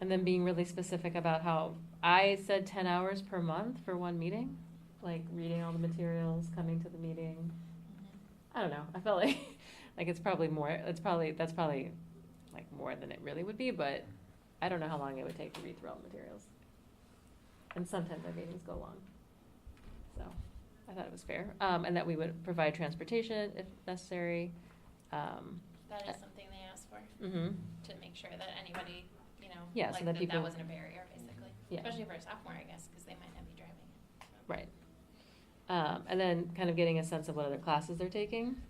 And then being really specific about how I said 10 hours per month for one meeting, like reading all the materials, coming to the meeting. I don't know. I felt like it's probably more. That's probably like more than it really would be, but I don't know how long it would take to read through all the materials. And sometimes our meetings go long. So I thought it was fair. And that we would provide transportation if necessary. That is something they asked for, Mm-hmm. to make sure that anybody, you know, Yeah, like so that people, that wasn't a barrier, basically. Yeah. Especially for a sophomore, I guess, because they might not be driving. Right. And then kind of getting a sense of what other classes they're taking.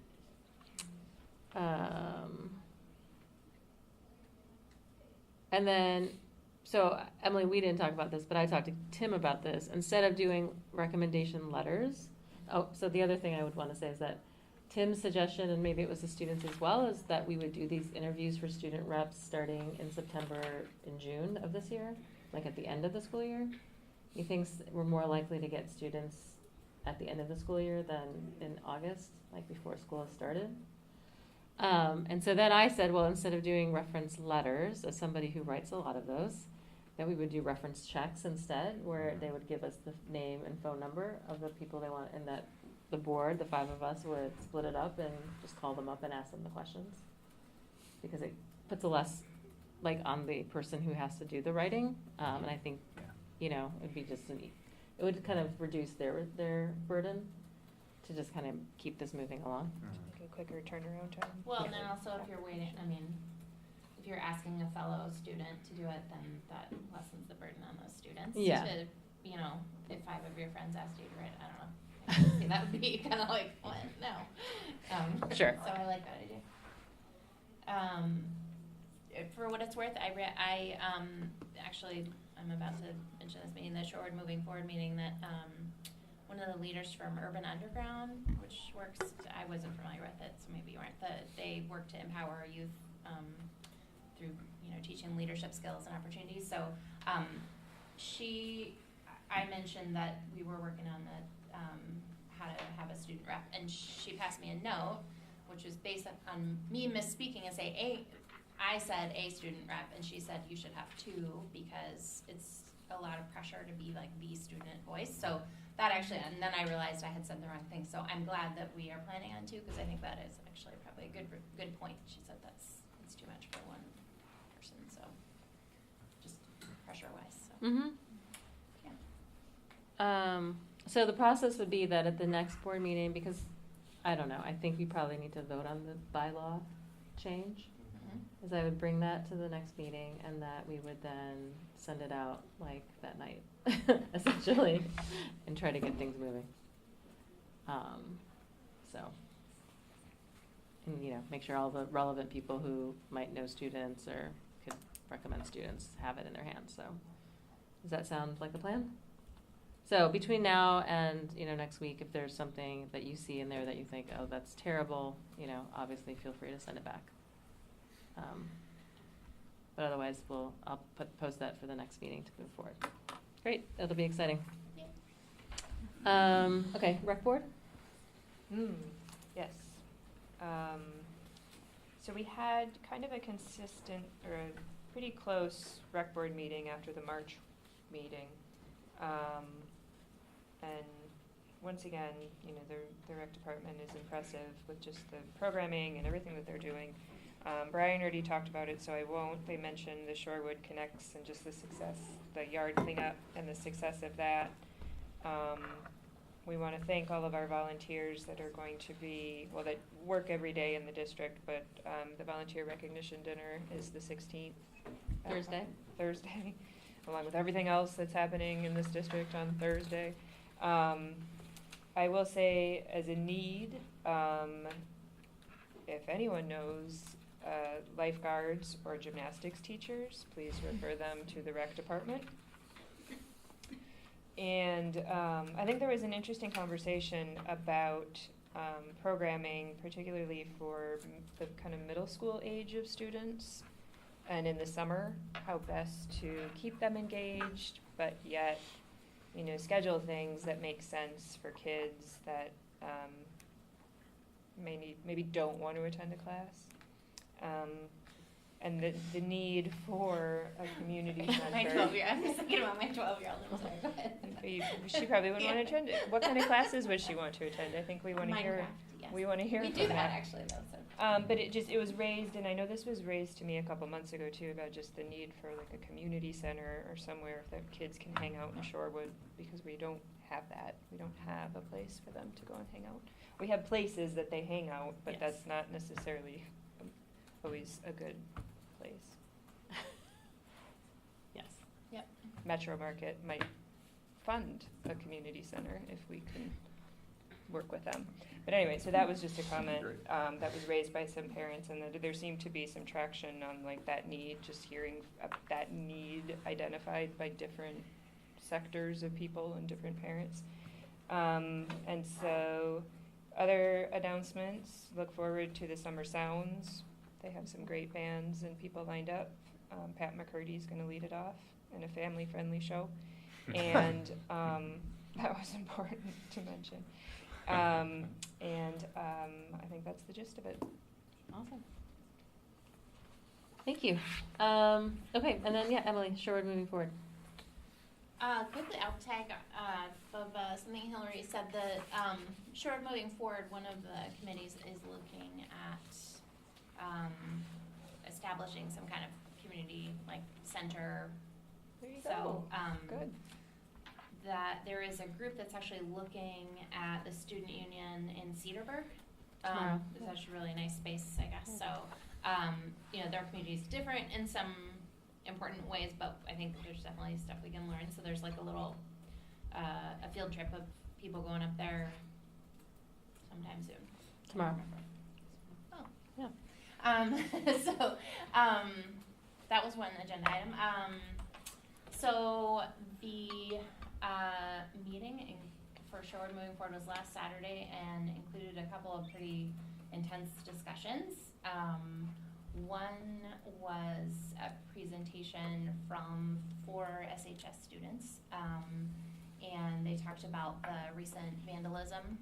And then, so Emily, we didn't talk about this, but I talked to Tim about this. Instead of doing recommendation letters, so the other thing I would want to say is that Tim's suggestion, and maybe it was the students as well, is that we would do these interviews for student reps starting in September and June of this year, like at the end of the school year. He thinks we're more likely to get students at the end of the school year than in August, like before school has started. And so then I said, well, instead of doing reference letters, as somebody who writes a lot of those, that we would do reference checks instead, where they would give us the name and phone number of the people they want, and that the board, the 5 of us, would split it up and just call them up and ask them the questions. Because it puts a less, like, on the person who has to do the writing. And I think, you know, it'd be just it would kind of reduce their burden to just kind of keep this moving along. Like a quicker turnaround time. Well, and then also if you're waiting, I mean, if you're asking a fellow student to do it, then that lessens the burden on those students. Yeah. To, you know, if 5 of your friends asked you to write, I don't know. I would say that would be kind of like, what? No. Sure. So I like that idea. For what it's worth, actually, I'm about to mention this meeting, the Shorewood Moving Forward meeting, that one of the leaders from Urban Underground, which works, I wasn't familiar with it, so maybe you weren't, they work to empower our youth through, you know, teaching leadership skills and opportunities. So I mentioned that we were working on the how to have a student rep, and she passed me a note, which was based on me misspeaking and I said a student rep, and she said you should have 2 because it's a lot of pressure to be like the student voice. So that actually, and then I realized I had said the wrong thing. So I'm glad that we are planning on 2, because I think that is actually probably a good point. She said it's too much for one person, so just pressure wise. So. Mm-hmm. Yeah. So the process would be that at the next board meeting, because I don't know, I think we probably need to vote on the bylaw change. Is I would bring that to the next meeting, and that we would then send it out like that night, essentially, and try to get things moving. So, and you know, make sure all the relevant people who might know students or could recommend students have it in their hands. So, does that sound like a plan? So between now and, you know, next week, if there's something that you see in there that you think, oh, that's terrible, you know, obviously feel free to send it back. But otherwise, I'll post that for the next meeting to move forward. Great, that'll be exciting. Yeah. Okay, rec board? Yes. So we had kind of a consistent or a pretty close rec board meeting after the March meeting. And once again, you know, the rec department is impressive with just the programming and everything that they're doing. Brian already talked about it, so I won't. They mentioned the Shorewood Connects and just the success, the yard cleanup and the success of that. We want to thank all of our volunteers that are going to be, well, that work every day in the district, but the volunteer recognition dinner is the 16th. Thursday, along with everything else that's happening in this district on Thursday. I will say, as a need, if anyone knows lifeguards or gymnastics teachers, please refer them to the rec department. And I think there was an interesting conversation about programming, particularly for the kind of middle school age of students, and in the summer, how best to keep them engaged, but yet, schedule things that make sense for kids that maybe don't want to attend a class. And the need for a community center. My 12-year-old. I'm just thinking about my 12-year-old. I'm sorry. Go ahead. She probably wouldn't want to attend it. What kind of classes would she want to attend? I think we want to hear. Minecraft, yes. We want to hear. We from do that actually, though. So. But it was raised, and I know this was raised to me a couple months ago too, about just the need for like a community center or somewhere that kids can hang out in Shorewood, because we don't have that. We don't have a place for them to go and hang out. We have places that they hang out, but that's not necessarily always a good place. Yes. Yep. Metro Market might fund a community center if we can work with them. But anyway, so that was just a comment that was raised by some parents, and that there seemed to be some traction on like that need, just hearing that need identified by different sectors of people and different parents. And so other announcements, look forward to the Summer Sounds. They have some great bands and people lined up. Pat McCurdy's going to lead it off in a family-friendly show. And that was important to mention. I think that's the gist of it. Awesome. Thank you. Okay, and then Emily, Shorewood moving forward. Quickly, I'll tag of something Hillary said. That Shorewood moving forward, one of the committees is looking at establishing some kind of community center. There you so, go. Good. That there is a group that's actually looking at the student union in Cedarburg. Tomorrow. It's actually a really nice space, I guess. So, their community is different in some important ways, but I think there's definitely stuff we can learn. So there's like a little, a field trip of people going up there sometime soon. Tomorrow. Oh. Yeah. So, that was one agenda item. So the meeting for Shorewood moving forward was last Saturday and included a couple of pretty intense discussions. One was a presentation from 4 SHS students, and they talked about the recent vandalism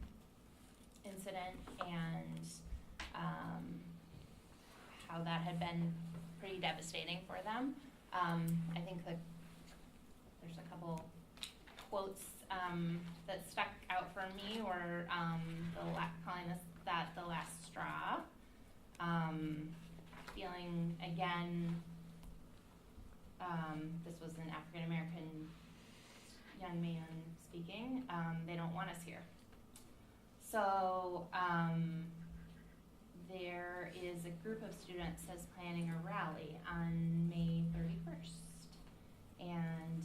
incident and how that had been pretty devastating for them. I think that there's a couple quotes that stuck out for me were calling this that the last straw. Feeling again, this was an African American young man speaking, they don't want us here. So there is a group of students that's planning a rally on May 31st. And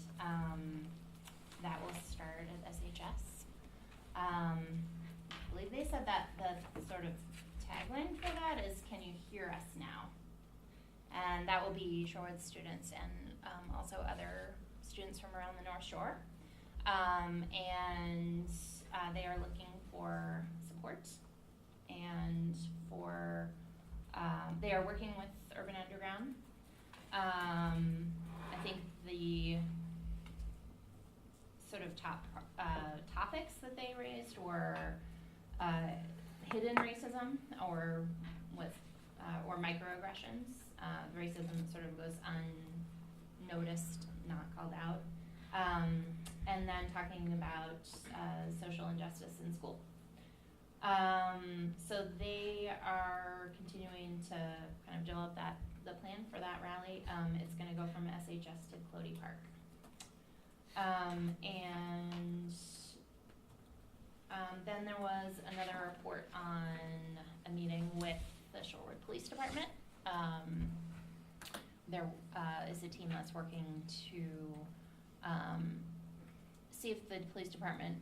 that will start at SHS. I believe they said that the sort of tagline for that is, "Can you hear us now?" And that will be Shorewood students and also other students from around the North Shore. And they are looking for support and for, they are working with Urban Underground. I think the sort of top topics that they raised were hidden racism or microaggressions. Racism sort of goes unnoticed, not called out. And then talking about social injustice in school. So they are continuing to kind of develop the plan for that rally. It's going to go from SHS to Clody Park. Then there was another report on a meeting with the Shorewood Police Department. There is a team that's working to see if the police department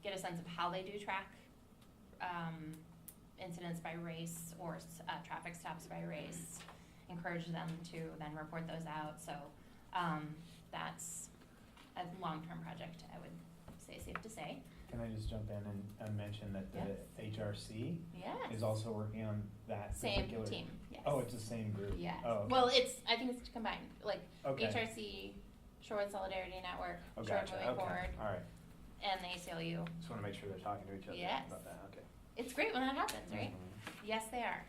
get a sense of how they do track incidents by race or traffic stops by race, encourage them to then report those out. So that's a long-term project, I would say, safe to say. Can I just jump in and mention that the HRC Yes. is also working on that Same particular team, yes. Oh, it's the same group. Yes. Oh, okay. Well, I think it's combined, like Okay. HRC, Shorewood Solidarity Network, Oh, Shorewood gotcha. Moving Okay. Forward, All right. and the ACLU. Just want to make sure they're talking to each other Yes. about that. Okay. It's great when that happens, right? Mhm. Yes, they are.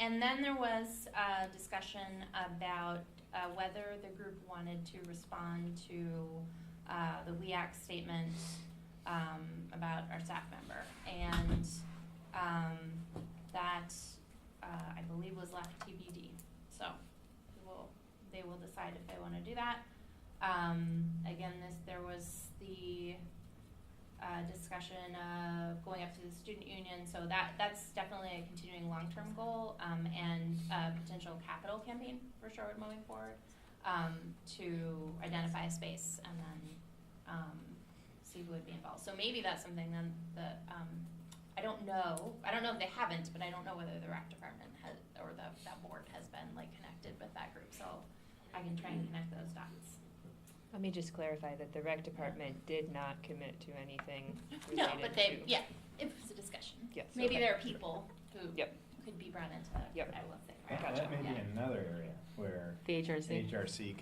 And then there was a discussion about whether the group wanted to respond to the WEAC statement about our staff member. And that, I believe, was left TBD. So they will decide if they want to do that. Again, there was the discussion of going up to the student union, so that's definitely a continuing long-term goal, and a potential capital campaign for Shorewood moving forward, to identify a space and then see who would be involved. So maybe that's something then that I don't know if they haven't, but I don't know whether the rec department has, or that board has been like connected with that group, so I can try and connect those dots. Let me just clarify that the rec department did not commit to anything No, related but they, to- yeah, it was a discussion. Yes, Maybe okay. there are people who could be brought into that, I will say. That may be another area where The HRC. HRC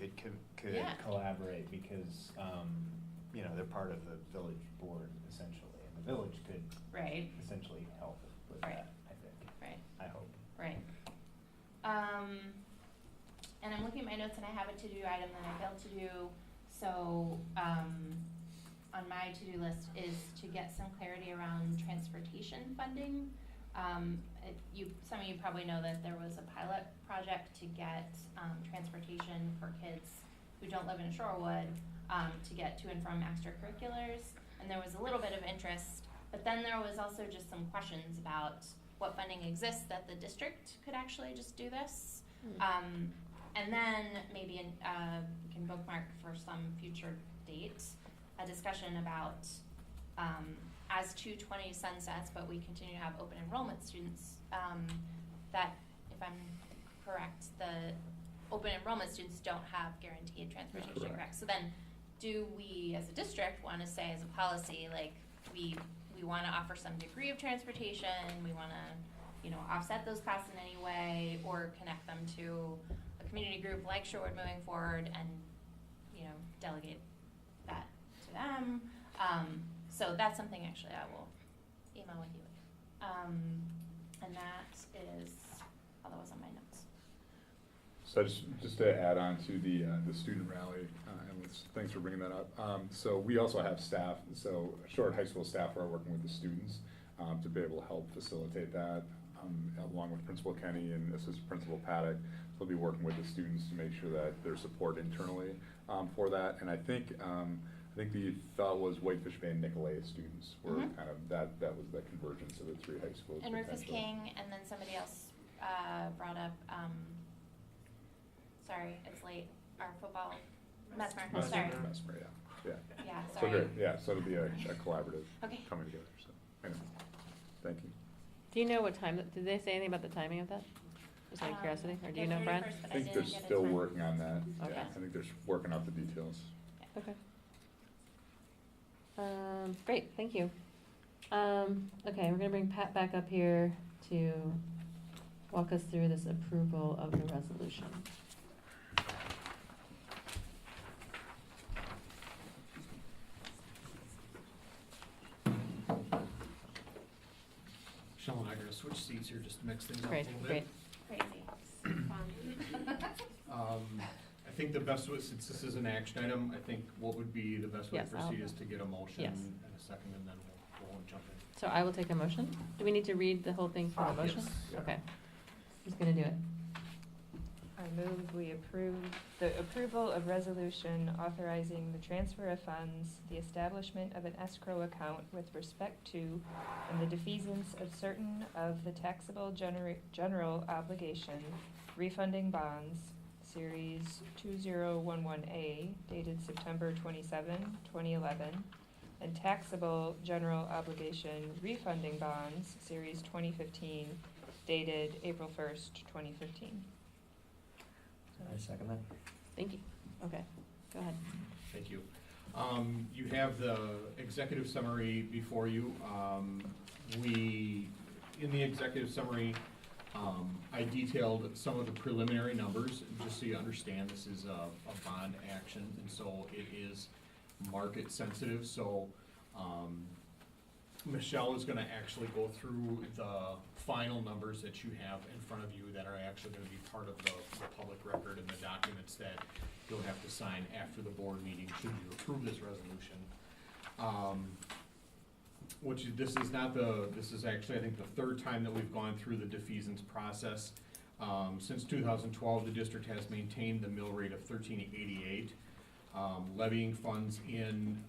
could Yeah. collaborate because they're part of the village board essentially, and the village could Right. essentially help with Right. that. I think. Right. I hope. Right. And I'm looking at my notes and I have a to-do item that I failed to do. So, on my to-do list is to get some clarity around transportation funding. Some of you probably know that there was a pilot project to get, transportation for kids who don't live in Shorewood, to get to and from extracurriculars. And there was a little bit of interest, but then there was also just some questions about what funding exists that the district could actually just do this. And then maybe we can bookmark for some future date a discussion about as 220 sunsets, but we continue to have open enrollment students, that, if I'm correct, the open enrollment students don't have guaranteed transportation, correct? So then, do we as a district want to say as a policy, like, we want to offer some degree of transportation, we want to, offset those costs in any way, or connect them to a community group like Shorewood moving forward and, delegate that to them. So that's something actually I will email with you. And that is all that was on my notes. So just to add on to the student rally, and thanks for bringing that up. So we also have staff, so Shorewood High School staff are working with the students to be able to help facilitate that, along with Principal Kenny and Assistant Principal Paddock. They'll be working with the students to make sure that there's support internally for that. And I think the thought was Whitefish Bay and Nicolay students were kind of that was the convergence of the three high schools. And Rufus potentially. King, and then somebody else brought up, sorry, it's late, our football, Mesmer, sorry. Mesmer, yeah. Yeah, So sorry. great, yeah, so it'll be a collaborative Okay. coming together, so, anyway, thank you. Do you know what time, did they say anything about the timing of that? Just out of curiosity, or do you know, Brent? I think they're still working on that, Okay. yeah, I think they're working out the details. Okay. Great, thank you. Okay, we're gonna bring Pat back up here to walk us through this approval of the resolution. Michelle and I are gonna switch seats here just to mix things up a Great, little great. bit. Crazy. I think the best way, since this is an action item, I think what would be the best way to Yes, I'll- proceed is to get a motion Yes. and a second, and then we'll jump in. So I will take a motion. Do we need to read the whole thing for a motion? Yes. Okay. Who's gonna do it? I move we approve the approval of resolution authorizing the transfer of funds, the establishment of an escrow account with respect to, and the defeasance of certain of the taxable general obligation refunding bonds, Series 2011A, dated September 27, 2011, and taxable general obligation refunding bonds, Series 2015, dated April 1st, 2015. I second that. Thank you. Okay, go ahead. Thank you. You have the executive summary before you. In the executive summary, I detailed some of the preliminary numbers, just so you understand this is a bond action, and so it is market sensitive. So Michelle is gonna actually go through the final numbers that you have in front of you that are actually gonna be part of the public record and the documents that you'll have to sign after the board meeting should you approve this resolution. This is actually, I think, the third time that we've gone through the defeasance process. Since 2012, the district has maintained the mill rate of 13.88. Levying funds in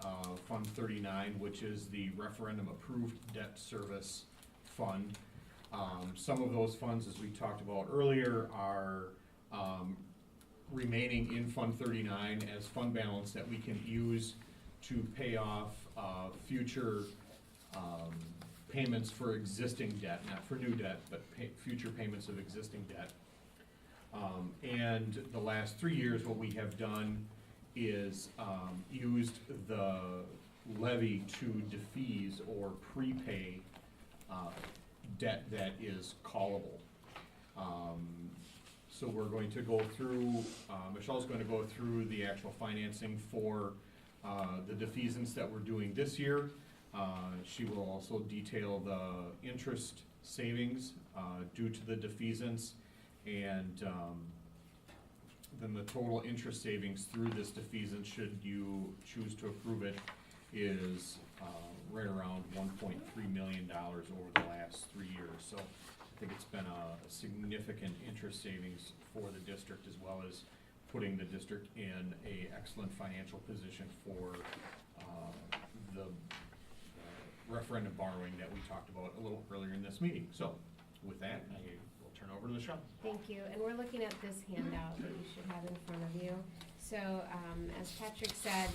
Fund 39, which is the referendum approved debt service fund. Some of those funds, as we talked about earlier, are remaining in Fund 39 as fund balance that we can use to pay off future payments for existing debt, not for new debt, but future payments of existing debt. And the last 3 years, what we have done is used the levy to defease or prepay debt that is callable. So we're going to go through, Michelle's going to go through the actual financing for the defeasance that we're doing this year. She will also detail the interest savings due to the defeasance, and then the total interest savings through this defeasance, should you choose to approve it, is right around $1.3 million over the last 3 years. So I think it's been a significant interest savings for the district, as well as putting the district in an excellent financial position for the referendum borrowing that we talked about a little earlier in this meeting. So with that, I will turn over to Michelle. Thank you, and we're looking at this handout that you should have in front of you. So, as Patrick said,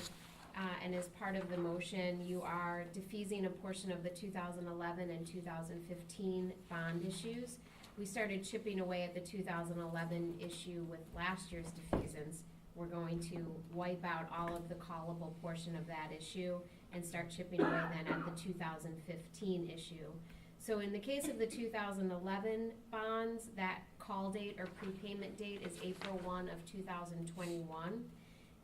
and as part of the motion, you are defeasing a portion of the 2011 and 2015 bond issues. We started chipping away at the 2011 issue with last year's defeasance. We're going to wipe out all of the callable portion of that issue and start chipping away then at the 2015 issue. So in the case of the 2011 bonds, that call date or prepayment date is April 1 of 2021.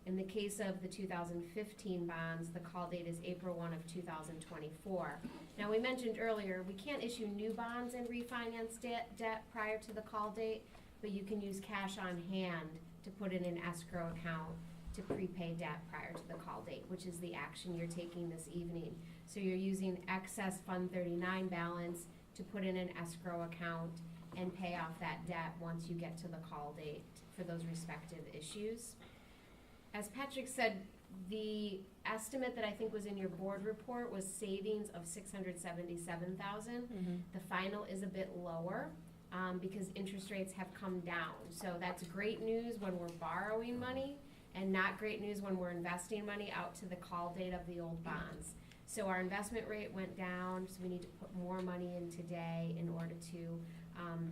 In the case of the 2015 bonds, the call date is April 1 of 2024. Now, we mentioned earlier, we can't issue new bonds and refinance debt prior to the call date, but you can use cash on hand to put in an escrow account to prepay debt prior to the call date, which is the action you're taking this evening. So you're using excess Fund 39 balance to put in an escrow account and pay off that debt once you get to the call date for those respective issues. As Patrick said, the estimate that I think was in your board report was savings of $677,000. The final is a bit lower because interest rates have come down. So that's great news when we're borrowing money, and not great news when we're investing money out to the call date of the old bonds. So our investment rate went down, so we need to put more money in today in order to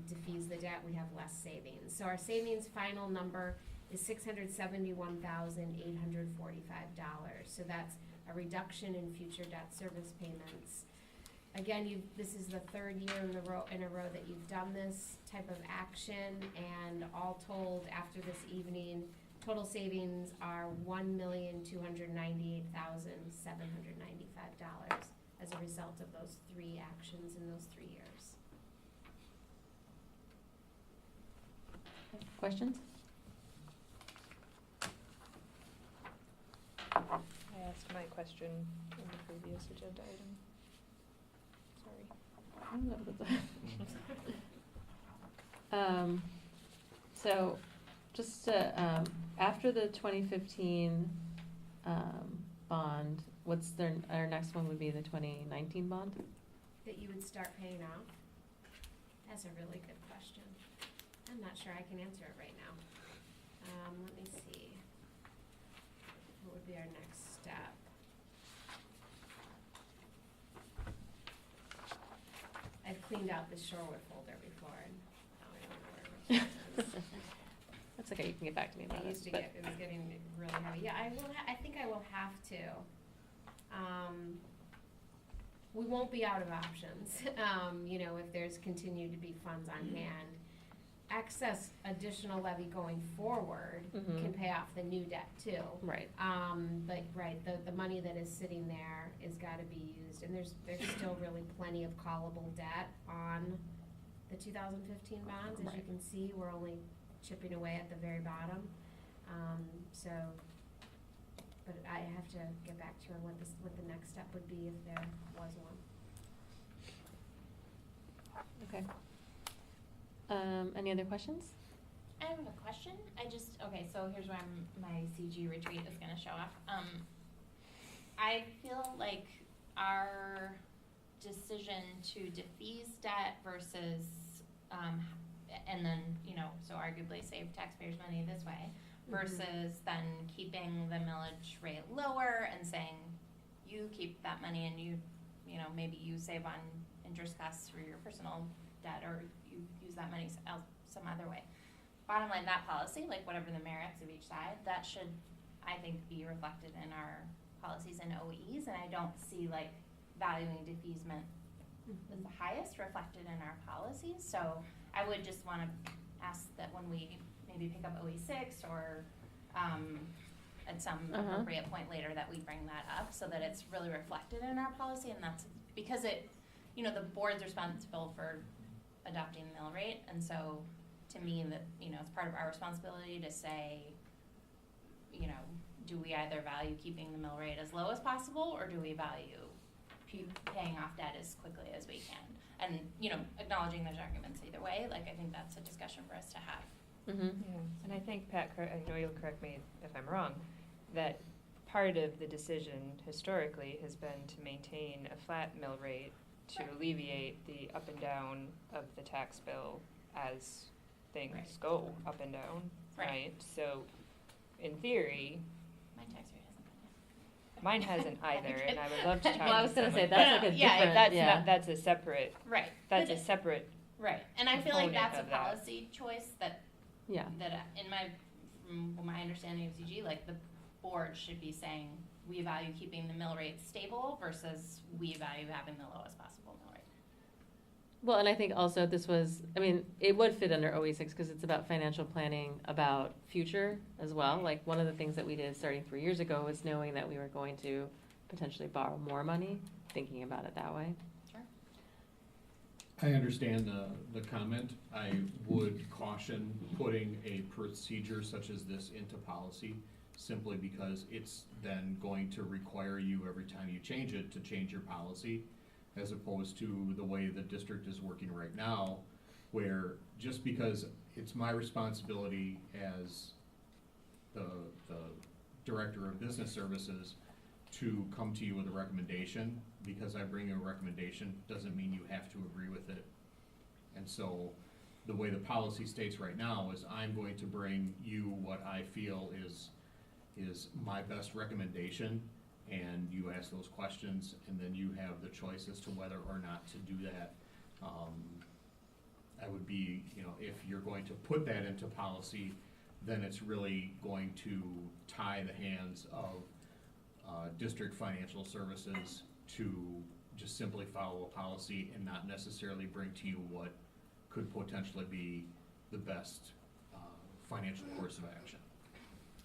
defease the debt. We have less savings. So our savings final number is $671,845. So that's a reduction in future debt service payments. Again, this is the third year in a row that you've done this type of action, and all told, after this evening, total savings are $1,298,795 as a result of those three actions in those 3 years. Questions? I asked my question in the previous agenda item. Sorry. So, just to, after the 2015 bond, our next one would be the 2019 bond? That you would start paying off? That's a really good question. I'm not sure I can answer it right now. Let me see. What would be our next step? I've cleaned out the Shorewood folder before, and now I don't know where it is. It's okay, you can get back to me about I used to but- get, it was getting really heavy. Yeah, I will, I think I will have to. We won't be out of options, you know, if there's continued to be funds on hand. Excess additional levy going forward Mhm. can pay off the new debt too. Right. But, right, the money that is sitting there is gotta be used, and there's still really plenty of callable debt on the 2015 bonds. As you Right. can see, we're only chipping away at the very bottom. So, but I have to get back to her what the next step would be if there was one. Okay. Any other questions? I have a question. Okay, so here's where my CG retreat is gonna show up. I feel like our decision to defease debt versus, and then, you know, so arguably save taxpayers' money this way, versus then keeping the millage rate lower and saying, you keep that money and you know, maybe you save on interest costs for your personal debt, or you use that money some other way. Bottom line, that policy, like whatever the merits of each side, that should, I think, be reflected in our policies and OEs, and I don't see like valuing defeasement as the highest reflected in our policies. So I would just want to ask that when we maybe pick up OE6 or at some appropriate point later that we bring that up so that it's really reflected in our policy, and that's because it, you know, the board's responsible for adopting the mill rate, and so to me that, you know, it's part of our responsibility to say, you know, do we either value keeping the mill rate as low as possible, or do we value paying off debt as quickly as we can? And, you know, acknowledging there's arguments either way, like I think that's a discussion for us to have. Yeah. And I think, Pat, I know you'll correct me if I'm wrong, that part of the decision historically has been to maintain a flat mill rate to alleviate the up and down of the tax bill as things go up and down, right? So, in theory, My tax rate hasn't gone yet. mine hasn't either, and I would love to talk Well, I was gonna to say, someone. that's like a different, That's yeah. not, that's a separate, Right. that's But a separate Right, and I feel like component that's a of that. policy choice that, Yeah. from my understanding of CG, like the board should be saying, we value keeping the mill rate stable versus we value having the lowest possible mill rate. Well, and I think also this was, I mean, it would fit under OE6 because it's about financial planning about future as well. Like one of the things that we did starting 3 years ago was knowing that we were going to potentially borrow more money, thinking about it that way. Sure. I understand the comment. I would caution putting a procedure such as this into policy, simply because it's then going to require you every time you change it to change your policy, as opposed to the way the district is working right now, where just because it's my responsibility as the director of business services to come to you with a recommendation, because I bring you a recommendation doesn't mean you have to agree with it. And so the way the policy states right now is I'm going to bring you what I feel is my best recommendation, and you ask those questions, and then you have the choice as to whether or not to do that. I would be, you know, if you're going to put that into policy, then it's really going to tie the hands of district financial services to just simply follow a policy and not necessarily bring to you what could potentially be the best financial course of action.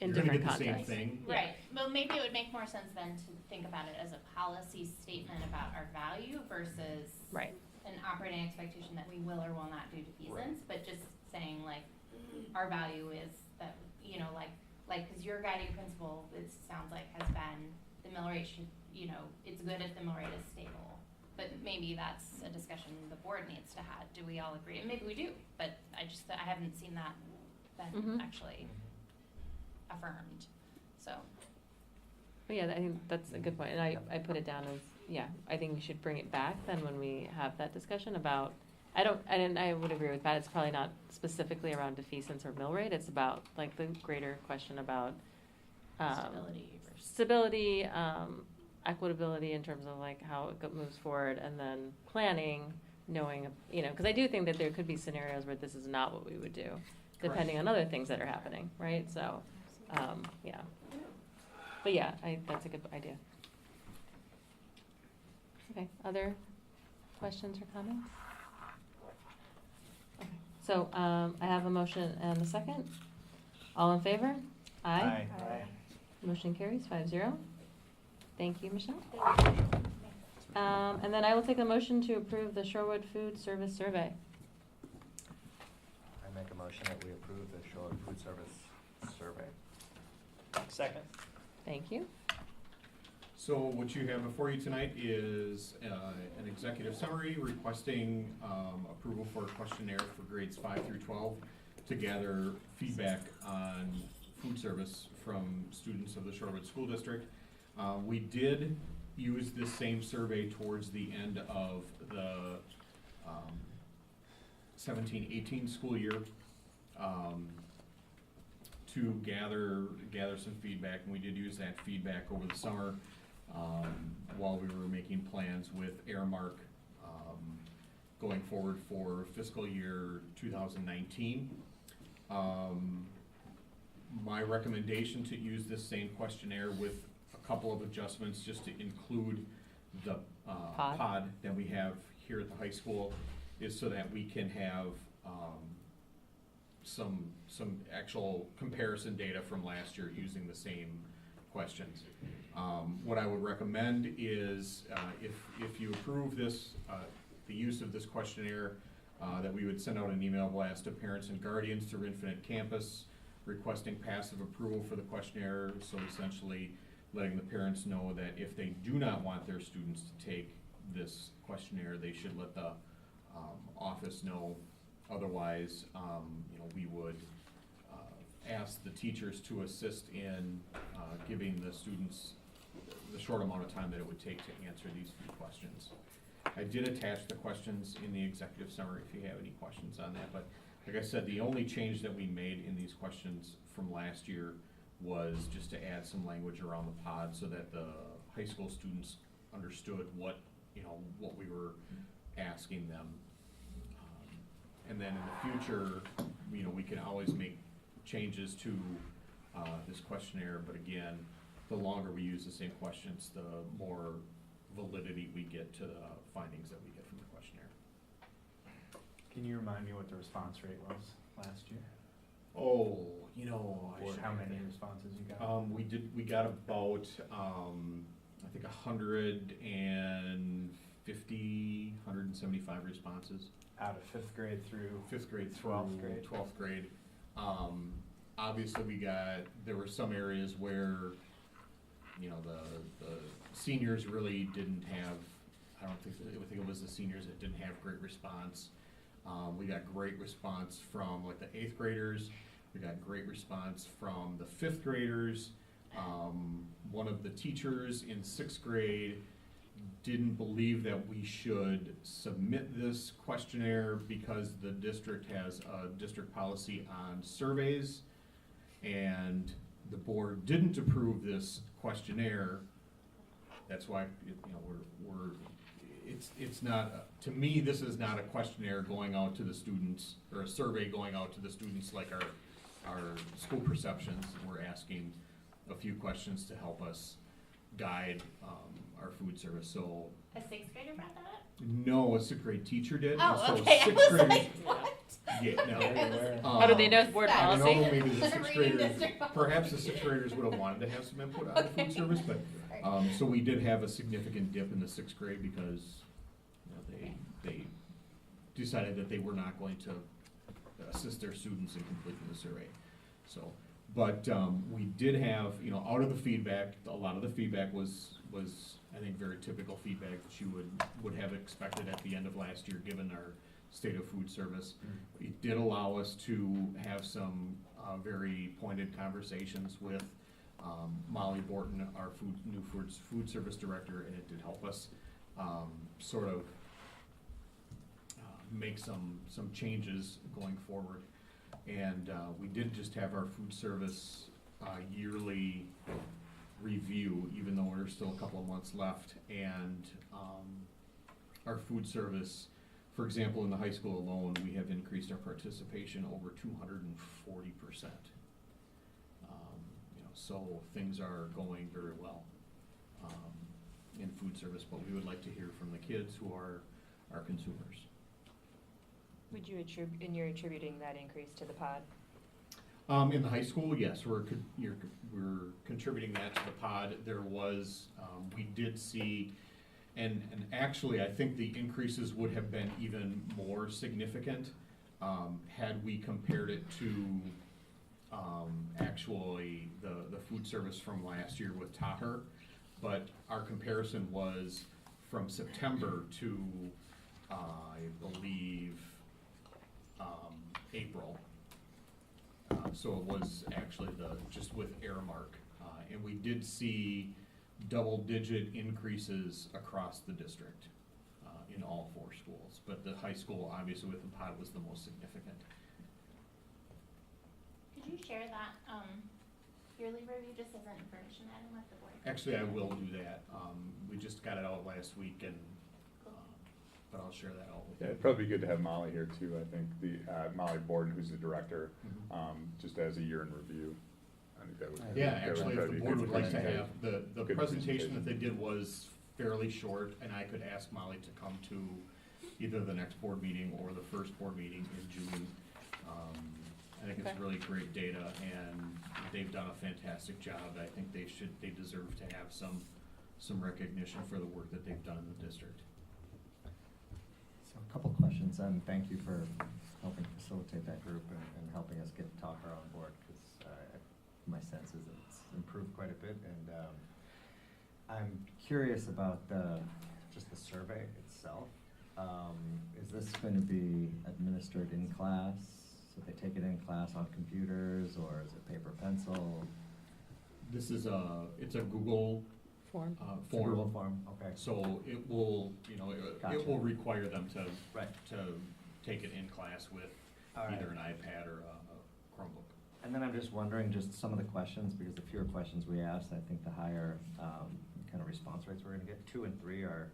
In You're gonna different get the same contexts. thing. Right, well, maybe it would make more sense then to think about it as a policy statement about our value versus Right. an operating expectation that we will or will not do defeasance, but just saying like, our value is that, you know, like, cause your guiding principle, it sounds like, has been the mill rate should, you know, it's good if the mill rate is stable. But maybe that's a discussion the board needs to have. Do we all agree? And maybe we do, but I haven't seen that been actually affirmed, so. But yeah, I think that's a good point, and I put it down as, yeah, I think we should bring it back then when we have that discussion about, I would agree with Pat, it's probably not specifically around defeasance or mill rate, it's about like the greater question about stability, equitability in terms of like how it moves forward, and then planning, knowing, you know, because I do think that there could be scenarios where this is not what we would do. depending on other things that are happening, right? So, yeah. But yeah, that's a good idea. Okay, other questions or comments? Okay. So, I have a motion and a second. All in favor? Aye. Aye. Motion carries 5-0. Thank you, Michelle. And then I will take a motion to approve the Shorewood Food Service Survey. I make a motion that we approve the Shorewood Food Service survey. Second. Thank you. So what you have before you tonight is an executive summary requesting approval for a questionnaire for grades 5 through 12 to gather feedback on food service from students of the Shorewood School District. We did use this same survey towards the end of the 17-18 school year to gather some feedback, and we did use that feedback over the summer while we were making plans with Airmark going forward for fiscal year 2019. My recommendation to use this same questionnaire with a couple of adjustments just to include the pod that we have here at the high school is so that we can have some actual comparison data from last year using the same questions. What I would recommend is if you approve this, the use of this questionnaire, that we would send out an email blast to parents and guardians through Infinite Campus requesting passive approval for the questionnaire, so essentially letting the parents know that if they do not want their students to take this questionnaire, they should let the office know. Otherwise, we would ask the teachers to assist in giving the students the short amount of time that it would take to answer these few questions. I did attach the questions in the executive summary if you have any questions on that, but like I said, the only change that we made in these questions from last year was just to add some language around the pod so that the high school students understood what we were asking them. And then in the future, we can always make changes to this questionnaire, but again, the longer we use the same questions, the more validity we get to the findings that we get from the questionnaire. Can you remind me what the response rate was last year? Oh, or how many responses you got? We got about, I think 150, 175 responses. Out of 5th grade through 5th grade through 12th grade. 12th grade. Obviously there were some areas where, the seniors really didn't have, I think it was the seniors that didn't have great response. We got great response from like the 8th graders. We got great response from the 5th graders. One of the teachers in 6th grade didn't believe that we should submit this questionnaire because the district has a district policy on surveys, and the board didn't approve this questionnaire. That's why it's not, to me, this is not a questionnaire going out to the students, or a survey going out to the students like our school perceptions. We're asking a few questions to help us guide our food service. So A 6th grader brought that up? no, a 6th grade teacher did. Oh, and so okay. I 6th was graders, like, what? Yeah, no. How do they know it's board I policy? know maybe the 6th Reading graders, district policy. perhaps the 6th graders would have wanted to have some input on the food service, but, so we did have a significant dip in the 6th grade because, they decided that they were not going to assist their students in completing the survey. So, but, we did have, out of the feedback, a lot of the feedback was, I think, very typical feedback that you would have expected at the end of last year, given our state of food service. It did allow us to have some very pointed conversations with Molly Borton, our new food service director, and it did help us sort of make some changes going forward. And we did just have our food service yearly review, even though there's still a couple of months left, and our food service For example, in the high school alone, we have increased our participation over 240%. So things are going very well in food service, but we would like to hear from the kids who are our consumers. Would you you're attributing that increase to the pod? In the high school, yes, we're contributing that to the pod. There was, we did see, and actually I think the increases would have been even more significant had we compared it to actually the food service from last year with Taher. But our comparison was from September to, I believe, April. So it was actually just with Aramark. And we did see double-digit increases across the district in all 4 schools. But the high school, obviously with the pod, was the most significant. Could you share that yearly review just as an information item with the board? Actually, I will do that. We just got it out last week, and but I'll share that out with you. Yeah, it'd probably be good to have Molly here too. I think the Molly Borden, who's the director, just as a year in review. I think that would. Yeah, actually, if be the a board good would like to presentation. have, the Good presentation that they did was fairly short, and I could ask Molly to come to either the next board meeting or the first board meeting in June. I think it's really great data, and they've done a fantastic job. I think they deserve to have some recognition for the work that they've done in the district. So a couple questions, and thank you for helping facilitate that group and helping us get Taher on board, because my sense is that it's improved quite a bit, and I'm curious about just the survey itself. Is this going to be administered in class? So they take it in class on computers, or is it paper pencil? This is it's a Google form. Google form, okay. So it will, it Gotcha. will require them to Right. take it in class with All right. either an iPad or a Chromebook. And then I'm just wondering, just some of the questions, because the fewer questions we ask, I think the higher kind of response rates we're gonna get. 2 and 3 are,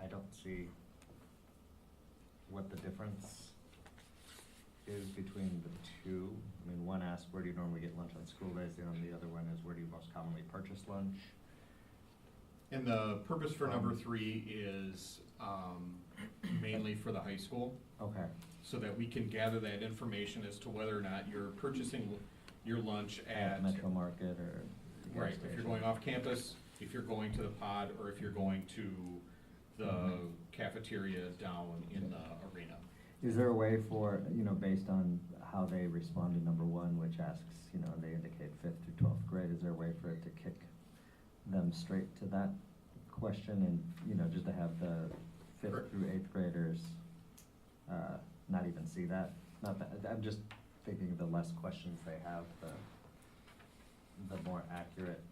I don't see what the difference is between the 2. I mean, one asks, where do you normally get lunch on school days? The other one is, where do you most commonly purchase lunch? And the purpose for number 3 is mainly for the high school. Okay. So that we can gather that information as to whether or not you're purchasing your lunch at Metro Market or gas right, if station. you're going off campus, if you're going to the pod, or if you're going to the cafeteria down in the arena. Is there a way for, based on how they respond to number 1, which asks, they indicate 5th through 12th grade, is there a way for it to kick them straight to that question and, just to have the 5th through 8th graders not even see that? Not that, I'm just thinking the less questions they have, the more accurate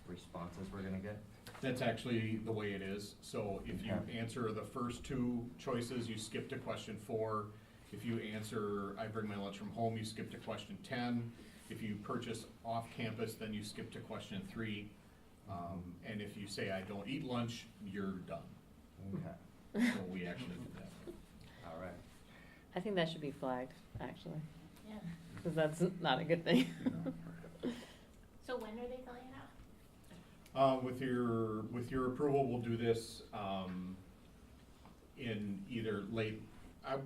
responses we're gonna get. That's actually the way it is. So if you answer the first 2 choices, you skip to question 4. If you answer, I bring my lunch from home, you skip to question 10. If you purchase off campus, then you skip to question 3. And if you say, I don't eat lunch, you're done. Okay. So we actually do that. All right. I think that should be flagged, actually, Yeah. because that's not a good thing. So when are they filling it out? With your approval, we'll do this in either late.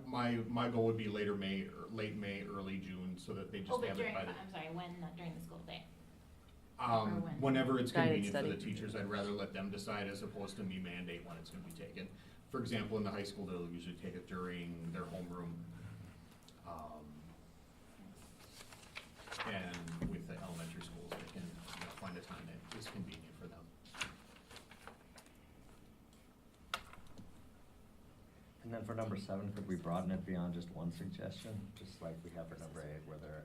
My goal would be late May, early June, so that they just Oh, but have during, it by the. I'm sorry, when, not during the school day? Or when? Whenever it's Guided convenient for the study. teachers, I'd rather let them decide as opposed to me mandate when it's gonna be taken. For example, in the high school, they'll usually take it during their homeroom. And with the elementary schools, they can find a time that is convenient for them. And then for number 7, could we broaden it beyond just one suggestion? Just like we have for number 8, where they're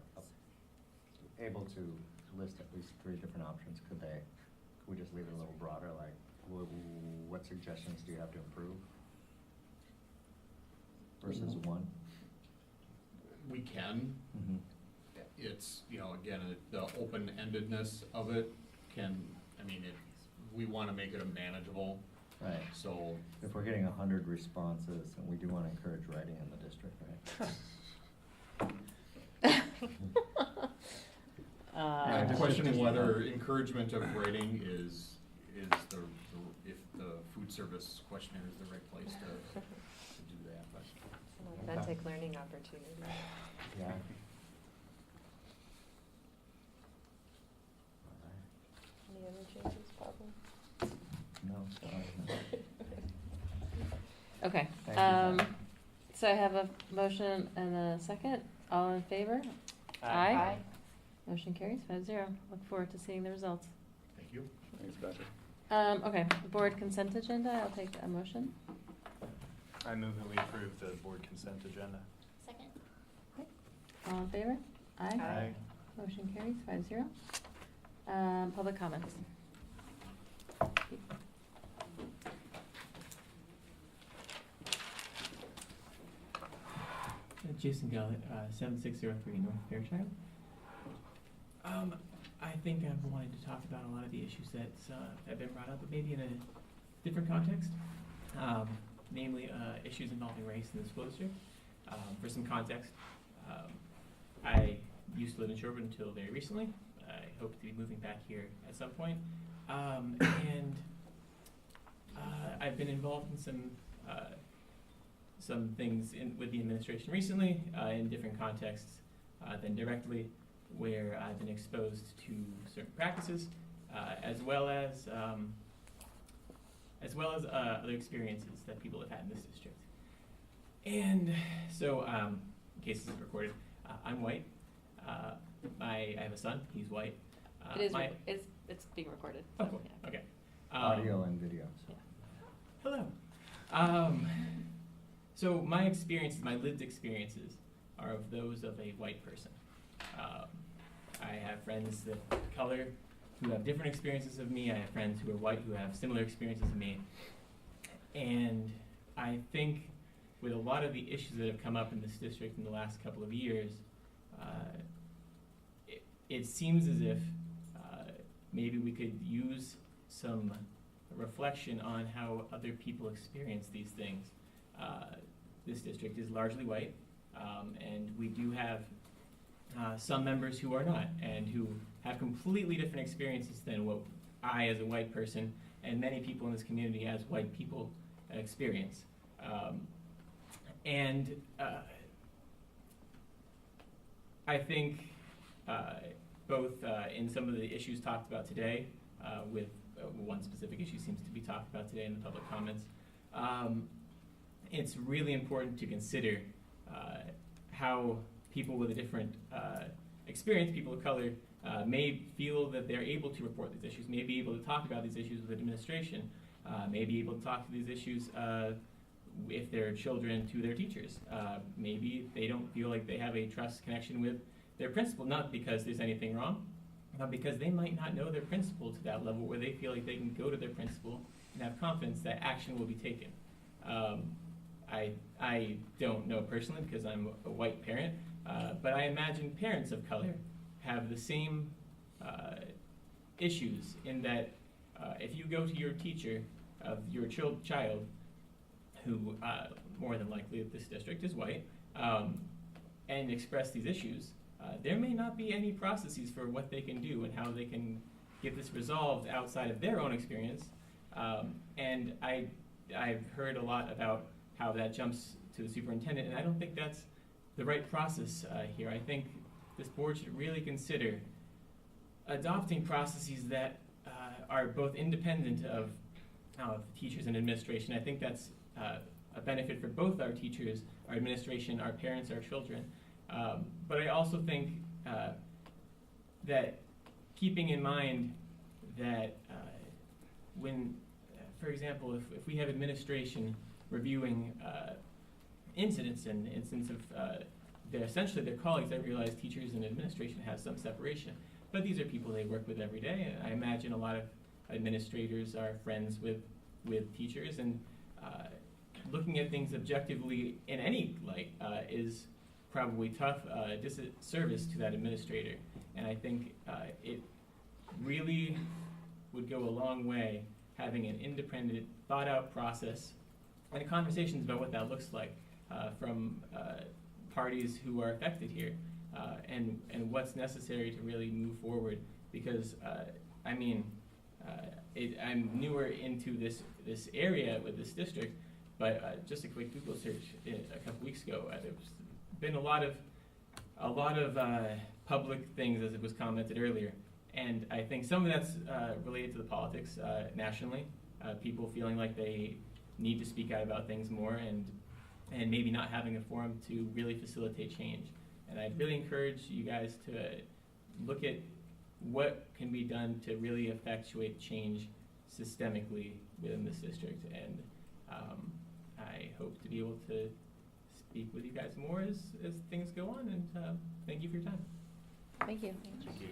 able to list at least 3 different options. Could we just leave it a little broader, like what suggestions do you have to improve? Versus 1? We can. Mm-hmm. It's, again, the open-endedness of it we want to make it a manageable Right. So If we're getting 100 responses, and we do want to encourage writing in the district, right? I'm questioning whether encouragement of writing is the if the food service questionnaire is the right place to do that. But It's an authentic learning opportunity. Yeah. Any other changes, Pablo? No, sorry, no. Okay, Thank you, Zach. so I have a motion and a second. All in favor? Aye. Motion carries 5-0. Look forward to seeing the results. thank you. Thanks, Patrick. Okay, board consent agenda, I'll take a motion. I move that we approve the board consent agenda. Second. All in favor? Aye. Aye. Motion carries 5-0. Public comments. Jason Gellett, 7603 North Fairchild. I think I've wanted to talk about a lot of the issues that have been brought up, but maybe in a different context, namely issues involving race in the school district. For some context, I used to live in Shorewood until very recently. I hope to be moving back here at some point. And I've been involved in some things with the administration recently in different contexts than directly, where I've been exposed to certain practices, as well as other experiences that people have had in this district. And so, in case this is recorded, I'm white. I have a son. He's white. It's being recorded. Oh, So, cool. yeah. Okay. Audio and video. So. Hello. So my experiences, my lived experiences, are of those of a white person. I have friends of color who have different experiences of me. I have friends who are white who have similar experiences of me. And I think with a lot of the issues that have come up in this district in the last couple of years, it seems as if maybe we could use some reflection on how other people experience these things. This district is largely white, and we do have some members who are not, and who have completely different experiences than what I, as a white person, and many people in this community as white people experience. I think both in some of the issues talked about today, with one specific issue seems to be talked about today in the public comments, it's really important to consider how people with a different experience, people of color, may feel that they're able to report these issues, may be able to talk about these issues with administration, may be able to talk to these issues if they're children to their teachers. Maybe they don't feel like they have a trust connection with their principal, not because there's anything wrong, but because they might not know their principal to that level where they feel like they can go to their principal and have confidence that action will be taken. I don't know personally because I'm a white parent, but I imagine parents of color have the same issues in that if you go to your teacher of your child, who more than likely at this district is white, and express these issues, there may not be any processes for what they can do and how they can get this resolved outside of their own experience. And I've heard a lot about how that jumps to the superintendent, and I don't think that's the right process here. I think this board should really consider adopting processes that are both independent of teachers and administration. I think that's a benefit for both our teachers, our administration, our parents, our children. But I also think that keeping in mind that when, for example, if we have administration reviewing incidents and incidents of essentially their colleagues, I realize teachers and administration have some separation, but these are people they work with every day. And I imagine a lot of administrators are friends with teachers, and looking at things objectively in any light is probably tough, disservice to that administrator. And I think it really would go a long way having an independent thought out process and conversations about what that looks like from parties who are affected here, and what's necessary to really move forward. Because I'm newer into this area with this district, but just a quick Google search a couple weeks ago, there's been a lot of public things, as it was commented earlier, and I think some of that's related to the politics nationally. People feeling like they need to speak out about things more, and maybe not having a forum to really facilitate change. And I'd really encourage you guys to look at what can be done to really effectuate change systemically within this district. And I hope to be able to speak with you guys more as things go on. And thank you for your time. Thank you. Thank you.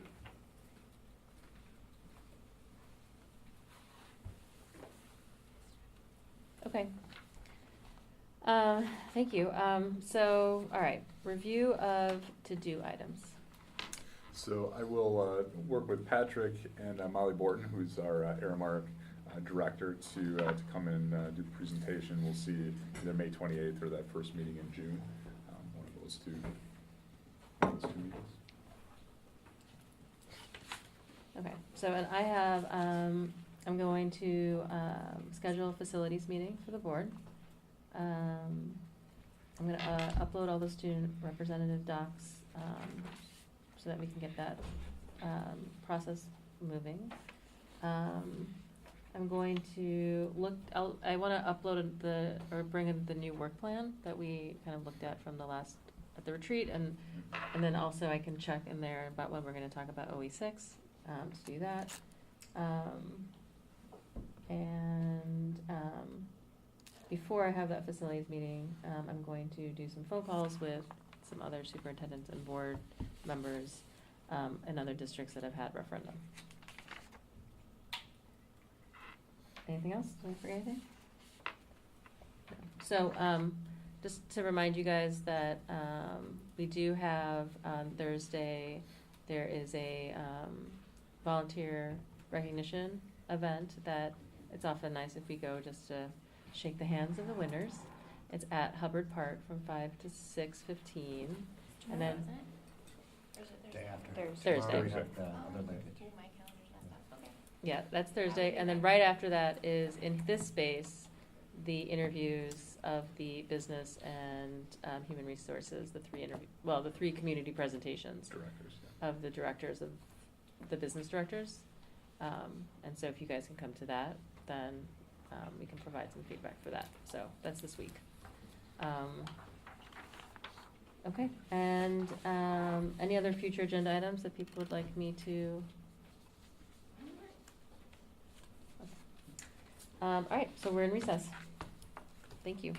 Okay. Thank you. So, all right, review of to-do items. So I will work with Patrick and Molly Borton, who's our Aramark director, to come in and do the presentation. We'll see either May 28th or that first meeting in June, one of those two meetings. Okay, so, and I have, I'm going to schedule a facilities meeting for the board. I'm going to upload all the student representative docs so that we can get that process moving. I'm going to I want to upload bring in the new work plan that we kind of looked at from at the retreat, and then also I can check in there about when we're going to talk about OE6 to do that. Before I have that facilities meeting, I'm going to do some phone calls with some other superintendents and board members in other districts that have had referendum. Anything else? Did I forget anything? No. So just to remind you guys that we do have on Thursday, there is a volunteer recognition event that it's often nice if we go just to shake the hands of the winners. It's at Hubbard Park from 5 to 6:15, and then Day after. Thursday. We have the other linkage. Yeah, that's Thursday, and then right after that is in this space, the interviews of the business and human resources, the three community presentations of the directors of the business directors. And so if you guys can come to that, then we can provide some feedback for that. So that's this week. Okay, and any other future agenda items that people would like me to? All right, so we're in recess. Thank you.